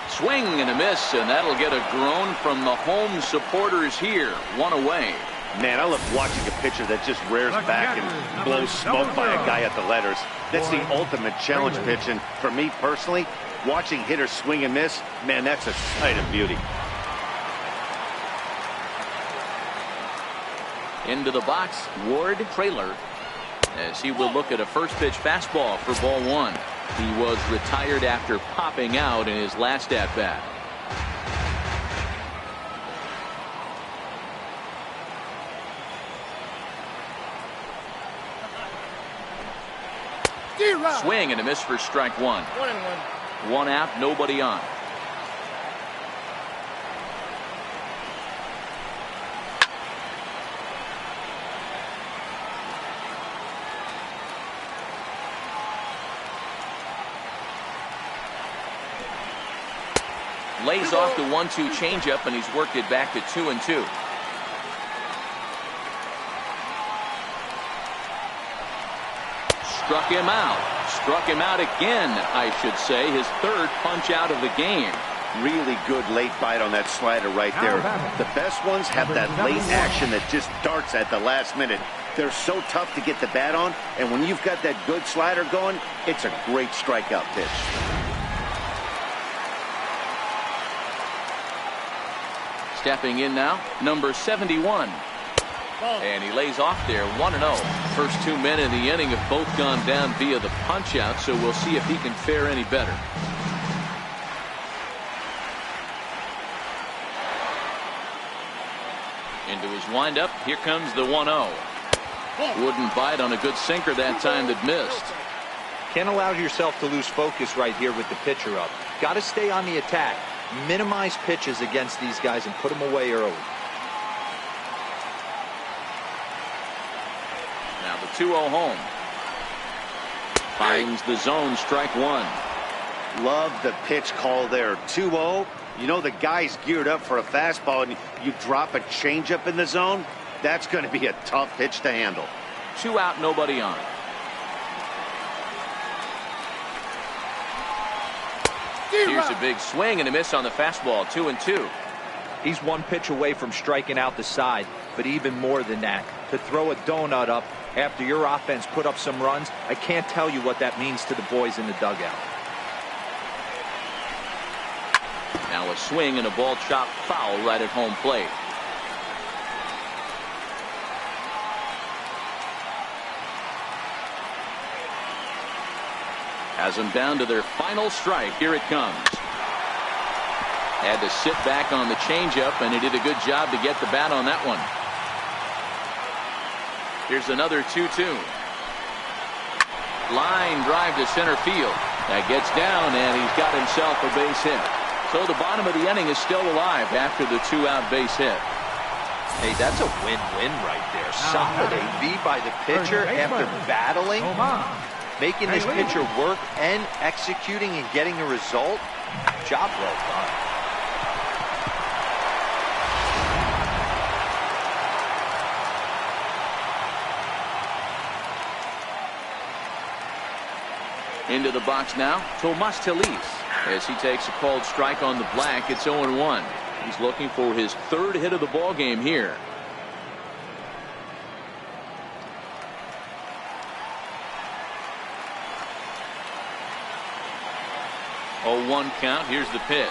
Swing and a miss, and that'll get a groan from the home supporters here. 1 away.
Man, I love watching a pitcher that just rears back and blows smoke by a guy at the letters. That's the ultimate challenge pitch, and for me personally, watching hitters swing and miss, man, that's a sight of beauty.
Into the box, Ward Trailer, as he will look at a first pitch fastball for ball 1. He was retired after popping out in his last at-bat. Swing and a miss for strike 1.
1-1.
1 out, nobody on. Lays off the 1-2 changeup, and he's worked it back to 2-2. Struck him out. Struck him out again, I should say. His 3rd punch out of the game.
Really good late bite on that slider right there. The best ones have that late action that just darts at the last minute. They're so tough to get the bat on, and when you've got that good slider going, it's a great strikeout pitch.
Stepping in now, number 71. And he lays off there, 1-0. First 2 men in the inning have both gone down via the punch out, so we'll see if he can fare any better. Into his windup, here comes the 1-0. Wouldn't bite on a good sinker that time that missed.
Can't allow yourself to lose focus right here with the pitcher up. Got to stay on the attack. Minimize pitches against these guys and put them away early.
2-0 home. Finds the zone, strike one.
Love the pitch call there. 2-0. You know the guy's geared up for a fastball, and you drop a changeup in the zone. That's going to be a tough pitch to handle.
2 out, nobody on. Here's a big swing and a miss on the fastball. 2-2.
He's one pitch away from striking out the side, but even more than that, to throw a donut up after your offense put up some runs, I can't tell you what that means to the boys in the dugout.
Now a swing and a ball chopped foul right at home plate. Has them down to their final strike. Here it comes. Had to sit back on the changeup, and he did a good job to get the bat on that one. Here's another 2-2. Line drive to center field. That gets down, and he's got himself a base hit. So the bottom of the inning is still alive after the 2-out base hit.
Hey, that's a win-win right there. Solid AV by the pitcher after battling, making this pitcher work and executing and getting a result. Job well done.
Into the box now, Tomas Telis, as he takes a called strike on the black. It's 0-1. He's looking for his third hit of the ball game here. Oh, 1 count. Here's the pitch.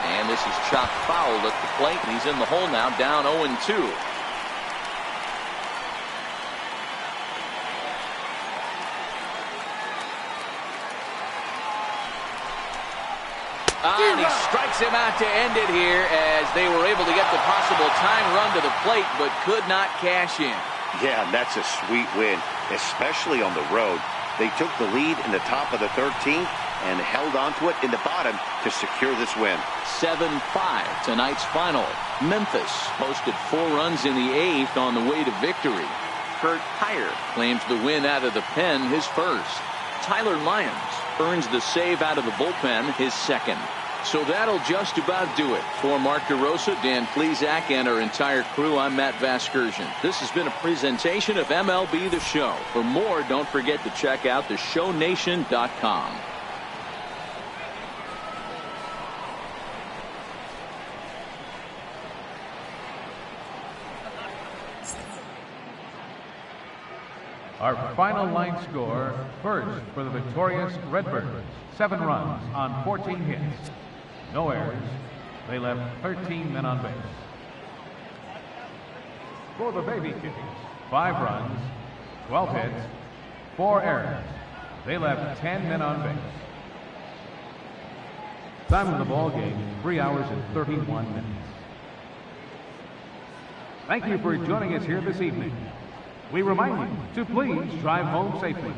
And this is chopped foul at the plate, and he's in the hole now, down 0-2. And he strikes him out to end it here, as they were able to get the possible time run to the plate, but could not cash in.
Yeah, and that's a sweet win, especially on the road. They took the lead in the top of the 13th and held onto it in the bottom to secure this win.
7-5, tonight's final. Memphis posted 4 runs in the 8th on the way to victory. Kurt Heyer claims the win out of the pen, his first. Tyler Lyons earns the save out of the bullpen, his second. So that'll just about do it. For Mark DeRosa, Dan Plesac, and our entire crew, I'm Matt Vasgersian. This has been a presentation of MLB The Show. For more, don't forget to check out theshownation.com.
Our final line score, first for the victorious Redbirds, 7 runs on 14 hits. No errors. They left 13 men on base. For the Baby Kings, 5 runs, 12 hits, 4 errors. They left 10 men on base. Time of the ball game, 3 hours and 31 minutes. Thank you for joining us here this evening. We remind you to please drive home safely.